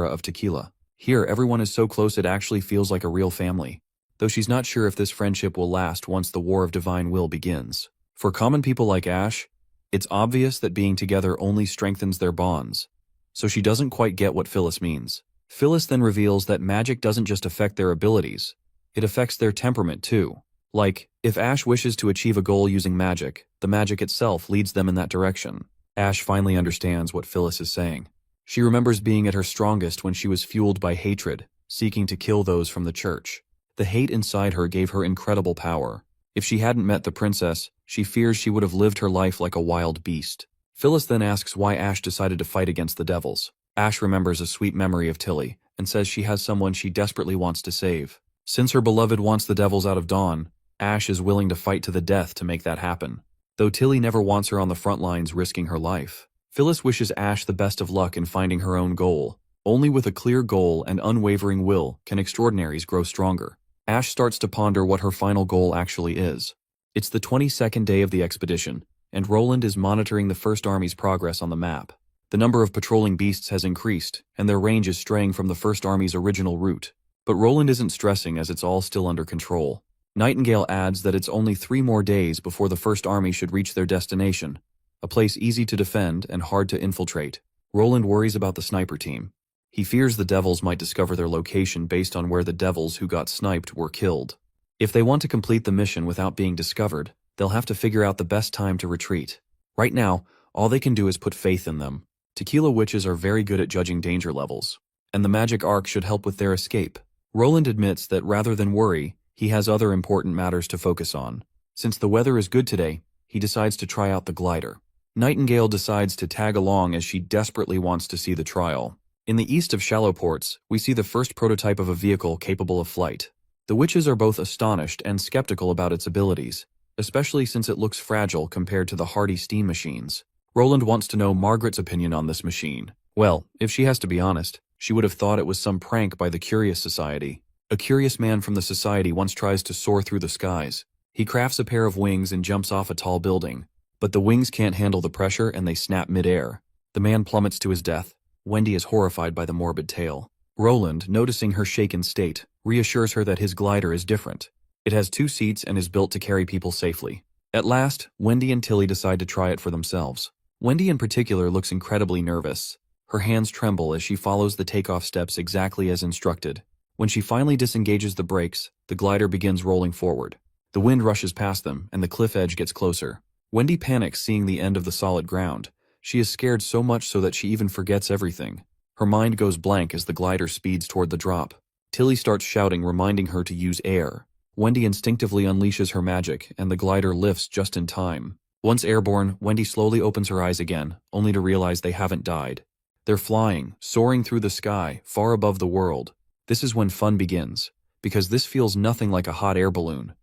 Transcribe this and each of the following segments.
of tequila. Here, everyone is so close it actually feels like a real family. Though she's not sure if this friendship will last once the War of Divine Will begins. For common people like Ash, it's obvious that being together only strengthens their bonds. So she doesn't quite get what Phyllis means. Phyllis then reveals that magic doesn't just affect their abilities, it affects their temperament too. Like, if Ash wishes to achieve a goal using magic, the magic itself leads them in that direction. Ash finally understands what Phyllis is saying. She remembers being at her strongest when she was fueled by hatred, seeking to kill those from the church. The hate inside her gave her incredible power. If she hadn't met the princess, she fears she would have lived her life like a wild beast. Phyllis then asks why Ash decided to fight against the devils. Ash remembers a sweet memory of Tilly, and says she has someone she desperately wants to save. Since her beloved wants the devils out of Dawn, Ash is willing to fight to the death to make that happen. Though Tilly never wants her on the front lines risking her life. Phyllis wishes Ash the best of luck in finding her own goal. Only with a clear goal and unwavering will can extraordinaries grow stronger. Ash starts to ponder what her final goal actually is. It's the 22nd day of the expedition, and Roland is monitoring the First Army's progress on the map. The number of patrolling beasts has increased, and their range is straying from the First Army's original route. But Roland isn't stressing as it's all still under control. Nightingale adds that it's only 3 more days before the First Army should reach their destination, a place easy to defend and hard to infiltrate. Roland worries about the sniper team. He fears the devils might discover their location based on where the devils who got sniped were killed. If they want to complete the mission without being discovered, they'll have to figure out the best time to retreat. Right now, all they can do is put faith in them. Tequila witches are very good at judging danger levels, and the magic arc should help with their escape. Roland admits that rather than worry, he has other important matters to focus on. Since the weather is good today, he decides to try out the glider. Nightingale decides to tag along as she desperately wants to see the trial. In the east of Shallow Ports, we see the first prototype of a vehicle capable of flight. The witches are both astonished and skeptical about its abilities, especially since it looks fragile compared to the hardy steam machines. Roland wants to know Margaret's opinion on this machine. Well, if she has to be honest, she would have thought it was some prank by the Curious Society. A curious man from the society once tries to soar through the skies. He crafts a pair of wings and jumps off a tall building, but the wings can't handle the pressure and they snap mid-air. The man plummets to his death. Wendy is horrified by the morbid tale. Roland, noticing her shaken state, reassures her that his glider is different. It has 2 seats and is built to carry people safely. At last, Wendy and Tilly decide to try it for themselves. Wendy in particular looks incredibly nervous. Her hands tremble as she follows the takeoff steps exactly as instructed. When she finally disengages the brakes, the glider begins rolling forward. The wind rushes past them, and the cliff edge gets closer. Wendy panics seeing the end of the solid ground. She is scared so much so that she even forgets everything. Her mind goes blank as the glider speeds toward the drop. Tilly starts shouting, reminding her to use air. Wendy instinctively unleashes her magic, and the glider lifts just in time. Once airborne, Wendy slowly opens her eyes again, only to realize they haven't died. They're flying, soaring through the sky, far above the world. This is when fun begins, because this feels nothing like a hot air balloon.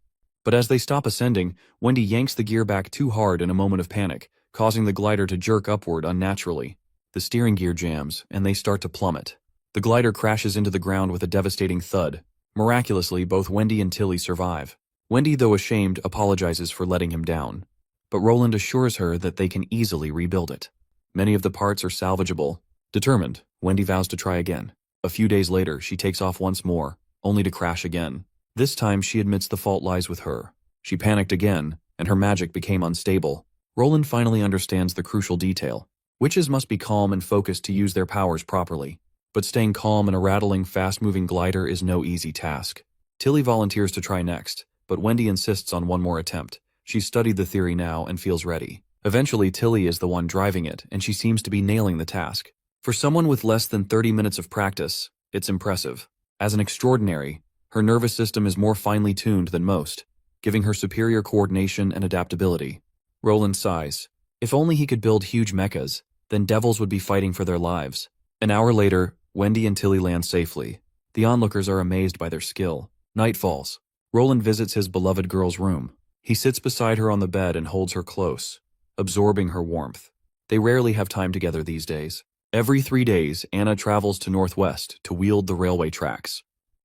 But as they stop ascending, Wendy yanks the gear back too hard in a moment of panic, causing the glider to jerk upward unnaturally. The steering gear jams, and they start to plummet. The glider crashes into the ground with a devastating thud. Miraculously, both Wendy and Tilly survive. Wendy, though ashamed, apologizes for letting him down. But Roland assures her that they can easily rebuild it. Many of the parts are salvageable. Determined, Wendy vows to try again. A few days later, she takes off once more, only to crash again. This time, she admits the fault lies with her. She panicked again, and her magic became unstable. Roland finally understands the crucial detail. Witches must be calm and focused to use their powers properly. But staying calm in a rattling, fast-moving glider is no easy task. Tilly volunteers to try next, but Wendy insists on one more attempt. She's studied the theory now and feels ready. Eventually, Tilly is the one driving it, and she seems to be nailing the task. For someone with less than 30 minutes of practice, it's impressive. As an extraordinary, her nervous system is more finely tuned than most, giving her superior coordination and adaptability. Roland sighs. If only he could build huge mechas, then devils would be fighting for their lives. An hour later, Wendy and Tilly land safely. The onlookers are amazed by their skill. Night falls. Roland visits his beloved girl's room. He sits beside her on the bed and holds her close, absorbing her warmth. They rarely have time together these days. Every 3 days, Anna travels to Northwest to wield the railway tracks.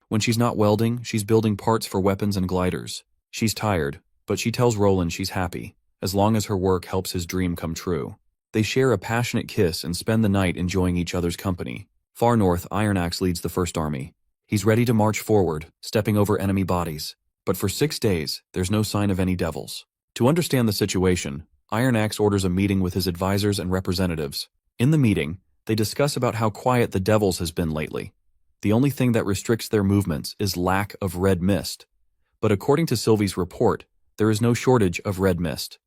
When she's not welding, she's building parts for weapons and gliders. She's tired, but she tells Roland she's happy, as long as her work helps his dream come true. They share a passionate kiss and spend the night enjoying each other's company. Far north, Iron Axe leads the first army. He's ready to march forward, stepping over enemy bodies. But for 6 days, there's no sign of any devils. To understand the situation, Iron Axe orders a meeting with his advisors and representatives. In the meeting, they discuss about how quiet the devils has been lately. The only thing that restricts their movements is lack of red mist. But according to Sylvie's report, there is no shortage of red mist.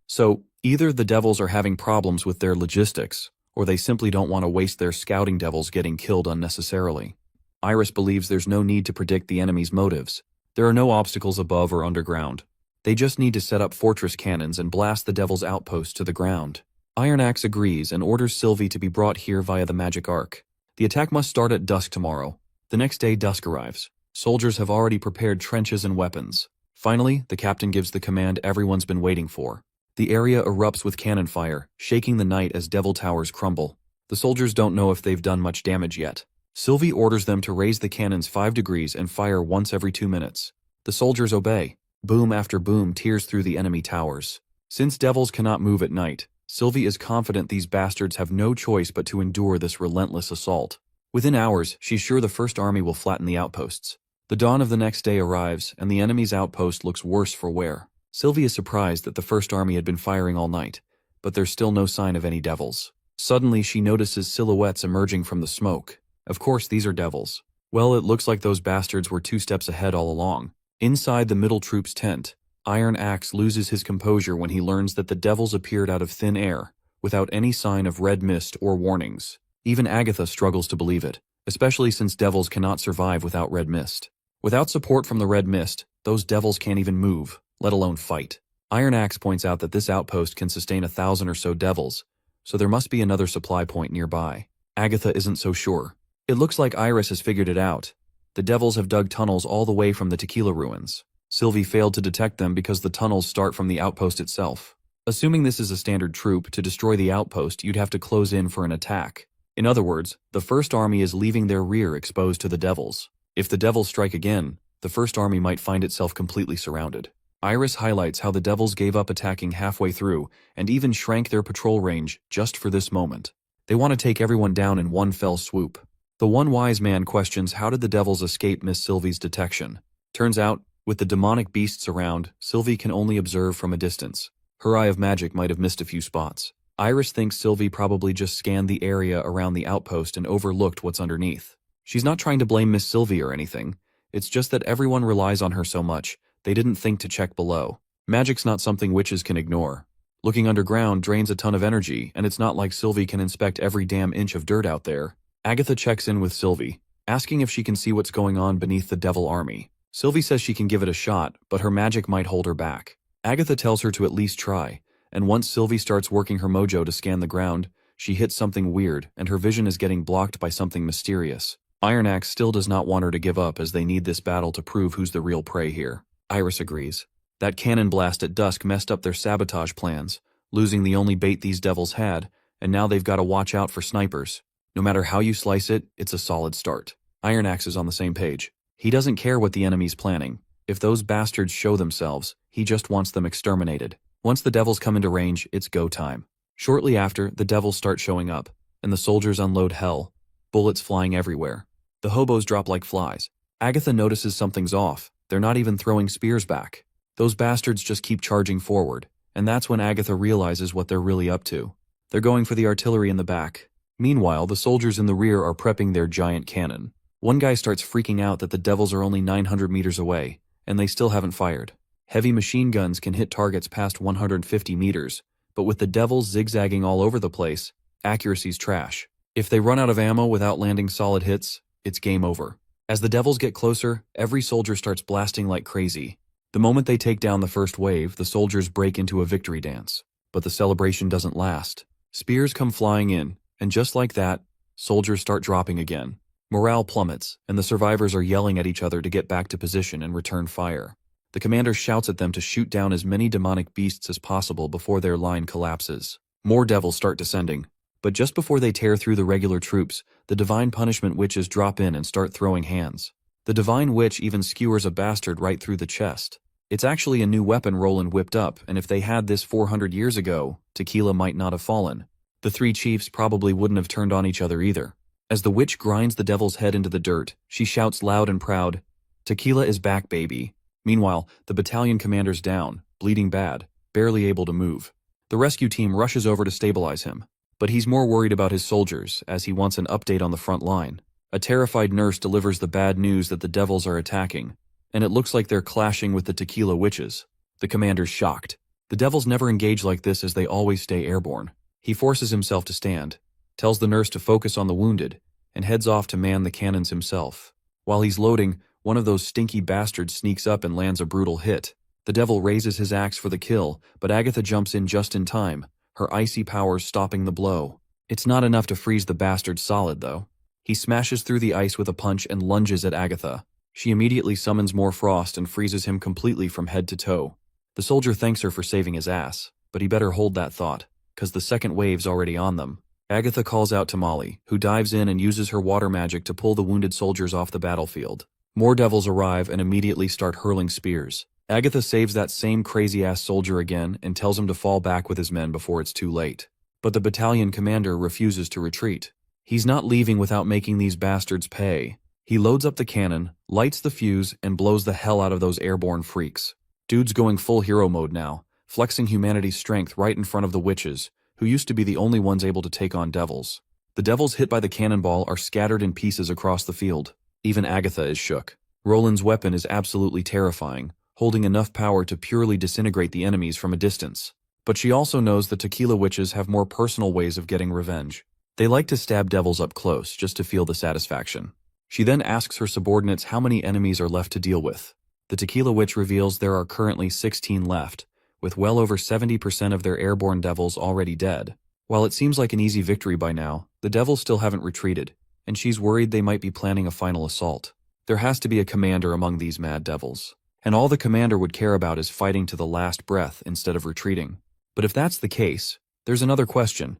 So, either the devils are having problems with their logistics, or they simply don't want to waste their scouting devils getting killed unnecessarily. Iris believes there's no need to predict the enemy's motives. There are no obstacles above or underground. They just need to set up fortress cannons and blast the devil's outposts to the ground. Iron Axe agrees and orders Sylvie to be brought here via the magic arc. The attack must start at dusk tomorrow. The next day dusk arrives. Soldiers have already prepared trenches and weapons. Finally, the captain gives the command everyone's been waiting for. The area erupts with cannon fire, shaking the night as devil towers crumble. The soldiers don't know if they've done much damage yet. Sylvie orders them to raise the cannons 5 degrees and fire once every 2 minutes. The soldiers obey. Boom after boom tears through the enemy towers. Since devils cannot move at night, Sylvie is confident these bastards have no choice but to endure this relentless assault. Within hours, she's sure the first army will flatten the outposts. The dawn of the next day arrives, and the enemy's outpost looks worse for wear. Sylvie is surprised that the first army had been firing all night, but there's still no sign of any devils. Suddenly, she notices silhouettes emerging from the smoke. Of course, these are devils. Well, it looks like those bastards were 2 steps ahead all along. Inside the middle troops' tent, Iron Axe loses his composure when he learns that the devils appeared out of thin air, without any sign of red mist or warnings. Even Agatha struggles to believe it, especially since devils cannot survive without red mist. Without support from the red mist, those devils can't even move, let alone fight. Iron Axe points out that this outpost can sustain 1,000 or so devils, so there must be another supply point nearby. Agatha isn't so sure. It looks like Iris has figured it out. The devils have dug tunnels all the way from the Tequila ruins. Sylvie failed to detect them because the tunnels start from the outpost itself. Assuming this is a standard troop, to destroy the outpost you'd have to close in for an attack. In other words, the first army is leaving their rear exposed to the devils. If the devils strike again, the first army might find itself completely surrounded. Iris highlights how the devils gave up attacking halfway through and even shrank their patrol range just for this moment. They want to take everyone down in one fell swoop. The one wise man questions how did the devils escape Miss Sylvie's detection. Turns out, with the demonic beasts around, Sylvie can only observe from a distance. Her eye of magic might have missed a few spots. Iris thinks Sylvie probably just scanned the area around the outpost and overlooked what's underneath. She's not trying to blame Miss Sylvie or anything. It's just that everyone relies on her so much, they didn't think to check below. Magic's not something witches can ignore. Looking underground drains a ton of energy, and it's not like Sylvie can inspect every damn inch of dirt out there. Agatha checks in with Sylvie, asking if she can see what's going on beneath the devil army. Sylvie says she can give it a shot, but her magic might hold her back. Agatha tells her to at least try, and once Sylvie starts working her mojo to scan the ground, she hits something weird, and her vision is getting blocked by something mysterious. Iron Axe still does not want her to give up as they need this battle to prove who's the real prey here. Iris agrees. That cannon blast at dusk messed up their sabotage plans, losing the only bait these devils had, and now they've got to watch out for snipers. No matter how you slice it, it's a solid start. Iron Axe is on the same page. He doesn't care what the enemy's planning. If those bastards show themselves, he just wants them exterminated. Once the devils come into range, it's go time. Shortly after, the devils start showing up, and the soldiers unload hell, bullets flying everywhere. The hobos drop like flies. Agatha notices something's off. They're not even throwing spears back. Those bastards just keep charging forward, and that's when Agatha realizes what they're really up to. They're going for the artillery in the back. Meanwhile, the soldiers in the rear are prepping their giant cannon. One guy starts freaking out that the devils are only 900 meters away, and they still haven't fired. Heavy machine guns can hit targets past 150 meters, but with the devils zigzagging all over the place, accuracy's trash. If they run out of ammo without landing solid hits, it's game over. As the devils get closer, every soldier starts blasting like crazy. The moment they take down the first wave, the soldiers break into a victory dance. But the celebration doesn't last. Spears come flying in, and just like that, soldiers start dropping again. Morale plummets, and the survivors are yelling at each other to get back to position and return fire. The commander shouts at them to shoot down as many demonic beasts as possible before their line collapses. More devils start descending. But just before they tear through the regular troops, the divine punishment witches drop in and start throwing hands. The divine witch even skewers a bastard right through the chest. It's actually a new weapon Roland whipped up, and if they had this 400 years ago, Tequila might not have fallen. The 3 chiefs probably wouldn't have turned on each other either. As the witch grinds the devil's head into the dirt, she shouts loud and proud, "Tequila is back, baby." Meanwhile, the battalion commander's down, bleeding bad, barely able to move. The rescue team rushes over to stabilize him, but he's more worried about his soldiers as he wants an update on the front line. A terrified nurse delivers the bad news that the devils are attacking, and it looks like they're clashing with the tequila witches. The commander's shocked. The devils never engage like this as they always stay airborne. He forces himself to stand, tells the nurse to focus on the wounded, and heads off to man the cannons himself. While he's loading, one of those stinky bastards sneaks up and lands a brutal hit. The devil raises his axe for the kill, but Agatha jumps in just in time, her icy powers stopping the blow. It's not enough to freeze the bastard solid, though. He smashes through the ice with a punch and lunges at Agatha. She immediately summons more frost and freezes him completely from head to toe. The soldier thanks her for saving his ass, but he better hold that thought, 'cause the second wave's already on them. Agatha calls out to Molly, who dives in and uses her water magic to pull the wounded soldiers off the battlefield. More devils arrive and immediately start hurling spears. Agatha saves that same crazy-ass soldier again and tells him to fall back with his men before it's too late. But the battalion commander refuses to retreat. He's not leaving without making these bastards pay. He loads up the cannon, lights the fuse, and blows the hell out of those airborne freaks. Dude's going full hero mode now, flexing humanity's strength right in front of the witches, who used to be the only ones able to take on devils. The devils hit by the cannonball are scattered in pieces across the field. Even Agatha is shook. Roland's weapon is absolutely terrifying, holding enough power to purely disintegrate the enemies from a distance. But she also knows the tequila witches have more personal ways of getting revenge. They like to stab devils up close just to feel the satisfaction. She then asks her subordinates how many enemies are left to deal with. The tequila witch reveals there are currently 16 left, with well over 70% of their airborne devils already dead. While it seems like an easy victory by now, the devils still haven't retreated, and she's worried they might be planning a final assault. There has to be a commander among these mad devils, and all the commander would care about is fighting to the last breath instead of retreating. But if that's the case, there's another question.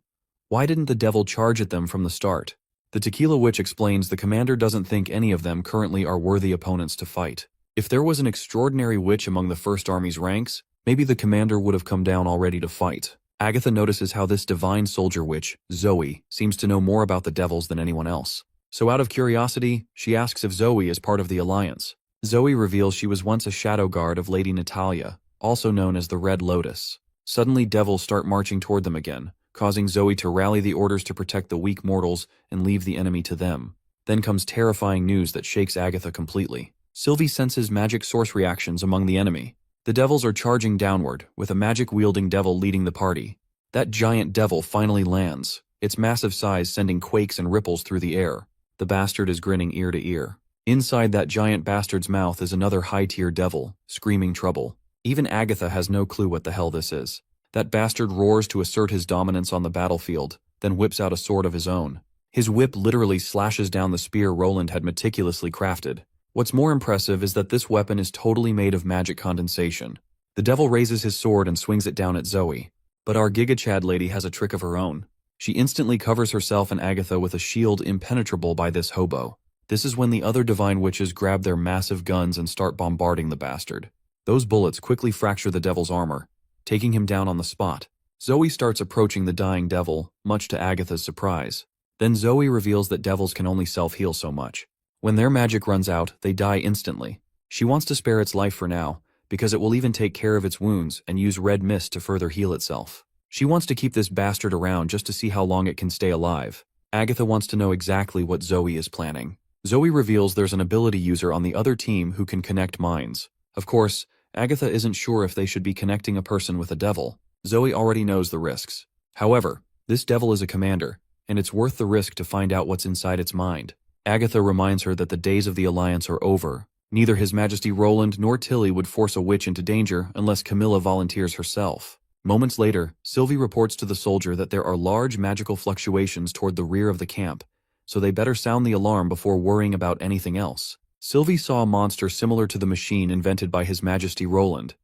Why didn't the devil charge at them from the start? The tequila witch explains the commander doesn't think any of them currently are worthy opponents to fight. If there was an extraordinary witch among the First Army's ranks, maybe the commander would have come down already to fight. Agatha notices how this divine soldier witch, Zoe, seems to know more about the devils than anyone else. So out of curiosity, she asks if Zoe is part of the alliance. Zoe reveals she was once a shadow guard of Lady Natalia, also known as the Red Lotus. Suddenly devils start marching toward them again, causing Zoe to rally the orders to protect the weak mortals and leave the enemy to them. Then comes terrifying news that shakes Agatha completely. Sylvie senses magic source reactions among the enemy. The devils are charging downward, with a magic-wielding devil leading the party. That giant devil finally lands, its massive size sending quakes and ripples through the air. The bastard is grinning ear to ear. Inside that giant bastard's mouth is another high-tier devil, screaming trouble. Even Agatha has no clue what the hell this is. That bastard roars to assert his dominance on the battlefield, then whips out a sword of his own. His whip literally slashes down the spear Roland had meticulously crafted. What's more impressive is that this weapon is totally made of magic condensation. The devil raises his sword and swings it down at Zoe. But our Giga Chad lady has a trick of her own. She instantly covers herself and Agatha with a shield impenetrable by this hobo. This is when the other divine witches grab their massive guns and start bombarding the bastard. Those bullets quickly fracture the devil's armor, taking him down on the spot. Zoe starts approaching the dying devil, much to Agatha's surprise. Then Zoe reveals that devils can only self-heal so much. When their magic runs out, they die instantly. She wants to spare its life for now, because it will even take care of its wounds and use red mist to further heal itself. She wants to keep this bastard around just to see how long it can stay alive. Agatha wants to know exactly what Zoe is planning. Zoe reveals there's an ability user on the other team who can connect minds. Of course, Agatha isn't sure if they should be connecting a person with a devil. Zoe already knows the risks. However, this devil is a commander, and it's worth the risk to find out what's inside its mind. Agatha reminds her that the days of the Alliance are over. Neither His Majesty Roland nor Tilly would force a witch into danger unless Camilla volunteers herself. Moments later, Sylvie reports to the soldier that there are large magical fluctuations toward the rear of the camp, so they better sound the alarm before worrying about anything else. Sylvie saw a monster similar to the machine invented by His Majesty Roland.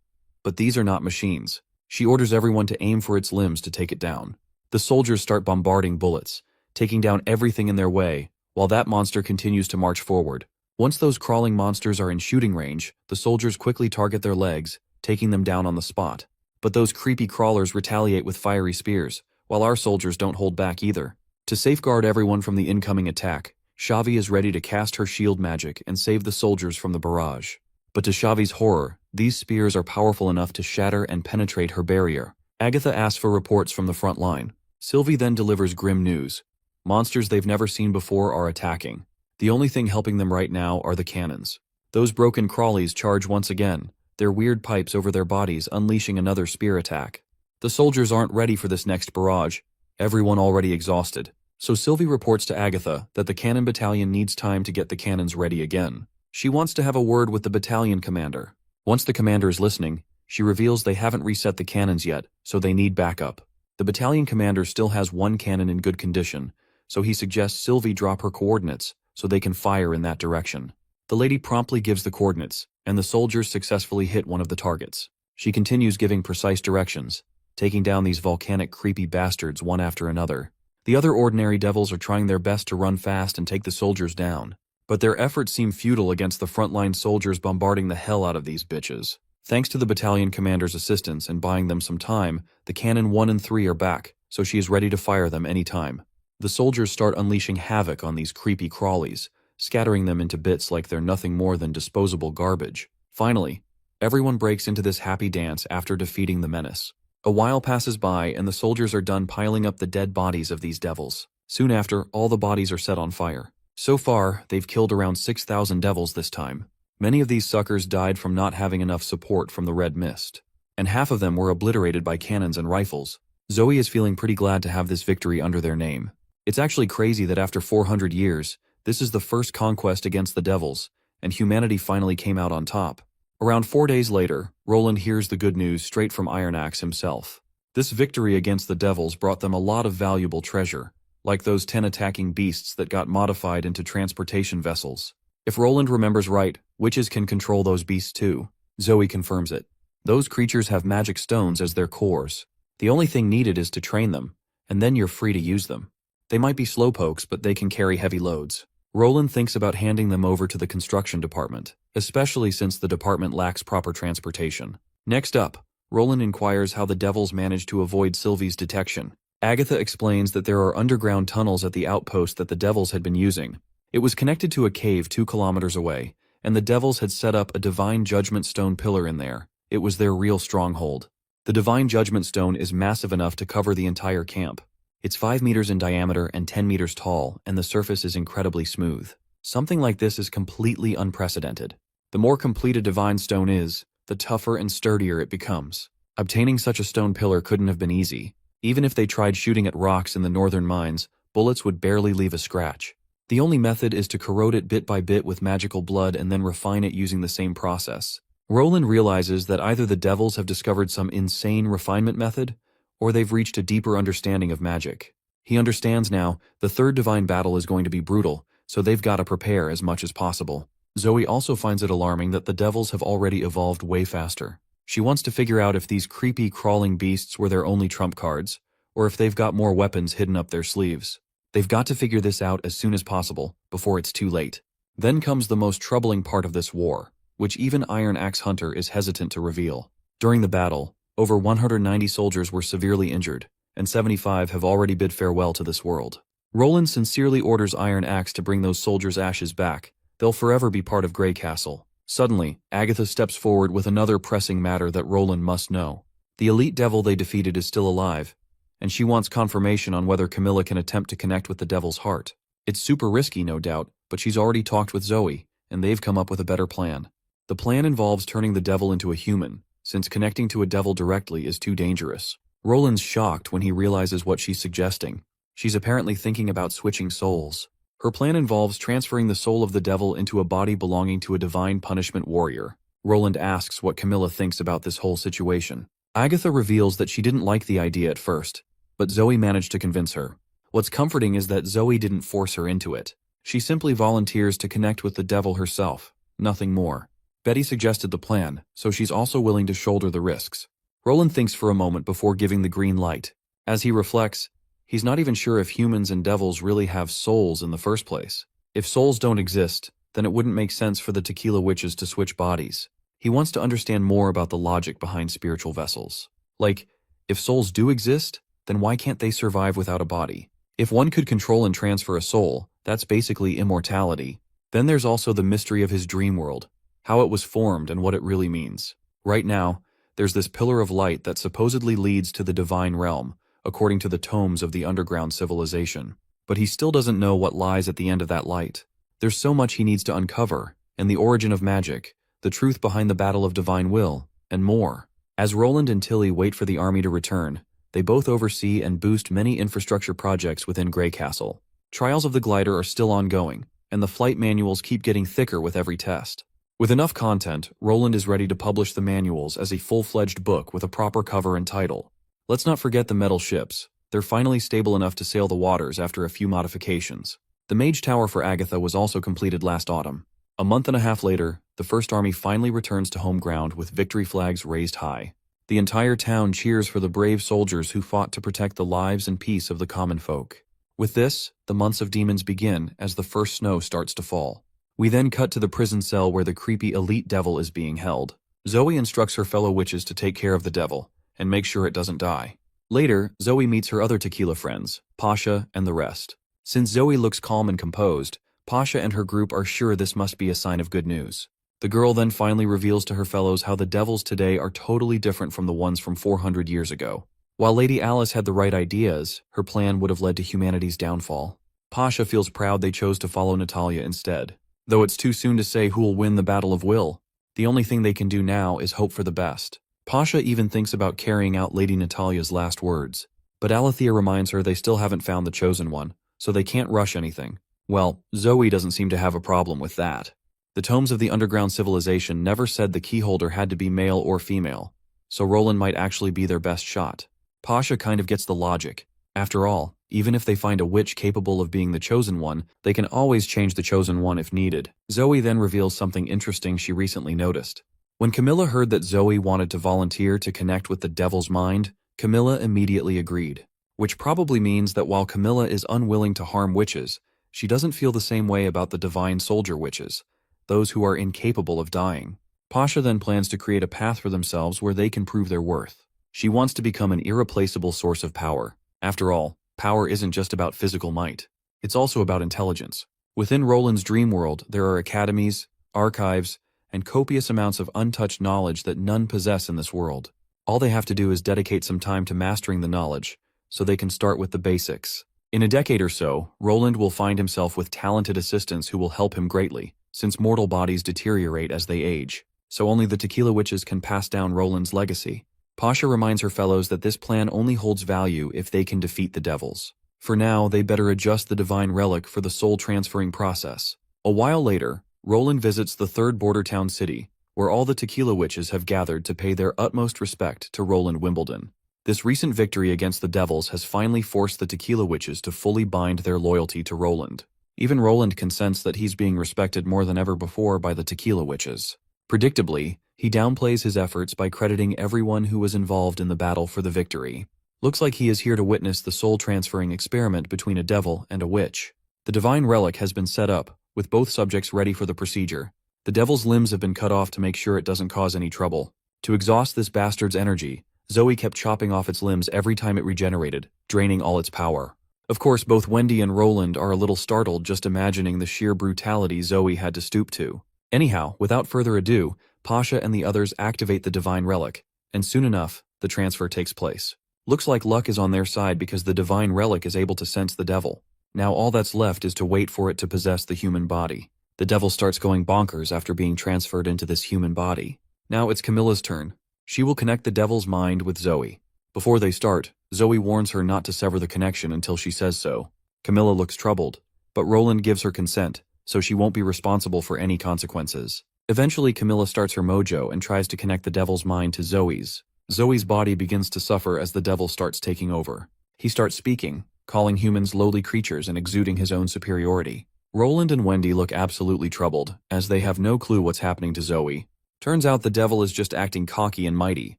But these are not machines. She orders everyone to aim for its limbs to take it down. The soldiers start bombarding bullets, taking down everything in their way, while that monster continues to march forward. Once those crawling monsters are in shooting range, the soldiers quickly target their legs, taking them down on the spot. But those creepy crawlers retaliate with fiery spears, while our soldiers don't hold back either. To safeguard everyone from the incoming attack, Xavi is ready to cast her shield magic and save the soldiers from the barrage. But to Xavi's horror, these spears are powerful enough to shatter and penetrate her barrier. Agatha asks for reports from the front line. Sylvie then delivers grim news. Monsters they've never seen before are attacking. The only thing helping them right now are the cannons. Those broken crawlies charge once again, their weird pipes over their bodies unleashing another spear attack. The soldiers aren't ready for this next barrage, everyone already exhausted. So Sylvie reports to Agatha that the cannon battalion needs time to get the cannons ready again. She wants to have a word with the battalion commander. Once the commander is listening, she reveals they haven't reset the cannons yet, so they need backup. The battalion commander still has one cannon in good condition, so he suggests Sylvie drop her coordinates so they can fire in that direction. The lady promptly gives the coordinates, and the soldiers successfully hit one of the targets. She continues giving precise directions, taking down these volcanic creepy bastards one after another. The other ordinary devils are trying their best to run fast and take the soldiers down, but their efforts seem futile against the frontline soldiers bombarding the hell out of these bitches. Thanks to the battalion commander's assistance and buying them some time, the cannon 1 and 3 are back, so she is ready to fire them anytime. The soldiers start unleashing havoc on these creepy crawlies, scattering them into bits like they're nothing more than disposable garbage. Finally, everyone breaks into this happy dance after defeating the menace. A while passes by and the soldiers are done piling up the dead bodies of these devils. Soon after, all the bodies are set on fire. So far, they've killed around 6,000 devils this time. Many of these suckers died from not having enough support from the red mist, and half of them were obliterated by cannons and rifles. Zoe is feeling pretty glad to have this victory under their name. It's actually crazy that after 400 years, this is the first conquest against the devils, and humanity finally came out on top. Around 4 days later, Roland hears the good news straight from Iron Axe himself. This victory against the devils brought them a lot of valuable treasure, like those 10 attacking beasts that got modified into transportation vessels. If Roland remembers right, witches can control those beasts too. Zoe confirms it. Those creatures have magic stones as their cores. The only thing needed is to train them, and then you're free to use them. They might be slowpokes, but they can carry heavy loads. Roland thinks about handing them over to the construction department, especially since the department lacks proper transportation. Next up, Roland inquires how the devils managed to avoid Sylvie's detection. Agatha explains that there are underground tunnels at the outpost that the devils had been using. It was connected to a cave 2 kilometers away, and the devils had set up a divine judgment stone pillar in there. It was their real stronghold. The divine judgment stone is massive enough to cover the entire camp. It's 5 meters in diameter and 10 meters tall, and the surface is incredibly smooth. Something like this is completely unprecedented. The more complete a divine stone is, the tougher and sturdier it becomes. Obtaining such a stone pillar couldn't have been easy. Even if they tried shooting at rocks in the northern mines, bullets would barely leave a scratch. The only method is to corrode it bit by bit with magical blood and then refine it using the same process. Roland realizes that either the devils have discovered some insane refinement method, or they've reached a deeper understanding of magic. He understands now the third divine battle is going to be brutal, so they've got to prepare as much as possible. Zoe also finds it alarming that the devils have already evolved way faster. She wants to figure out if these creepy crawling beasts were their only trump cards, or if they've got more weapons hidden up their sleeves. They've got to figure this out as soon as possible, before it's too late. Then comes the most troubling part of this war, which even Iron Axe Hunter is hesitant to reveal. During the battle, over 190 soldiers were severely injured, and 75 have already bid farewell to this world. Roland sincerely orders Iron Axe to bring those soldiers' ashes back. They'll forever be part of Grey Castle. Suddenly, Agatha steps forward with another pressing matter that Roland must know. The elite devil they defeated is still alive, and she wants confirmation on whether Camilla can attempt to connect with the devil's heart. It's super risky, no doubt, but she's already talked with Zoe, and they've come up with a better plan. The plan involves turning the devil into a human, since connecting to a devil directly is too dangerous. Roland's shocked when he realizes what she's suggesting. She's apparently thinking about switching souls. Her plan involves transferring the soul of the devil into a body belonging to a divine punishment warrior. Roland asks what Camilla thinks about this whole situation. Agatha reveals that she didn't like the idea at first, but Zoe managed to convince her. What's comforting is that Zoe didn't force her into it. She simply volunteers to connect with the devil herself, nothing more. Betty suggested the plan, so she's also willing to shoulder the risks. Roland thinks for a moment before giving the green light. As he reflects, he's not even sure if humans and devils really have souls in the first place. If souls don't exist, then it wouldn't make sense for the tequila witches to switch bodies. He wants to understand more about the logic behind spiritual vessels. Like, if souls do exist, then why can't they survive without a body? If one could control and transfer a soul, that's basically immortality. Then there's also the mystery of his dream world, how it was formed and what it really means. Right now, there's this pillar of light that supposedly leads to the divine realm, according to the tomes of the underground civilization. But he still doesn't know what lies at the end of that light. There's so much he needs to uncover, and the origin of magic, the truth behind the battle of divine will, and more. As Roland and Tilly wait for the army to return, they both oversee and boost many infrastructure projects within Grey Castle. Trials of the glider are still ongoing, and the flight manuals keep getting thicker with every test. With enough content, Roland is ready to publish the manuals as a full-fledged book with a proper cover and title. Let's not forget the metal ships. They're finally stable enough to sail the waters after a few modifications. The Mage Tower for Agatha was also completed last autumn. A month and a half later, the First Army finally returns to home ground with victory flags raised high. The entire town cheers for the brave soldiers who fought to protect the lives and peace of the common folk. With this, the months of demons begin as the first snow starts to fall. We then cut to the prison cell where the creepy elite devil is being held. Zoe instructs her fellow witches to take care of the devil and make sure it doesn't die. Later, Zoe meets her other tequila friends, Pasha and the rest. Since Zoe looks calm and composed, Pasha and her group are sure this must be a sign of good news. The girl then finally reveals to her fellows how the devils today are totally different from the ones from 400 years ago. While Lady Alice had the right ideas, her plan would have led to humanity's downfall. Pasha feels proud they chose to follow Natalia instead. Though it's too soon to say who will win the battle of will, the only thing they can do now is hope for the best. Pasha even thinks about carrying out Lady Natalia's last words, but Alethea reminds her they still haven't found the chosen one, so they can't rush anything. Well, Zoe doesn't seem to have a problem with that. The tomes of the underground civilization never said the keyholder had to be male or female, so Roland might actually be their best shot. Pasha kind of gets the logic. After all, even if they find a witch capable of being the chosen one, they can always change the chosen one if needed. Zoe then reveals something interesting she recently noticed. When Camilla heard that Zoe wanted to volunteer to connect with the devil's mind, Camilla immediately agreed. Which probably means that while Camilla is unwilling to harm witches, she doesn't feel the same way about the divine soldier witches, those who are incapable of dying. Pasha then plans to create a path for themselves where they can prove their worth. She wants to become an irreplaceable source of power. After all, power isn't just about physical might. It's also about intelligence. Within Roland's dream world, there are academies, archives, and copious amounts of untouched knowledge that none possess in this world. All they have to do is dedicate some time to mastering the knowledge, so they can start with the basics. In a decade or so, Roland will find himself with talented assistants who will help him greatly, since mortal bodies deteriorate as they age. So only the tequila witches can pass down Roland's legacy. Pasha reminds her fellows that this plan only holds value if they can defeat the devils. For now, they better adjust the divine relic for the soul transferring process. A while later, Roland visits the third border town city, where all the tequila witches have gathered to pay their utmost respect to Roland Wimbledon. This recent victory against the devils has finally forced the tequila witches to fully bind their loyalty to Roland. Even Roland can sense that he's being respected more than ever before by the tequila witches. Predictably, he downplays his efforts by crediting everyone who was involved in the battle for the victory. Looks like he is here to witness the soul-transferring experiment between a devil and a witch. The divine relic has been set up, with both subjects ready for the procedure. The devil's limbs have been cut off to make sure it doesn't cause any trouble. To exhaust this bastard's energy, Zoe kept chopping off its limbs every time it regenerated, draining all its power. Of course, both Wendy and Roland are a little startled just imagining the sheer brutality Zoe had to stoop to. Anyhow, without further ado, Pasha and the others activate the divine relic, and soon enough, the transfer takes place. Looks like luck is on their side because the divine relic is able to sense the devil. Now all that's left is to wait for it to possess the human body. The devil starts going bonkers after being transferred into this human body. Now it's Camilla's turn. She will connect the devil's mind with Zoe. Before they start, Zoe warns her not to sever the connection until she says so. Camilla looks troubled, but Roland gives her consent, so she won't be responsible for any consequences. Eventually, Camilla starts her mojo and tries to connect the devil's mind to Zoe's. Zoe's body begins to suffer as the devil starts taking over. He starts speaking, calling humans lowly creatures and exuding his own superiority. Roland and Wendy look absolutely troubled, as they have no clue what's happening to Zoe. Turns out the devil is just acting cocky and mighty,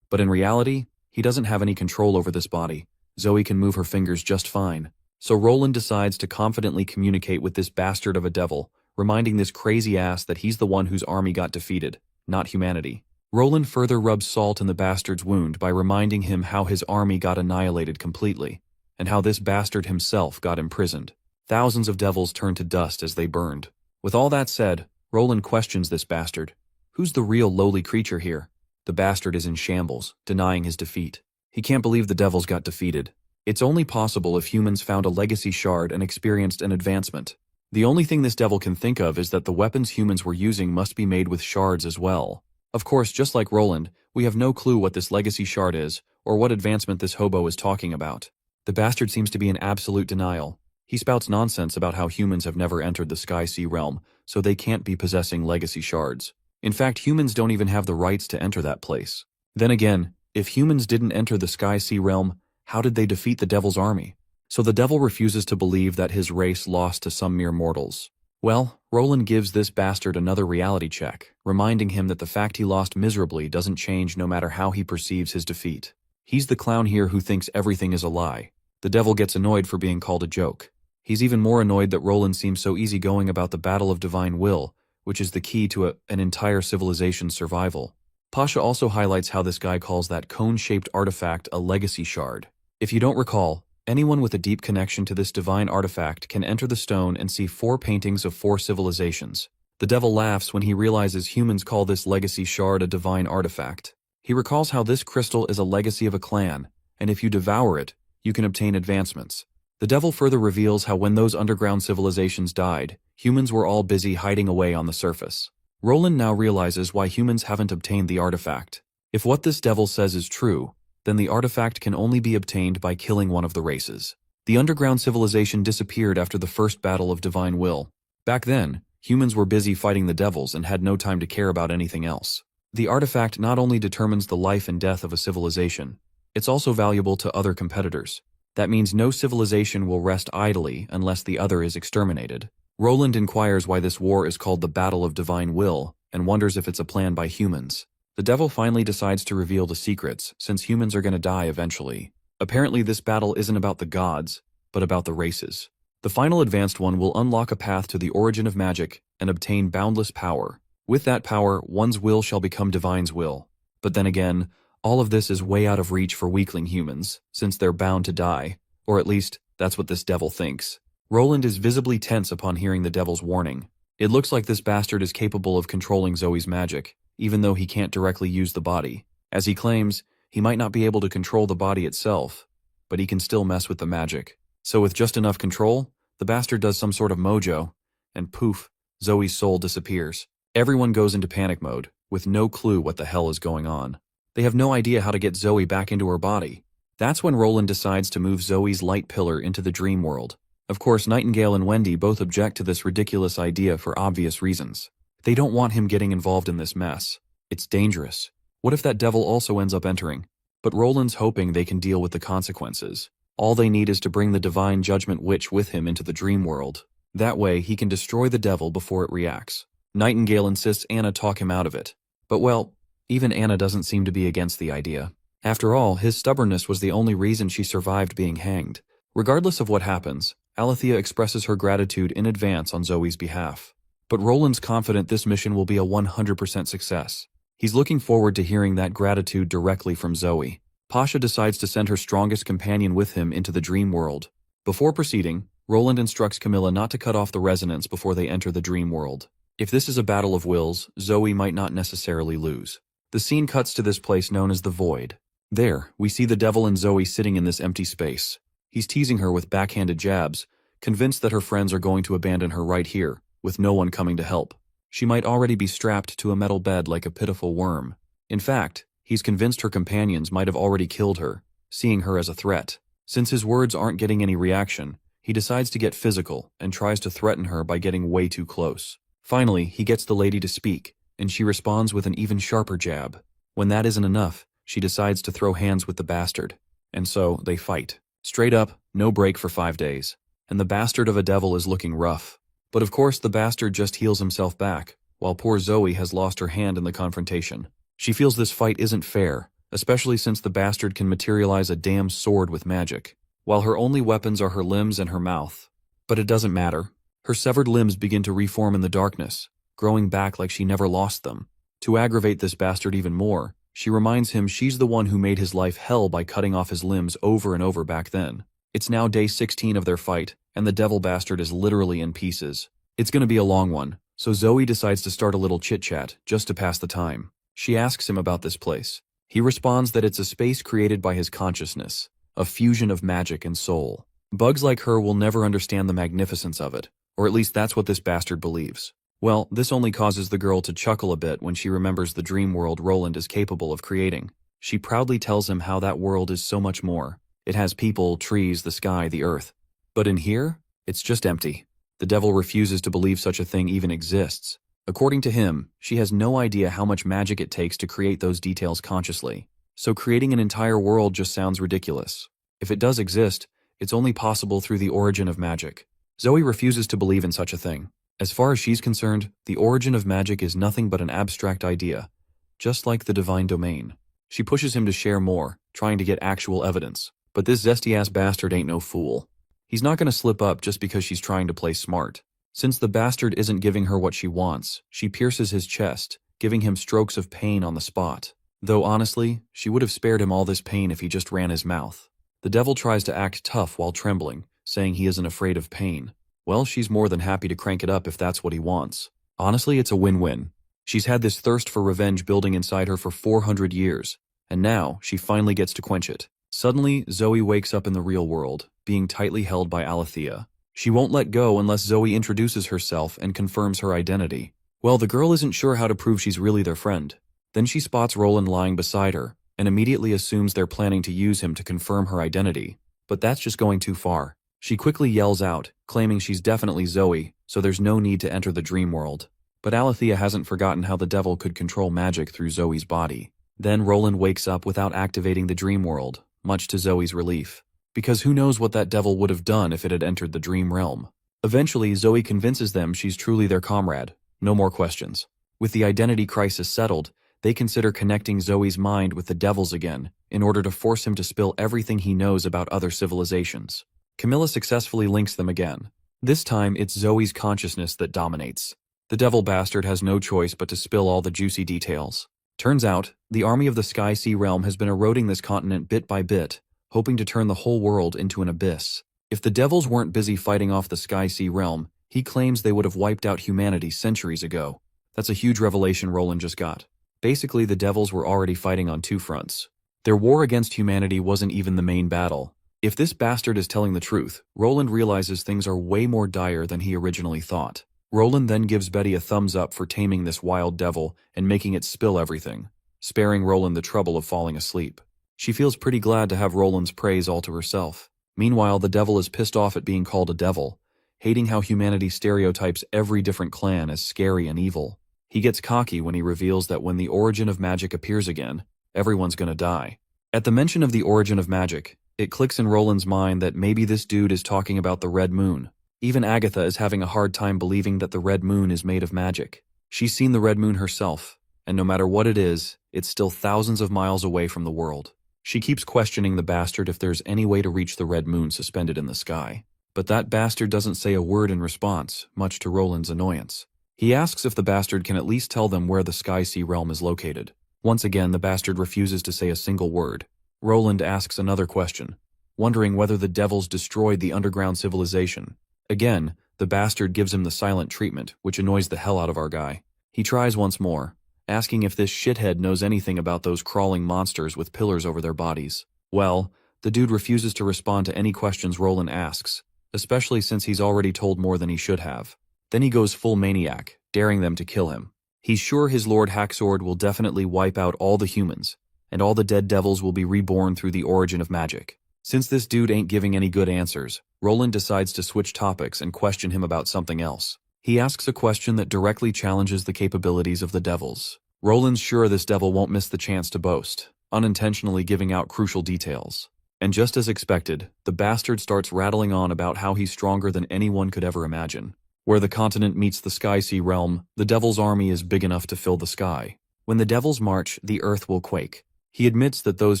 but in reality, he doesn't have any control over this body. Zoe can move her fingers just fine. So Roland decides to confidently communicate with this bastard of a devil, reminding this crazy ass that he's the one whose army got defeated, not humanity. Roland further rubs salt in the bastard's wound by reminding him how his army got annihilated completely, and how this bastard himself got imprisoned. Thousands of devils turned to dust as they burned. With all that said, Roland questions this bastard. Who's the real lowly creature here? The bastard is in shambles, denying his defeat. He can't believe the devils got defeated. It's only possible if humans found a legacy shard and experienced an advancement. The only thing this devil can think of is that the weapons humans were using must be made with shards as well. Of course, just like Roland, we have no clue what this legacy shard is, or what advancement this hobo is talking about. The bastard seems to be in absolute denial. He spouts nonsense about how humans have never entered the Sky Sea realm, so they can't be possessing legacy shards. In fact, humans don't even have the rights to enter that place. Then again, if humans didn't enter the Sky Sea realm, how did they defeat the devil's army? So the devil refuses to believe that his race lost to some mere mortals. Well, Roland gives this bastard another reality check, reminding him that the fact he lost miserably doesn't change no matter how he perceives his defeat. He's the clown here who thinks everything is a lie. The devil gets annoyed for being called a joke. He's even more annoyed that Roland seems so easygoing about the battle of divine will, which is the key to an entire civilization's survival. Pasha also highlights how this guy calls that cone-shaped artifact a legacy shard. If you don't recall, anyone with a deep connection to this divine artifact can enter the stone and see 4 paintings of 4 civilizations. The devil laughs when he realizes humans call this legacy shard a divine artifact. He recalls how this crystal is a legacy of a clan, and if you devour it, you can obtain advancements. The devil further reveals how when those underground civilizations died, humans were all busy hiding away on the surface. Roland now realizes why humans haven't obtained the artifact. If what this devil says is true, then the artifact can only be obtained by killing one of the races. The underground civilization disappeared after the first battle of divine will. Back then, humans were busy fighting the devils and had no time to care about anything else. The artifact not only determines the life and death of a civilization, it's also valuable to other competitors. That means no civilization will rest idly unless the other is exterminated. Roland inquires why this war is called the Battle of Divine Will, and wonders if it's a plan by humans. The devil finally decides to reveal the secrets, since humans are going to die eventually. Apparently this battle isn't about the gods, but about the races. The final advanced one will unlock a path to the origin of magic and obtain boundless power. With that power, one's will shall become divine's will. But then again, all of this is way out of reach for weakling humans, since they're bound to die. Or at least, that's what this devil thinks. Roland is visibly tense upon hearing the devil's warning. It looks like this bastard is capable of controlling Zoe's magic, even though he can't directly use the body. As he claims, he might not be able to control the body itself, but he can still mess with the magic. So with just enough control, the bastard does some sort of mojo, and poof, Zoe's soul disappears. Everyone goes into panic mode, with no clue what the hell is going on. They have no idea how to get Zoe back into her body. That's when Roland decides to move Zoe's light pillar into the dream world. Of course, Nightingale and Wendy both object to this ridiculous idea for obvious reasons. They don't want him getting involved in this mess. It's dangerous. What if that devil also ends up entering? But Roland's hoping they can deal with the consequences. All they need is to bring the divine judgment witch with him into the dream world. That way, he can destroy the devil before it reacts. Nightingale insists Anna talk him out of it. But well, even Anna doesn't seem to be against the idea. After all, his stubbornness was the only reason she survived being hanged. Regardless of what happens, Alethea expresses her gratitude in advance on Zoe's behalf. But Roland's confident this mission will be a 100% success. He's looking forward to hearing that gratitude directly from Zoe. Pasha decides to send her strongest companion with him into the dream world. Before proceeding, Roland instructs Camilla not to cut off the resonance before they enter the dream world. If this is a battle of wills, Zoe might not necessarily lose. The scene cuts to this place known as the Void. There, we see the devil and Zoe sitting in this empty space. He's teasing her with backhanded jabs, convinced that her friends are going to abandon her right here, with no one coming to help. She might already be strapped to a metal bed like a pitiful worm. In fact, he's convinced her companions might have already killed her, seeing her as a threat. Since his words aren't getting any reaction, he decides to get physical and tries to threaten her by getting way too close. Finally, he gets the lady to speak, and she responds with an even sharper jab. When that isn't enough, she decides to throw hands with the bastard. And so, they fight. Straight up, no break for 5 days. And the bastard of a devil is looking rough. But of course the bastard just heals himself back, while poor Zoe has lost her hand in the confrontation. She feels this fight isn't fair, especially since the bastard can materialize a damn sword with magic, while her only weapons are her limbs and her mouth. But it doesn't matter. Her severed limbs begin to reform in the darkness, growing back like she never lost them. To aggravate this bastard even more, she reminds him she's the one who made his life hell by cutting off his limbs over and over back then. It's now day 16 of their fight, and the devil bastard is literally in pieces. It's gonna be a long one, so Zoe decides to start a little chit-chat, just to pass the time. She asks him about this place. He responds that it's a space created by his consciousness, a fusion of magic and soul. Bugs like her will never understand the magnificence of it, or at least that's what this bastard believes. Well, this only causes the girl to chuckle a bit when she remembers the dream world Roland is capable of creating. She proudly tells him how that world is so much more. It has people, trees, the sky, the earth. But in here, it's just empty. The devil refuses to believe such a thing even exists. According to him, she has no idea how much magic it takes to create those details consciously. So creating an entire world just sounds ridiculous. If it does exist, it's only possible through the origin of magic. Zoe refuses to believe in such a thing. As far as she's concerned, the origin of magic is nothing but an abstract idea, just like the divine domain. She pushes him to share more, trying to get actual evidence. But this zesty-ass bastard ain't no fool. He's not gonna slip up just because she's trying to play smart. Since the bastard isn't giving her what she wants, she pierces his chest, giving him strokes of pain on the spot. Though honestly, she would have spared him all this pain if he just ran his mouth. The devil tries to act tough while trembling, saying he isn't afraid of pain. Well, she's more than happy to crank it up if that's what he wants. Honestly, it's a win-win. She's had this thirst for revenge building inside her for 400 years, and now she finally gets to quench it. Suddenly, Zoe wakes up in the real world, being tightly held by Alethea. She won't let go unless Zoe introduces herself and confirms her identity. Well, the girl isn't sure how to prove she's really their friend. Then she spots Roland lying beside her, and immediately assumes they're planning to use him to confirm her identity. But that's just going too far. She quickly yells out, claiming she's definitely Zoe, so there's no need to enter the dream world. But Alethea hasn't forgotten how the devil could control magic through Zoe's body. Then Roland wakes up without activating the dream world, much to Zoe's relief. Because who knows what that devil would have done if it had entered the dream realm. Eventually, Zoe convinces them she's truly their comrade. No more questions. With the identity crisis settled, they consider connecting Zoe's mind with the devil's again, in order to force him to spill everything he knows about other civilizations. Camilla successfully links them again. This time, it's Zoe's consciousness that dominates. The devil bastard has no choice but to spill all the juicy details. Turns out, the army of the Sky Sea realm has been eroding this continent bit by bit, hoping to turn the whole world into an abyss. If the devils weren't busy fighting off the Sky Sea realm, he claims they would have wiped out humanity centuries ago. That's a huge revelation Roland just got. Basically, the devils were already fighting on two fronts. Their war against humanity wasn't even the main battle. If this bastard is telling the truth, Roland realizes things are way more dire than he originally thought. Roland then gives Betty a thumbs up for taming this wild devil and making it spill everything, sparing Roland the trouble of falling asleep. She feels pretty glad to have Roland's praise all to herself. Meanwhile, the devil is pissed off at being called a devil, hating how humanity stereotypes every different clan as scary and evil. He gets cocky when he reveals that when the origin of magic appears again, everyone's gonna die. At the mention of the origin of magic, it clicks in Roland's mind that maybe this dude is talking about the Red Moon. Even Agatha is having a hard time believing that the Red Moon is made of magic. She's seen the Red Moon herself, and no matter what it is, it's still thousands of miles away from the world. She keeps questioning the bastard if there's any way to reach the Red Moon suspended in the sky. But that bastard doesn't say a word in response, much to Roland's annoyance. He asks if the bastard can at least tell them where the Sky Sea realm is located. Once again, the bastard refuses to say a single word. Roland asks another question, wondering whether the devils destroyed the underground civilization. Again, the bastard gives him the silent treatment, which annoys the hell out of our guy. He tries once more, asking if this shithead knows anything about those crawling monsters with pillars over their bodies. Well, the dude refuses to respond to any questions Roland asks, especially since he's already told more than he should have. Then he goes full maniac, daring them to kill him. He's sure his Lord Hacksword will definitely wipe out all the humans, and all the dead devils will be reborn through the origin of magic. Since this dude ain't giving any good answers, Roland decides to switch topics and question him about something else. He asks a question that directly challenges the capabilities of the devils. Roland's sure this devil won't miss the chance to boast, unintentionally giving out crucial details. And just as expected, the bastard starts rattling on about how he's stronger than anyone could ever imagine. Where the continent meets the Sky Sea realm, the devil's army is big enough to fill the sky. When the devils march, the earth will quake. He admits that those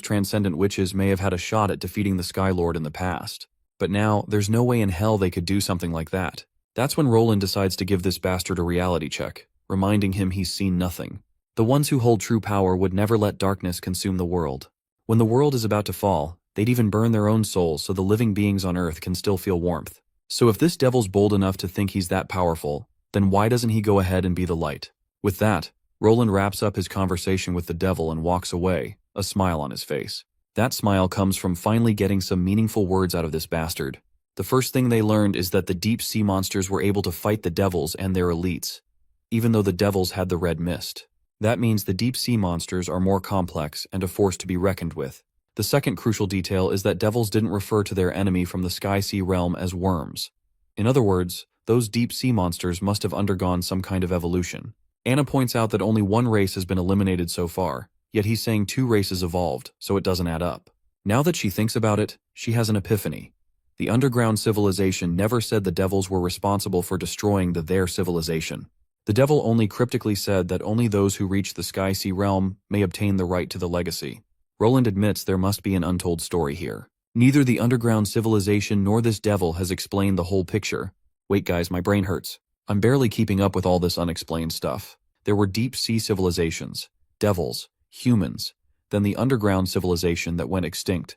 transcendent witches may have had a shot at defeating the Sky Lord in the past. But now, there's no way in hell they could do something like that. That's when Roland decides to give this bastard a reality check, reminding him he's seen nothing. The ones who hold true power would never let darkness consume the world. When the world is about to fall, They'd even burn their own souls so the living beings on Earth can still feel warmth. So if this devil's bold enough to think he's that powerful, then why doesn't he go ahead and be the light? With that, Roland wraps up his conversation with the devil and walks away, a smile on his face. That smile comes from finally getting some meaningful words out of this bastard. The first thing they learned is that the deep sea monsters were able to fight the devils and their elites, even though the devils had the red mist. That means the deep sea monsters are more complex and a force to be reckoned with. The second crucial detail is that devils didn't refer to their enemy from the sky-sea realm as worms. In other words, those deep sea monsters must have undergone some kind of evolution. Anna points out that only one race has been eliminated so far, yet he's saying 2 races evolved, so it doesn't add up. Now that she thinks about it, she has an epiphany. The underground civilization never said the devils were responsible for destroying their civilization. The devil only cryptically said that only those who reach the sky-sea realm may obtain the right to the legacy. Roland admits there must be an untold story here. Neither the underground civilization nor this devil has explained the whole picture. Wait guys, my brain hurts. I'm barely keeping up with all this unexplained stuff. There were deep-sea civilizations, devils, humans, then the underground civilization that went extinct,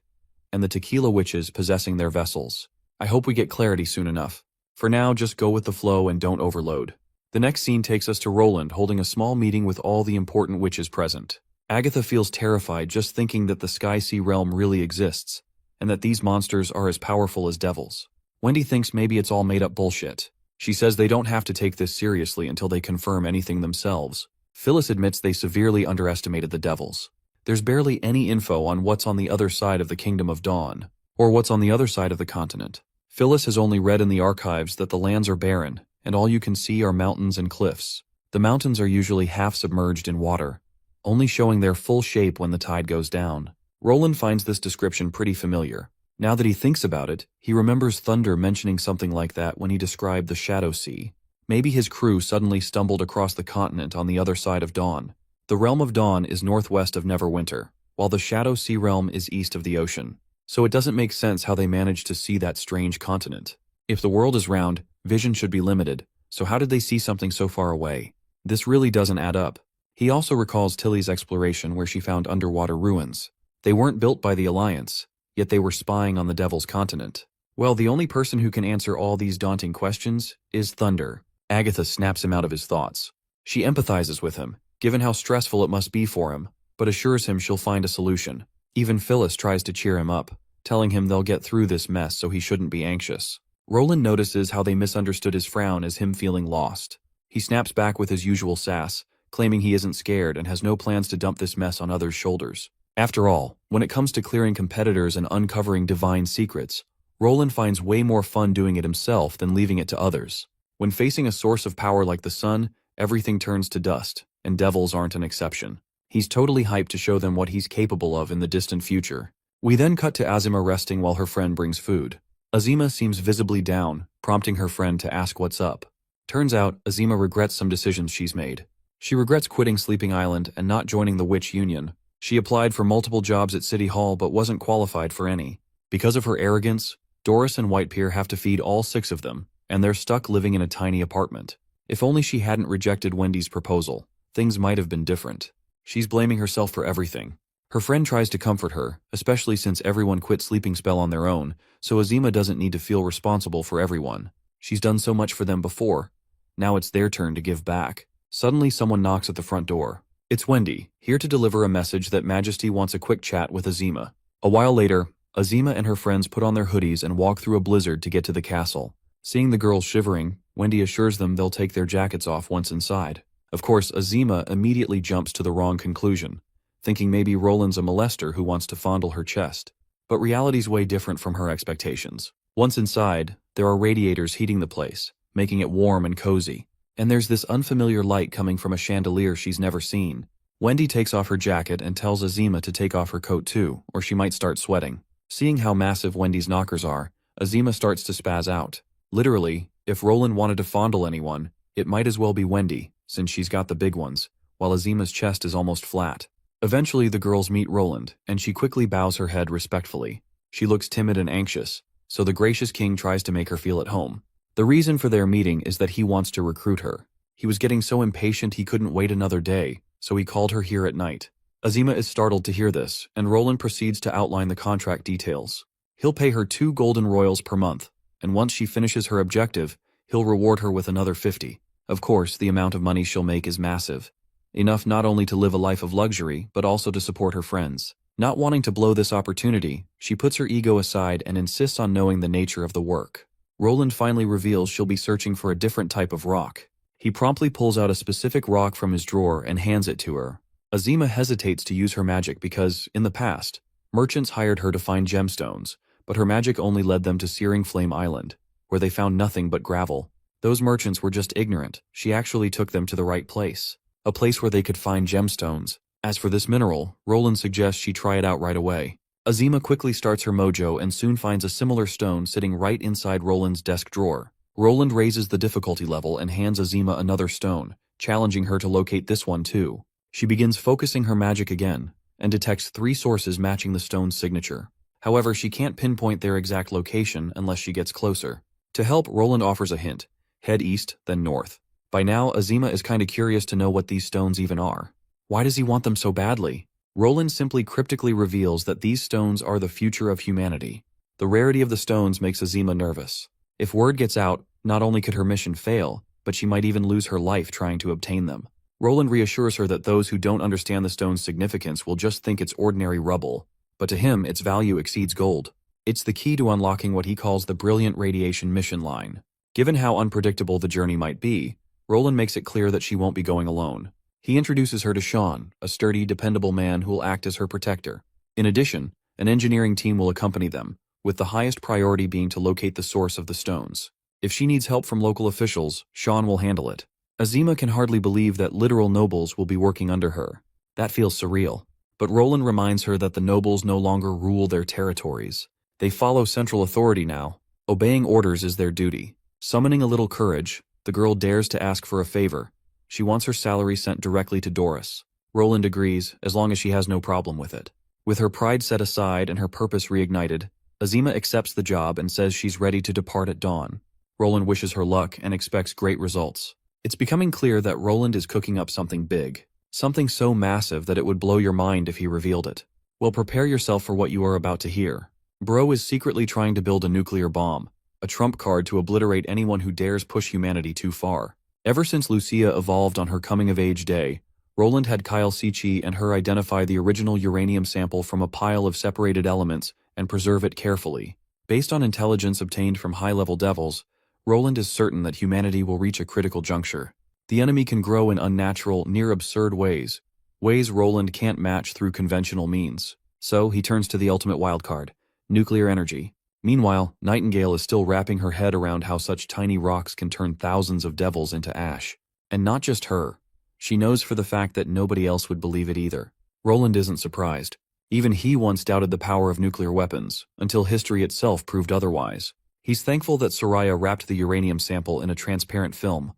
and the tequila witches possessing their vessels. I hope we get clarity soon enough. For now, just go with the flow and don't overload. The next scene takes us to Roland holding a small meeting with all the important witches present. Agatha feels terrified just thinking that the sky-sea realm really exists, and that these monsters are as powerful as devils. Wendy thinks maybe it's all made-up bullshit. She says they don't have to take this seriously until they confirm anything themselves. Phyllis admits they severely underestimated the devils. There's barely any info on what's on the other side of the Kingdom of Dawn, or what's on the other side of the continent. Phyllis has only read in the archives that the lands are barren, and all you can see are mountains and cliffs. The mountains are usually half submerged in water, only showing their full shape when the tide goes down. Roland finds this description pretty familiar. Now that he thinks about it, he remembers Thunder mentioning something like that when he described the Shadow Sea. Maybe his crew suddenly stumbled across the continent on the other side of Dawn. The Realm of Dawn is northwest of Neverwinter, while the Shadow Sea realm is east of the ocean. So it doesn't make sense how they managed to see that strange continent. If the world is round, vision should be limited, so how did they see something so far away? This really doesn't add up. He also recalls Tilly's exploration where she found underwater ruins. They weren't built by the Alliance, yet they were spying on the Devil's continent. Well, the only person who can answer all these daunting questions is Thunder. Agatha snaps him out of his thoughts. She empathizes with him, given how stressful it must be for him, but assures him she'll find a solution. Even Phyllis tries to cheer him up, telling him they'll get through this mess so he shouldn't be anxious. Roland notices how they misunderstood his frown as him feeling lost. He snaps back with his usual sass, claiming he isn't scared and has no plans to dump this mess on others' shoulders. After all, when it comes to clearing competitors and uncovering divine secrets, Roland finds way more fun doing it himself than leaving it to others. When facing a source of power like the sun, everything turns to dust, and devils aren't an exception. He's totally hyped to show them what he's capable of in the distant future. We then cut to Azima resting while her friend brings food. Azima seems visibly down, prompting her friend to ask what's up. Turns out, Azima regrets some decisions she's made. She regrets quitting Sleeping Island and not joining the Witch Union. She applied for multiple jobs at City Hall but wasn't qualified for any. Because of her arrogance, Doris and Whitepier have to feed all 6 of them, and they're stuck living in a tiny apartment. If only she hadn't rejected Wendy's proposal, things might have been different. She's blaming herself for everything. Her friend tries to comfort her, especially since everyone quit Sleeping Spell on their own, so Azima doesn't need to feel responsible for everyone. She's done so much for them before. Now it's their turn to give back. Suddenly someone knocks at the front door. It's Wendy, here to deliver a message that Majesty wants a quick chat with Azima. A while later, Azima and her friends put on their hoodies and walk through a blizzard to get to the castle. Seeing the girls shivering, Wendy assures them they'll take their jackets off once inside. Of course, Azima immediately jumps to the wrong conclusion, thinking maybe Roland's a molester who wants to fondle her chest. But reality's way different from her expectations. Once inside, there are radiators heating the place, making it warm and cozy. And there's this unfamiliar light coming from a chandelier she's never seen. Wendy takes off her jacket and tells Azima to take off her coat too, or she might start sweating. Seeing how massive Wendy's knockers are, Azima starts to spaz out. Literally, if Roland wanted to fondle anyone, it might as well be Wendy, since she's got the big ones, while Azima's chest is almost flat. Eventually the girls meet Roland, and she quickly bows her head respectfully. She looks timid and anxious, so the gracious king tries to make her feel at home. The reason for their meeting is that he wants to recruit her. He was getting so impatient he couldn't wait another day, so he called her here at night. Azima is startled to hear this, and Roland proceeds to outline the contract details. He'll pay her 2 golden royals per month, and once she finishes her objective, he'll reward her with another 50. Of course, the amount of money she'll make is massive. Enough not only to live a life of luxury, but also to support her friends. Not wanting to blow this opportunity, she puts her ego aside and insists on knowing the nature of the work. Roland finally reveals she'll be searching for a different type of rock. He promptly pulls out a specific rock from his drawer and hands it to her. Azima hesitates to use her magic because, in the past, merchants hired her to find gemstones, but her magic only led them to Searing Flame Island, where they found nothing but gravel. Those merchants were just ignorant. She actually took them to the right place, a place where they could find gemstones. As for this mineral, Roland suggests she try it out right away. Azima quickly starts her mojo and soon finds a similar stone sitting right inside Roland's desk drawer. Roland raises the difficulty level and hands Azima another stone, challenging her to locate this one too. She begins focusing her magic again, and detects 3 sources matching the stone's signature. However, she can't pinpoint their exact location unless she gets closer. To help, Roland offers a hint. Head east, then north. By now, Azima is kinda curious to know what these stones even are. Why does he want them so badly? Roland simply cryptically reveals that these stones are the future of humanity. The rarity of the stones makes Azima nervous. If word gets out, not only could her mission fail, but she might even lose her life trying to obtain them. Roland reassures her that those who don't understand the stone's significance will just think it's ordinary rubble, but to him, its value exceeds gold. It's the key to unlocking what he calls the brilliant radiation mission line. Given how unpredictable the journey might be, Roland makes it clear that she won't be going alone. He introduces her to Sean, a sturdy, dependable man who will act as her protector. In addition, an engineering team will accompany them, with the highest priority being to locate the source of the stones. If she needs help from local officials, Sean will handle it. Azima can hardly believe that literal nobles will be working under her. That feels surreal. But Roland reminds her that the nobles no longer rule their territories. They follow central authority now. Obeying orders is their duty. Summoning a little courage, the girl dares to ask for a favor. She wants her salary sent directly to Doris. Roland agrees, as long as she has no problem with it. With her pride set aside and her purpose reignited, Azima accepts the job and says she's ready to depart at dawn. Roland wishes her luck and expects great results. It's becoming clear that Roland is cooking up something big. Something so massive that it would blow your mind if he revealed it. Well, prepare yourself for what you are about to hear. Bro is secretly trying to build a nuclear bomb, a trump card to obliterate anyone who dares push humanity too far. Ever since Lucia evolved on her coming-of-age day, Roland had Kyle Sichi and her identify the original uranium sample from a pile of separated elements and preserve it carefully. Based on intelligence obtained from high-level devils, Roland is certain that humanity will reach a critical juncture. The enemy can grow in unnatural, near-absurd ways Roland can't match through conventional means. So he turns to the ultimate wildcard, nuclear energy. Meanwhile, Nightingale is still wrapping her head around how such tiny rocks can turn thousands of devils into ash. And not just her. She knows for the fact that nobody else would believe it either. Roland isn't surprised. Even he once doubted the power of nuclear weapons, until history itself proved otherwise. He's thankful that Soraya wrapped the uranium sample in a transparent film.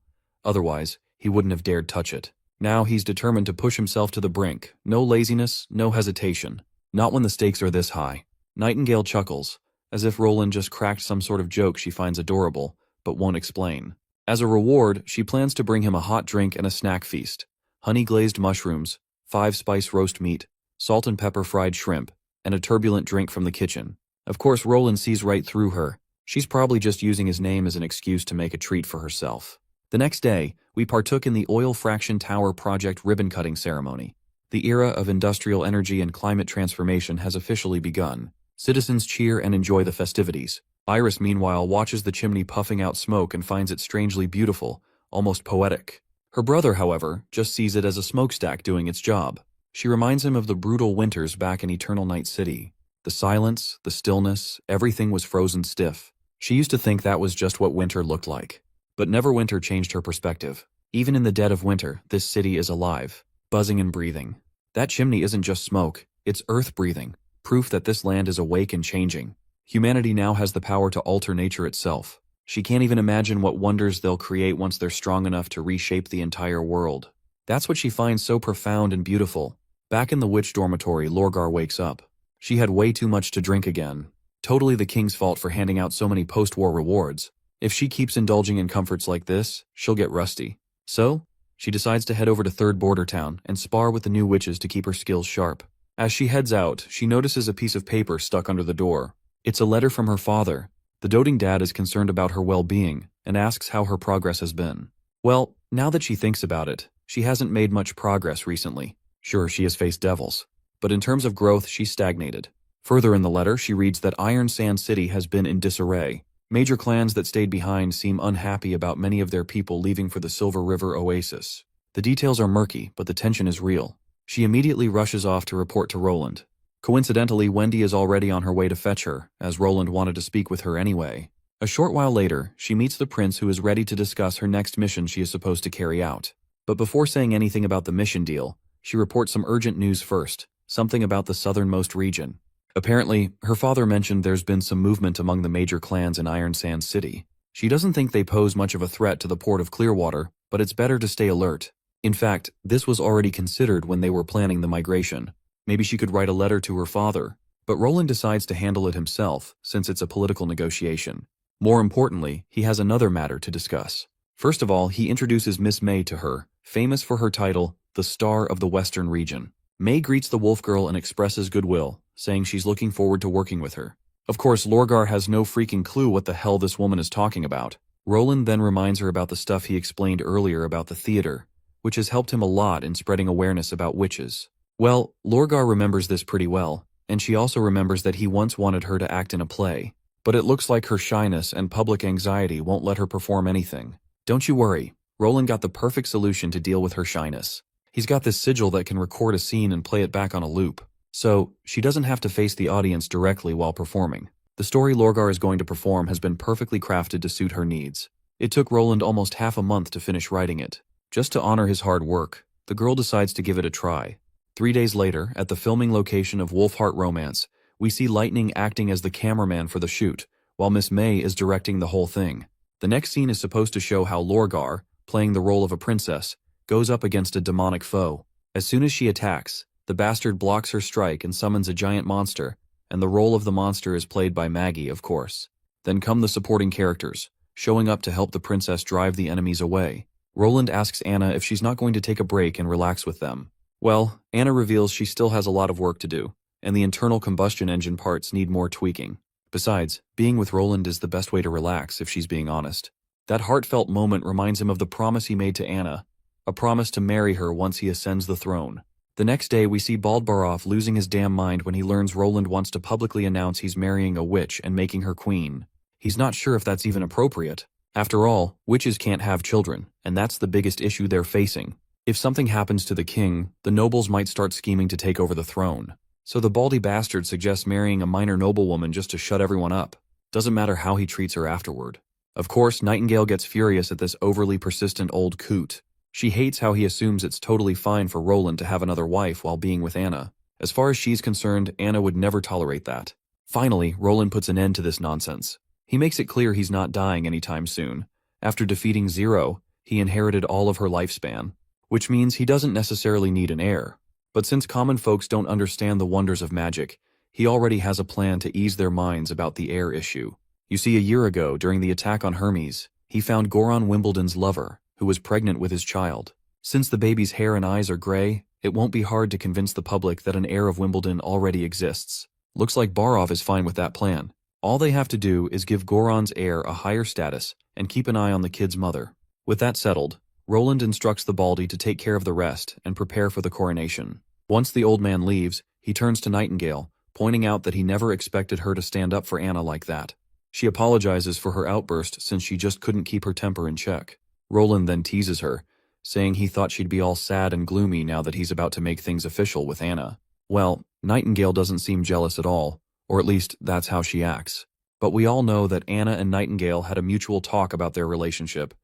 Otherwise, he wouldn't have dared touch it. Now he's determined to push himself to the brink. No laziness, no hesitation. Not when the stakes are this high. Nightingale chuckles, as if Roland just cracked some sort of joke she finds adorable, but won't explain. As a reward, she plans to bring him a hot drink and a snack feast. Honey-glazed mushrooms, 5-spice roast meat, salt and pepper fried shrimp, and a turbulent drink from the kitchen. Of course, Roland sees right through her. She's probably just using his name as an excuse to make a treat for herself. The next day, we partook in the Oil Fraction Tower Project ribbon-cutting ceremony. The era of industrial energy and climate transformation has officially begun. Citizens cheer and enjoy the festivities. Iris, meanwhile, watches the chimney puffing out smoke and finds it strangely beautiful, almost poetic. Her brother, however, just sees it as a smokestack doing its job. She reminds him of the brutal winters back in Eternal Night City. The silence, the stillness, everything was frozen stiff. She used to think that was just what winter looked like. But Neverwinter changed her perspective. Even in the dead of winter, this city is alive, buzzing and breathing. That chimney isn't just smoke, it's earth breathing, proof that this land is awake and changing. Humanity now has the power to alter nature itself. She can't even imagine what wonders they'll create once they're strong enough to reshape the entire world. That's what she finds so profound and beautiful. Back in the witch dormitory, Lorgar wakes up. She had way too much to drink again. Totally the king's fault for handing out so many post-war rewards. If she keeps indulging in comforts like this, she'll get rusty. So, She decides to head over to Third Border Town and spar with the new witches to keep her skills sharp. As she heads out, she notices a piece of paper stuck under the door. It's a letter from her father. The doting dad is concerned about her well-being and asks how her progress has been. Well, now that she thinks about it, she hasn't made much progress recently. Sure, she has faced devils, but in terms of growth, she's stagnated. Further in the letter, she reads that Iron Sand City has been in disarray. Major clans that stayed behind seem unhappy about many of their people leaving for the Silver River Oasis. The details are murky, but the tension is real. She immediately rushes off to report to Roland. Coincidentally, Wendy is already on her way to fetch her, as Roland wanted to speak with her anyway. A short while later, she meets the prince who is ready to discuss her next mission she is supposed to carry out. But before saying anything about the mission deal, she reports some urgent news first, something about the southernmost region. Apparently, her father mentioned there's been some movement among the major clans in Iron Sand City. She doesn't think they pose much of a threat to the port of Clearwater, but it's better to stay alert. In fact, this was already considered when they were planning the migration. Maybe she could write a letter to her father, but Roland decides to handle it himself since it's a political negotiation. More importantly, he has another matter to discuss. First of all, he introduces Miss May to her, famous for her title, the Star of the Western Region. May greets the wolf girl and expresses goodwill, saying she's looking forward to working with her. Of course, Lorgar has no freaking clue what the hell this woman is talking about. Roland then reminds her about the stuff he explained earlier about the theater, which has helped him a lot in spreading awareness about witches. Well, Lorgar remembers this pretty well, and she also remembers that he once wanted her to act in a play. But it looks like her shyness and public anxiety won't let her perform anything. Don't you worry, Roland got the perfect solution to deal with her shyness. He's got this sigil that can record a scene and play it back on a loop. So, she doesn't have to face the audience directly while performing. The story Lorgar is going to perform has been perfectly crafted to suit her needs. It took Roland almost half a month to finish writing it. Just to honor his hard work, the girl decides to give it a try. 3 days later, at the filming location of Wolfheart Romance, we see Lightning acting as the cameraman for the shoot, while Miss May is directing the whole thing. The next scene is supposed to show how Lorgar, playing the role of a princess, goes up against a demonic foe. As soon as she attacks, the bastard blocks her strike and summons a giant monster, and the role of the monster is played by Maggie, of course. Then come the supporting characters, showing up to help the princess drive the enemies away. Roland asks Anna if she's not going to take a break and relax with them. Well, Anna reveals she still has a lot of work to do, and the internal combustion engine parts need more tweaking. Besides, being with Roland is the best way to relax, if she's being honest. That heartfelt moment reminds him of the promise he made to Anna, a promise to marry her once he ascends the throne. The next day, we see Baldbarov losing his damn mind when he learns Roland wants to publicly announce he's marrying a witch and making her queen. He's not sure if that's even appropriate. After all, witches can't have children, and that's the biggest issue they're facing. If something happens to the king, the nobles might start scheming to take over the throne. So the baldy bastard suggests marrying a minor noblewoman just to shut everyone up. Doesn't matter how he treats her afterward. Of course, Nightingale gets furious at this overly persistent old coot. She hates how he assumes it's totally fine for Roland to have another wife while being with Anna. As far as she's concerned, Anna would never tolerate that. Finally, Roland puts an end to this nonsense. He makes it clear he's not dying anytime soon. After defeating Zero, he inherited all of her lifespan, which means he doesn't necessarily need an heir. But since common folks don't understand the wonders of magic, he already has a plan to ease their minds about the heir issue. You see, a year ago, during the attack on Hermes, he found Goron Wimbledon's lover, who was pregnant with his child. Since the baby's hair and eyes are gray, it won't be hard to convince the public that an heir of Wimbledon already exists. Looks like Barov is fine with that plan. All they have to do is give Goron's heir a higher status and keep an eye on the kid's mother. With that settled, Roland instructs the Baldy to take care of the rest and prepare for the coronation. Once the old man leaves, he turns to Nightingale, pointing out that he never expected her to stand up for Anna like that. She apologizes for her outburst since she just couldn't keep her temper in check. Roland then teases her, saying he thought she'd be all sad and gloomy now that he's about to make things official with Anna. Well, Nightingale doesn't seem jealous at all, or at least that's how she acts. But we all know that Anna and Nightingale had a mutual talk about their relationship,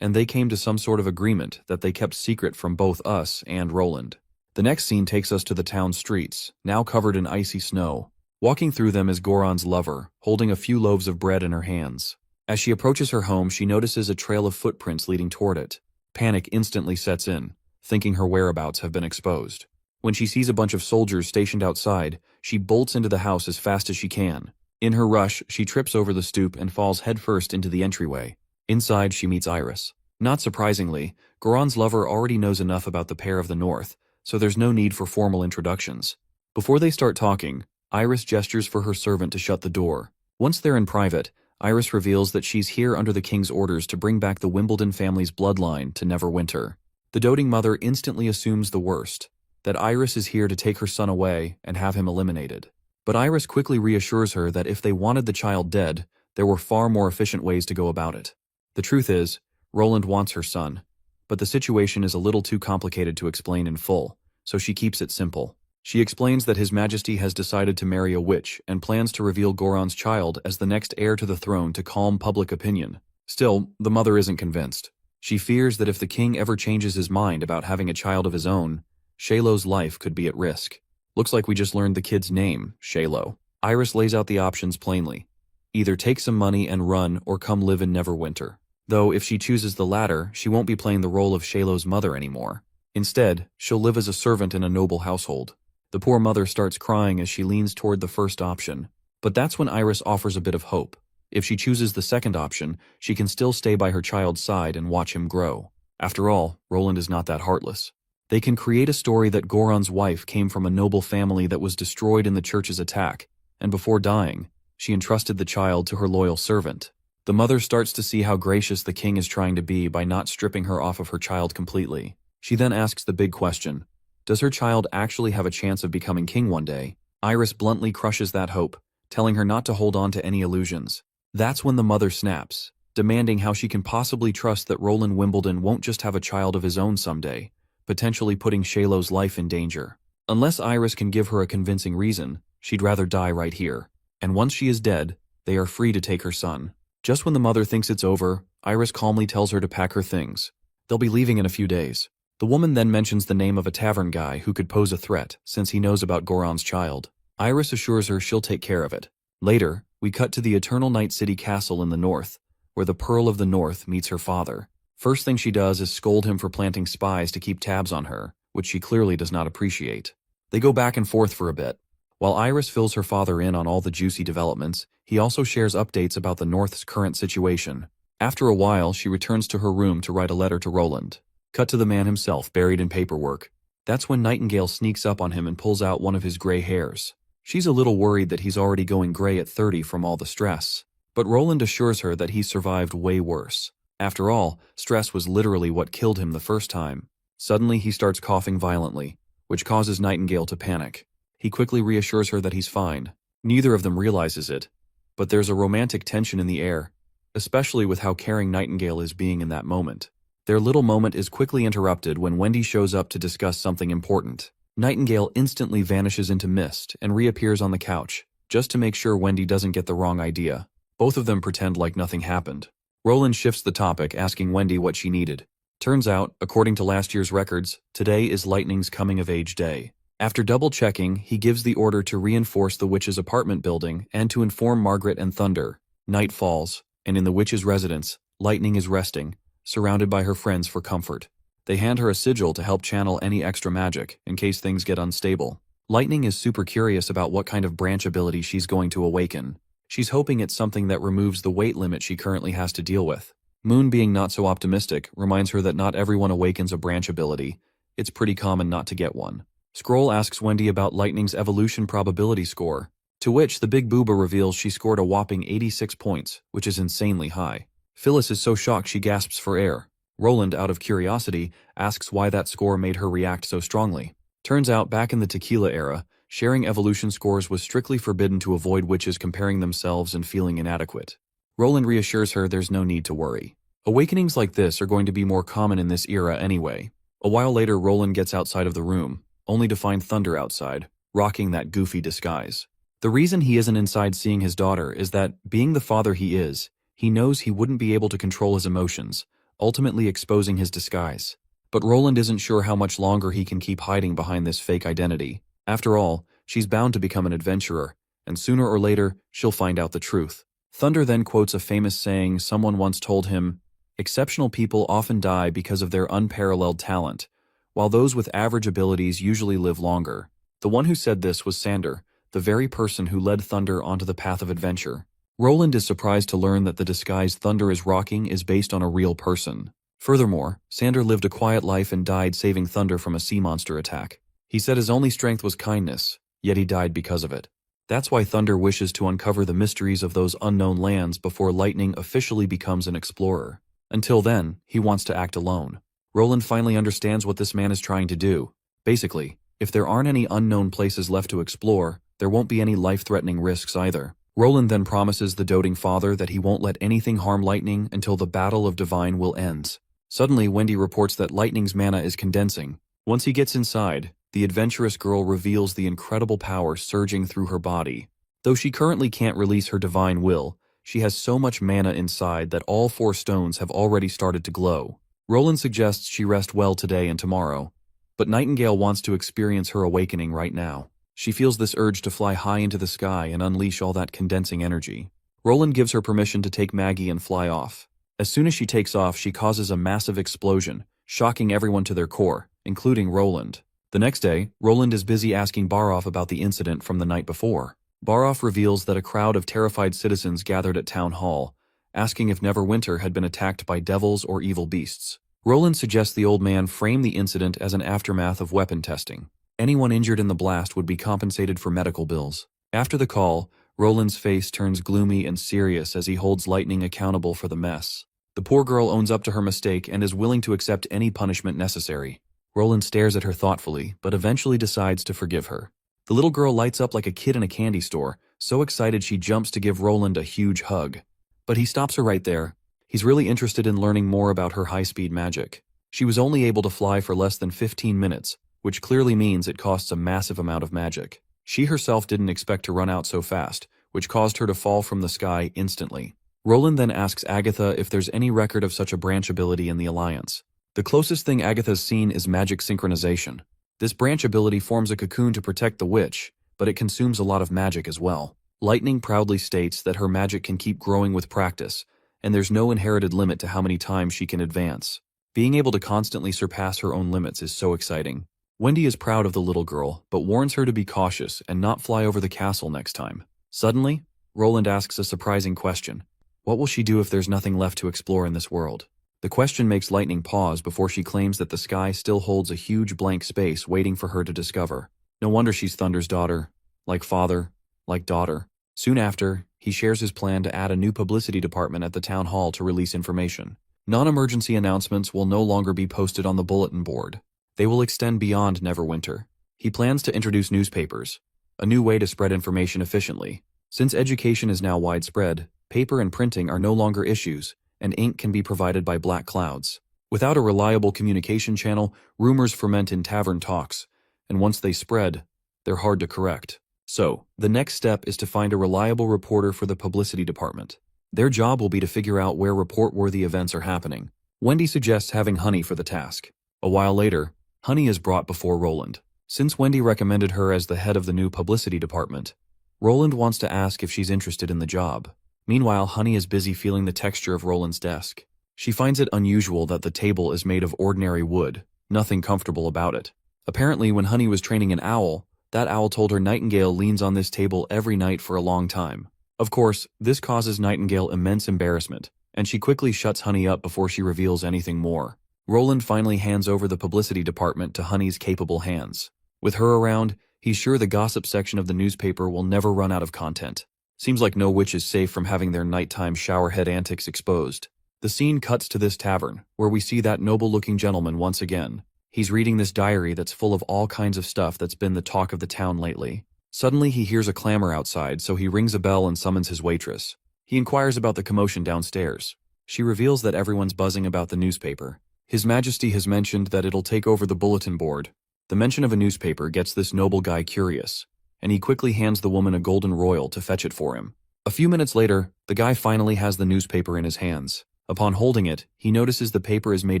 and they came to some sort of agreement that they kept secret from both us and Roland. The next scene takes us to the town streets, now covered in icy snow. Walking through them is Goron's lover, holding a few loaves of bread in her hands. As she approaches her home, she notices a trail of footprints leading toward it. Panic instantly sets in, thinking her whereabouts have been exposed. When she sees a bunch of soldiers stationed outside, she bolts into the house as fast as she can. In her rush, she trips over the stoop and falls headfirst into the entryway. Inside, she meets Iris. Not surprisingly, Goron's lover already knows enough about the pair of the North, so there's no need for formal introductions. Before they start talking, Iris gestures for her servant to shut the door. Once they're in private, Iris reveals that she's here under the king's orders to bring back the Wimbledon family's bloodline to Neverwinter. The doting mother instantly assumes the worst, that Iris is here to take her son away and have him eliminated. But Iris quickly reassures her that if they wanted the child dead, there were far more efficient ways to go about it. The truth is, Roland wants her son, but the situation is a little too complicated to explain in full, so she keeps it simple. She explains that His Majesty has decided to marry a witch and plans to reveal Goron's child as the next heir to the throne to calm public opinion. Still, the mother isn't convinced. She fears that if the king ever changes his mind about having a child of his own, Shaylo's life could be at risk. Looks like we just learned the kid's name, Shaylo. Iris lays out the options plainly. Either take some money and run or come live in Neverwinter. Though if she chooses the latter, she won't be playing the role of Shaylo's mother anymore. Instead, she'll live as a servant in a noble household. The poor mother starts crying as she leans toward the first option. But that's when Iris offers a bit of hope. If she chooses the second option, she can still stay by her child's side and watch him grow. After all, Roland is not that heartless. They can create a story that Goron's wife came from a noble family that was destroyed in the church's attack, and before dying, she entrusted the child to her loyal servant. The mother starts to see how gracious the king is trying to be by not stripping her off of her child completely. She then asks the big question. Does her child actually have a chance of becoming king one day? Iris bluntly crushes that hope, telling her not to hold on to any illusions. That's when the mother snaps, demanding how she can possibly trust that Roland Wimbledon won't just have a child of his own someday, potentially putting Shaylo's life in danger. Unless Iris can give her a convincing reason, she'd rather die right here. And once she is dead, they are free to take her son. Just when the mother thinks it's over, Iris calmly tells her to pack her things. They'll be leaving in a few days. The woman then mentions the name of a tavern guy who could pose a threat since he knows about Goron's child. Iris assures her she'll take care of it. Later, we cut to the Eternal Night City Castle in the north, where the Pearl of the North meets her father. First thing she does is scold him for planting spies to keep tabs on her, which she clearly does not appreciate. They go back and forth for a bit. While Iris fills her father in on all the juicy developments, he also shares updates about the North's current situation. After a while, she returns to her room to write a letter to Roland. Cut to the man himself, buried in paperwork. That's when Nightingale sneaks up on him and pulls out one of his gray hairs. She's a little worried that he's already going gray at 30 from all the stress. But Roland assures her that he's survived way worse. After all, stress was literally what killed him the first time. Suddenly, he starts coughing violently, which causes Nightingale to panic. He quickly reassures her that he's fine. Neither of them realizes it, but there's a romantic tension in the air, especially with how caring Nightingale is being in that moment. Their little moment is quickly interrupted when Wendy shows up to discuss something important. Nightingale instantly vanishes into mist and reappears on the couch, just to make sure Wendy doesn't get the wrong idea. Both of them pretend like nothing happened. Roland shifts the topic, asking Wendy what she needed. Turns out, according to last year's records, today is Lightning's coming-of-age day. After double-checking, he gives the order to reinforce the witch's apartment building and to inform Margaret and Thunder. Night falls, and in the witch's residence, Lightning is resting, surrounded by her friends for comfort. They hand her a sigil to help channel any extra magic, in case things get unstable. Lightning is super curious about what kind of branch ability she's going to awaken. She's hoping it's something that removes the weight limit she currently has to deal with. Moon, being not so optimistic, reminds her that not everyone awakens a branch ability. It's pretty common not to get one. Scroll asks Wendy about Lightning's evolution probability score, to which the big booba reveals she scored a whopping 86 points, which is insanely high. Phyllis is so shocked she gasps for air. Roland, out of curiosity, asks why that score made her react so strongly. Turns out, back in the Tequila era, sharing evolution scores was strictly forbidden to avoid witches comparing themselves and feeling inadequate. Roland reassures her there's no need to worry. Awakenings like this are going to be more common in this era anyway. A while later, Roland gets outside of the room, only to find Thunder outside, rocking that goofy disguise. The reason he isn't inside seeing his daughter is that, being the father he is, he knows he wouldn't be able to control his emotions, ultimately exposing his disguise. But Roland isn't sure how much longer he can keep hiding behind this fake identity. After all, she's bound to become an adventurer, and sooner or later, she'll find out the truth. Thunder then quotes a famous saying someone once told him, "Exceptional people often die because of their unparalleled talent, while those with average abilities usually live longer." The one who said this was Sander, the very person who led Thunder onto the path of adventure. Roland is surprised to learn that the disguise Thunder is rocking is based on a real person. Furthermore, Sander lived a quiet life and died saving Thunder from a sea monster attack. He said his only strength was kindness, yet he died because of it. That's why Thunder wishes to uncover the mysteries of those unknown lands before Lightning officially becomes an explorer. Until then, he wants to act alone. Roland finally understands what this man is trying to do. Basically, if there aren't any unknown places left to explore, there won't be any life-threatening risks either. Roland then promises the doting father that he won't let anything harm Lightning until the Battle of Divine Will ends. Suddenly, Wendy reports that Lightning's mana is condensing. Once he gets inside, the adventurous girl reveals the incredible power surging through her body. Though she currently can't release her divine will, she has so much mana inside that all 4 stones have already started to glow. Roland suggests she rest well today and tomorrow, but Nightingale wants to experience her awakening right now. She feels this urge to fly high into the sky and unleash all that condensing energy. Roland gives her permission to take Maggie and fly off. As soon as she takes off, she causes a massive explosion, shocking everyone to their core, including Roland. The next day, Roland is busy asking Baroff about the incident from the night before. Baroff reveals that a crowd of terrified citizens gathered at Town Hall, asking if Neverwinter had been attacked by devils or evil beasts. Roland suggests the old man frame the incident as an aftermath of weapon testing. Anyone injured in the blast would be compensated for medical bills. After the call, Roland's face turns gloomy and serious as he holds Lightning accountable for the mess. The poor girl owns up to her mistake and is willing to accept any punishment necessary. Roland stares at her thoughtfully, but eventually decides to forgive her. The little girl lights up like a kid in a candy store, so excited she jumps to give Roland a huge hug. But he stops her right there. He's really interested in learning more about her high-speed magic. She was only able to fly for less than 15 minutes, which clearly means it costs a massive amount of magic. She herself didn't expect to run out so fast, which caused her to fall from the sky instantly. Roland then asks Agatha if there's any record of such a branch ability in the Alliance. The closest thing Agatha's seen is magic synchronization. This branch ability forms a cocoon to protect the witch, but it consumes a lot of magic as well. Lightning proudly states that her magic can keep growing with practice, and there's no inherited limit to how many times she can advance. Being able to constantly surpass her own limits is so exciting. Wendy is proud of the little girl, but warns her to be cautious and not fly over the castle next time. Suddenly, Roland asks a surprising question. What will she do if there's nothing left to explore in this world? The question makes Lightning pause before she claims that the sky still holds a huge blank space waiting for her to discover. No wonder she's Thunder's daughter. Like father, like daughter. Soon after, he shares his plan to add a new publicity department at the town hall to release information. Non-emergency announcements will no longer be posted on the bulletin board. They will extend beyond Neverwinter. He plans to introduce newspapers, a new way to spread information efficiently. Since education is now widespread, paper and printing are no longer issues, and ink can be provided by black clouds. Without a reliable communication channel, rumors ferment in tavern talks, and once they spread, they're hard to correct. So, the next step is to find a reliable reporter for the publicity department. Their job will be to figure out where report-worthy events are happening. Wendy suggests having Honey for the task. A while later, Honey is brought before Roland. Since Wendy recommended her as the head of the new publicity department, Roland wants to ask if she's interested in the job. Meanwhile, Honey is busy feeling the texture of Roland's desk. She finds it unusual that the table is made of ordinary wood, nothing comfortable about it. Apparently, when Honey was training an owl, that owl told her Nightingale leans on this table every night for a long time. Of course, this causes Nightingale immense embarrassment, and she quickly shuts Honey up before she reveals anything more. Roland finally hands over the publicity department to Honey's capable hands. With her around, he's sure the gossip section of the newspaper will never run out of content. Seems like no witch is safe from having their nighttime showerhead antics exposed. The scene cuts to this tavern, where we see that noble-looking gentleman once again. He's reading this diary that's full of all kinds of stuff that's been the talk of the town lately. Suddenly he hears a clamor outside, so he rings a bell and summons his waitress. He inquires about the commotion downstairs. She reveals that everyone's buzzing about the newspaper. His Majesty has mentioned that it'll take over the bulletin board. The mention of a newspaper gets this noble guy curious, and he quickly hands the woman a golden royal to fetch it for him. A few minutes later, the guy finally has the newspaper in his hands. Upon holding it, he notices the paper is made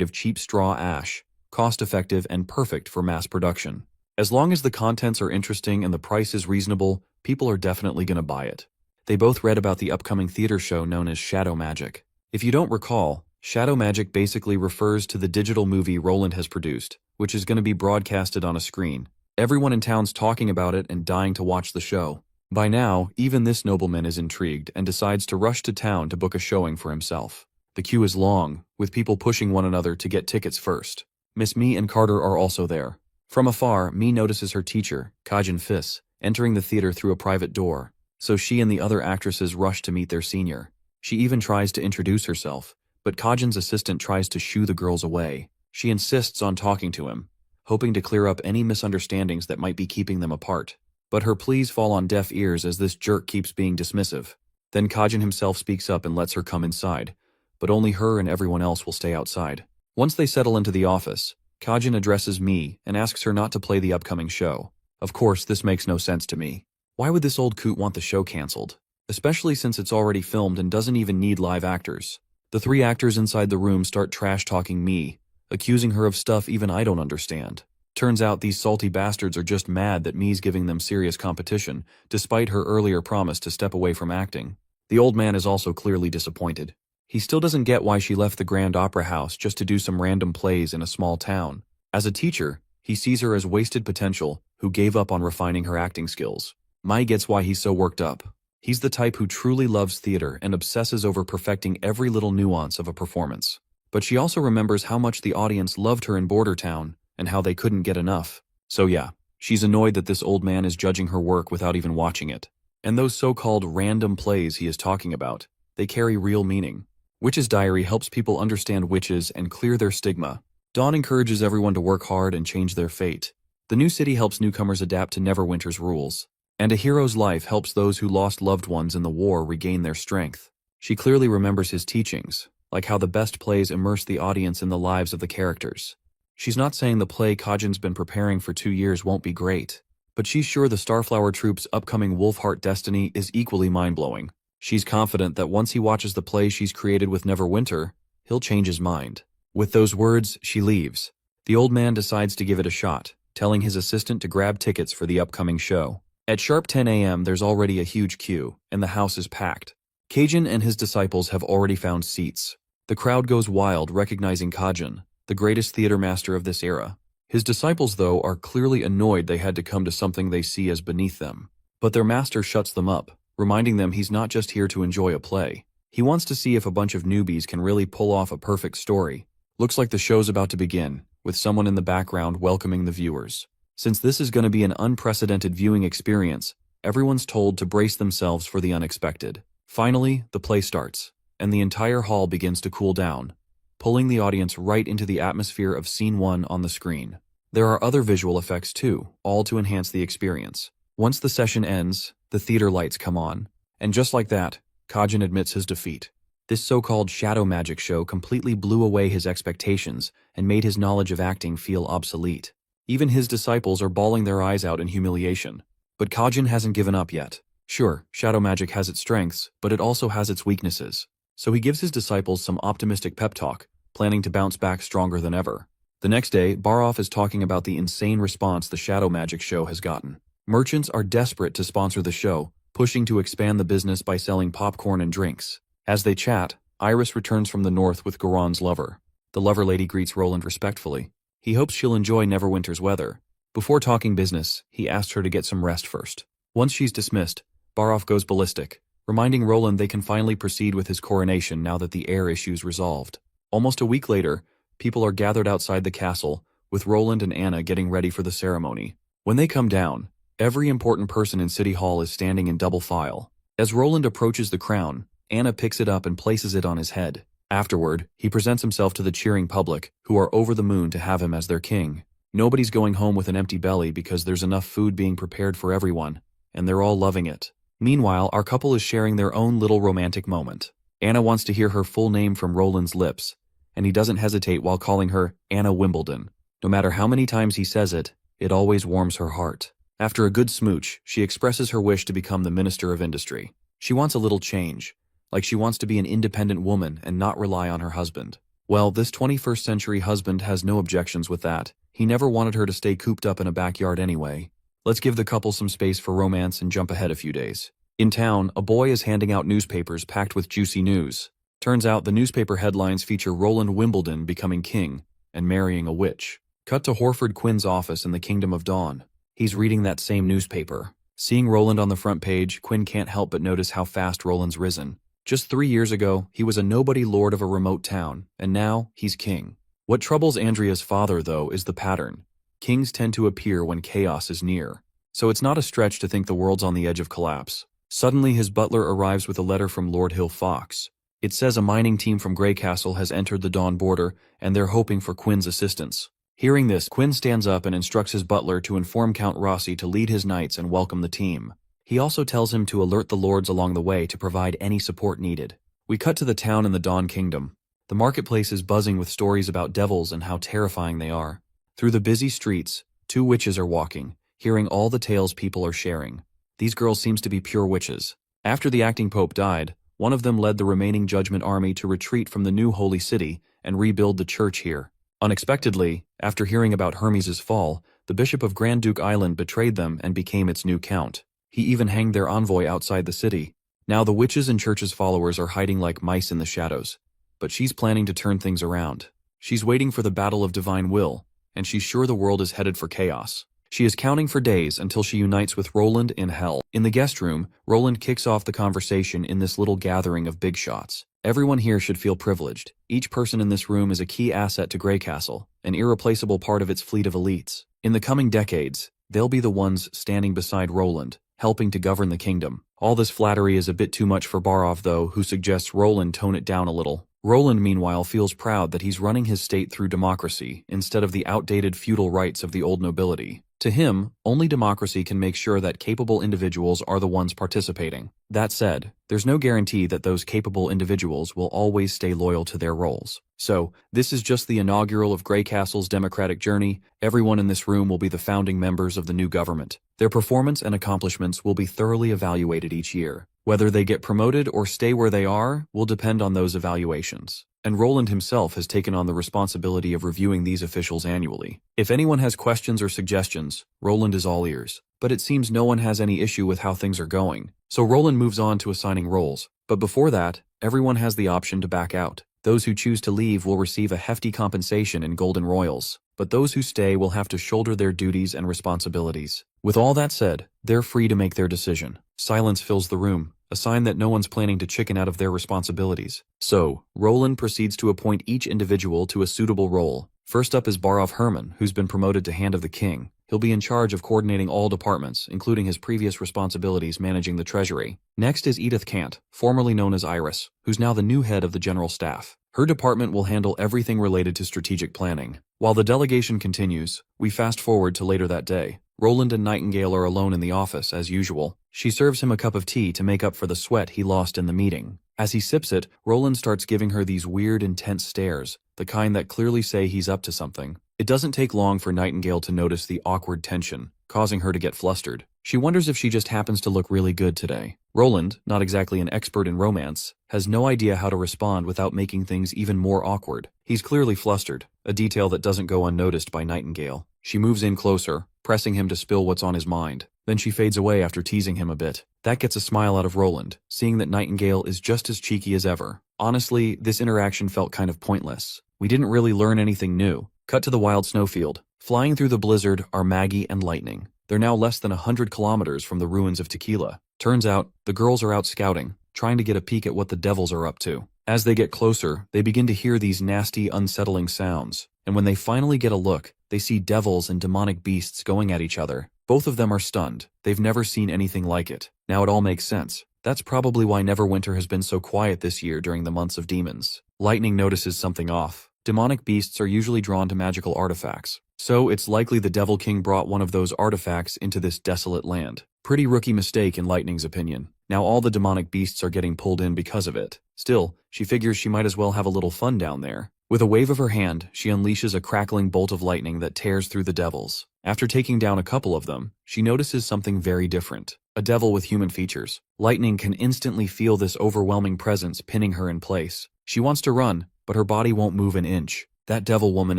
of cheap straw ash, cost-effective and perfect for mass production. As long as the contents are interesting and the price is reasonable, people are definitely going to buy it. They both read about the upcoming theater show known as Shadow Magic. If you don't recall, Shadow Magic basically refers to the digital movie Roland has produced, which is going to be broadcasted on a screen. Everyone in town's talking about it and dying to watch the show. By now, even this nobleman is intrigued and decides to rush to town to book a showing for himself. The queue is long, with people pushing one another to get tickets first. Miss Me and Carter are also there. From afar, Me notices her teacher, Kajin Fis, entering the theater through a private door, so she and the other actresses rush to meet their senior. She even tries to introduce herself, but Kajin's assistant tries to shoo the girls away. She insists on talking to him, hoping to clear up any misunderstandings that might be keeping them apart. But her pleas fall on deaf ears as this jerk keeps being dismissive. Then Kajin himself speaks up and lets her come inside, but only her and everyone else will stay outside. Once they settle into the office, Kajin addresses Me and asks her not to play the upcoming show. Of course, this makes no sense to me. Why would this old coot want the show cancelled? Especially since it's already filmed and doesn't even need live actors. The three actors inside the room start trash-talking Me, accusing her of stuff even I don't understand. Turns out these salty bastards are just mad that Me's giving them serious competition, despite her earlier promise to step away from acting. The old man is also clearly disappointed. He still doesn't get why she left the Grand Opera House just to do some random plays in a small town. As a teacher, he sees her as wasted potential who gave up on refining her acting skills. Mai gets why he's so worked up. He's the type who truly loves theater and obsesses over perfecting every little nuance of a performance. But she also remembers how much the audience loved her in Border Town and how they couldn't get enough. So yeah, she's annoyed that this old man is judging her work without even watching it. And those so-called random plays he is talking about, they carry real meaning. Witch's Diary helps people understand witches and clear their stigma. Dawn encourages everyone to work hard and change their fate. The new city helps newcomers adapt to Neverwinter's rules. And A Hero's Life helps those who lost loved ones in the war regain their strength. She clearly remembers his teachings, like how the best plays immerse the audience in the lives of the characters. She's not saying the play Kajin's been preparing for 2 years won't be great, but she's sure the Starflower Troupe's upcoming Wolfheart Destiny is equally mind-blowing. She's confident that once he watches the play she's created with Neverwinter, he'll change his mind. With those words, she leaves. The old man decides to give it a shot, telling his assistant to grab tickets for the upcoming show. At sharp 10 a.m., there's already a huge queue, and the house is packed. Kajin and his disciples have already found seats. The crowd goes wild recognizing Kajin, the greatest theater master of this era. His disciples, though, are clearly annoyed they had to come to something they see as beneath them. But their master shuts them up, reminding them he's not just here to enjoy a play. He wants to see if a bunch of newbies can really pull off a perfect story. Looks like the show's about to begin, with someone in the background welcoming the viewers. Since this is going to be an unprecedented viewing experience, everyone's told to brace themselves for the unexpected. Finally, the play starts, and the entire hall begins to cool down, pulling the audience right into the atmosphere of Scene 1 on the screen. There are other visual effects too, all to enhance the experience. Once the session ends, the theater lights come on, and just like that, Kajin admits his defeat. This so-called shadow magic show completely blew away his expectations and made his knowledge of acting feel obsolete. Even his disciples are bawling their eyes out in humiliation. But Kajin hasn't given up yet. Sure, shadow magic has its strengths, but it also has its weaknesses. So he gives his disciples some optimistic pep talk, planning to bounce back stronger than ever. The next day, Barov is talking about the insane response the shadow magic show has gotten. Merchants are desperate to sponsor the show, pushing to expand the business by selling popcorn and drinks. As they chat, Iris returns from the north with Goran's lover. The lover lady greets Roland respectfully. He hopes she'll enjoy Neverwinter's weather. Before talking business, he asks her to get some rest first. Once she's dismissed, Barov goes ballistic, reminding Roland they can finally proceed with his coronation now that the heir issue's resolved. Almost a week later, people are gathered outside the castle, with Roland and Anna getting ready for the ceremony. When they come down, every important person in City Hall is standing in double file. As Roland approaches the crown, Anna picks it up and places it on his head. Afterward, he presents himself to the cheering public, who are over the moon to have him as their king. Nobody's going home with an empty belly because there's enough food being prepared for everyone, and they're all loving it. Meanwhile, our couple is sharing their own little romantic moment. Anna wants to hear her full name from Roland's lips, and he doesn't hesitate while calling her Anna Wimbledon. No matter how many times he says it, it always warms her heart. After a good smooch, she expresses her wish to become the Minister of Industry. She wants a little change, like she wants to be an independent woman and not rely on her husband. Well, this 21st century husband has no objections with that. He never wanted her to stay cooped up in a backyard anyway. Let's give the couple some space for romance and jump ahead a few days. In town, a boy is handing out newspapers packed with juicy news. Turns out the newspaper headlines feature Roland Wimbledon becoming king and marrying a witch. Cut to Horford Quinn's office in the Kingdom of Dawn. He's reading that same newspaper. Seeing Roland on the front page, Quinn can't help but notice how fast Roland's risen. Just 3 years ago, he was a nobody lord of a remote town, and now he's king. What troubles Andrea's father, though, is the pattern. Kings tend to appear when chaos is near. So it's not a stretch to think the world's on the edge of collapse. Suddenly his butler arrives with a letter from Lord Hill Fox. It says a mining team from Grey Castle has entered the Dawn border, and they're hoping for Quinn's assistance. Hearing this, Quinn stands up and instructs his butler to inform Count Rossi to lead his knights and welcome the team. He also tells him to alert the lords along the way to provide any support needed. We cut to the town in the Dawn Kingdom. The marketplace is buzzing with stories about devils and how terrifying they are. Through the busy streets, 2 witches are walking, hearing all the tales people are sharing. These girls seems to be pure witches. After the acting pope died, one of them led the remaining Judgment Army to retreat from the new holy city and rebuild the church here. Unexpectedly, after hearing about Hermes' fall, the Bishop of Grand Duke Island betrayed them and became its new count. He even hanged their envoy outside the city. Now the witches and church's followers are hiding like mice in the shadows. But she's planning to turn things around. She's waiting for the battle of divine will, and she's sure the world is headed for chaos. She is counting for days until she unites with Roland in hell. In the guest room, Roland kicks off the conversation in this little gathering of big shots. Everyone here should feel privileged. Each person in this room is a key asset to Grey Castle, an irreplaceable part of its fleet of elites. In the coming decades, they'll be the ones standing beside Roland, helping to govern the kingdom. All this flattery is a bit too much for Barov, though, who suggests Roland tone it down a little. Roland, meanwhile, feels proud that he's running his state through democracy instead of the outdated feudal rights of the old nobility. To him, only democracy can make sure that capable individuals are the ones participating. That said, there's no guarantee that those capable individuals will always stay loyal to their roles. So, this is just the inaugural of Grey Castle's democratic journey. Everyone in this room will be the founding members of the new government. Their performance and accomplishments will be thoroughly evaluated each year. Whether they get promoted or stay where they are will depend on those evaluations. And Roland himself has taken on the responsibility of reviewing these officials annually. If anyone has questions or suggestions, Roland is all ears. But it seems no one has any issue with how things are going. So Roland moves on to assigning roles. But before that, everyone has the option to back out. Those who choose to leave will receive a hefty compensation in golden royals. But those who stay will have to shoulder their duties and responsibilities. With all that said, they're free to make their decision. Silence fills the room, a sign that no one's planning to chicken out of their responsibilities. So, Roland proceeds to appoint each individual to a suitable role. First up is Barov Herman, who's been promoted to Hand of the King. He'll be in charge of coordinating all departments, including his previous responsibilities managing the treasury. Next is Edith Kant, formerly known as Iris, who's now the new head of the general staff. Her department will handle everything related to strategic planning. While the delegation continues, we fast forward to later that day. Roland and Nightingale are alone in the office, as usual. She serves him a cup of tea to make up for the sweat he lost in the meeting. As he sips it, Roland starts giving her these weird, intense stares, the kind that clearly say he's up to something. It doesn't take long for Nightingale to notice the awkward tension, causing her to get flustered. She wonders if she just happens to look really good today. Roland, not exactly an expert in romance, has no idea how to respond without making things even more awkward. He's clearly flustered, a detail that doesn't go unnoticed by Nightingale. She moves in closer, pressing him to spill what's on his mind. Then she fades away after teasing him a bit. That gets a smile out of Roland, seeing that Nightingale is just as cheeky as ever. Honestly, this interaction felt kind of pointless. We didn't really learn anything new. Cut to the wild snowfield. Flying through the blizzard are Maggie and Lightning. They're now less than 100 kilometers from the ruins of Tequila. Turns out, the girls are out scouting, trying to get a peek at what the devils are up to. As they get closer, they begin to hear these nasty, unsettling sounds. And when they finally get a look, they see devils and demonic beasts going at each other. Both of them are stunned. They've never seen anything like it. Now it all makes sense. That's probably why Neverwinter has been so quiet this year during the months of demons. Lightning notices something off. Demonic beasts are usually drawn to magical artifacts. So it's likely the Devil King brought one of those artifacts into this desolate land. Pretty rookie mistake in Lightning's opinion. Now all the demonic beasts are getting pulled in because of it. Still, she figures she might as well have a little fun down there. With a wave of her hand, she unleashes a crackling bolt of lightning that tears through the devils. After taking down a couple of them, she notices something very different. A devil with human features. Lightning can instantly feel this overwhelming presence pinning her in place. She wants to run, but her body won't move an inch. That devil woman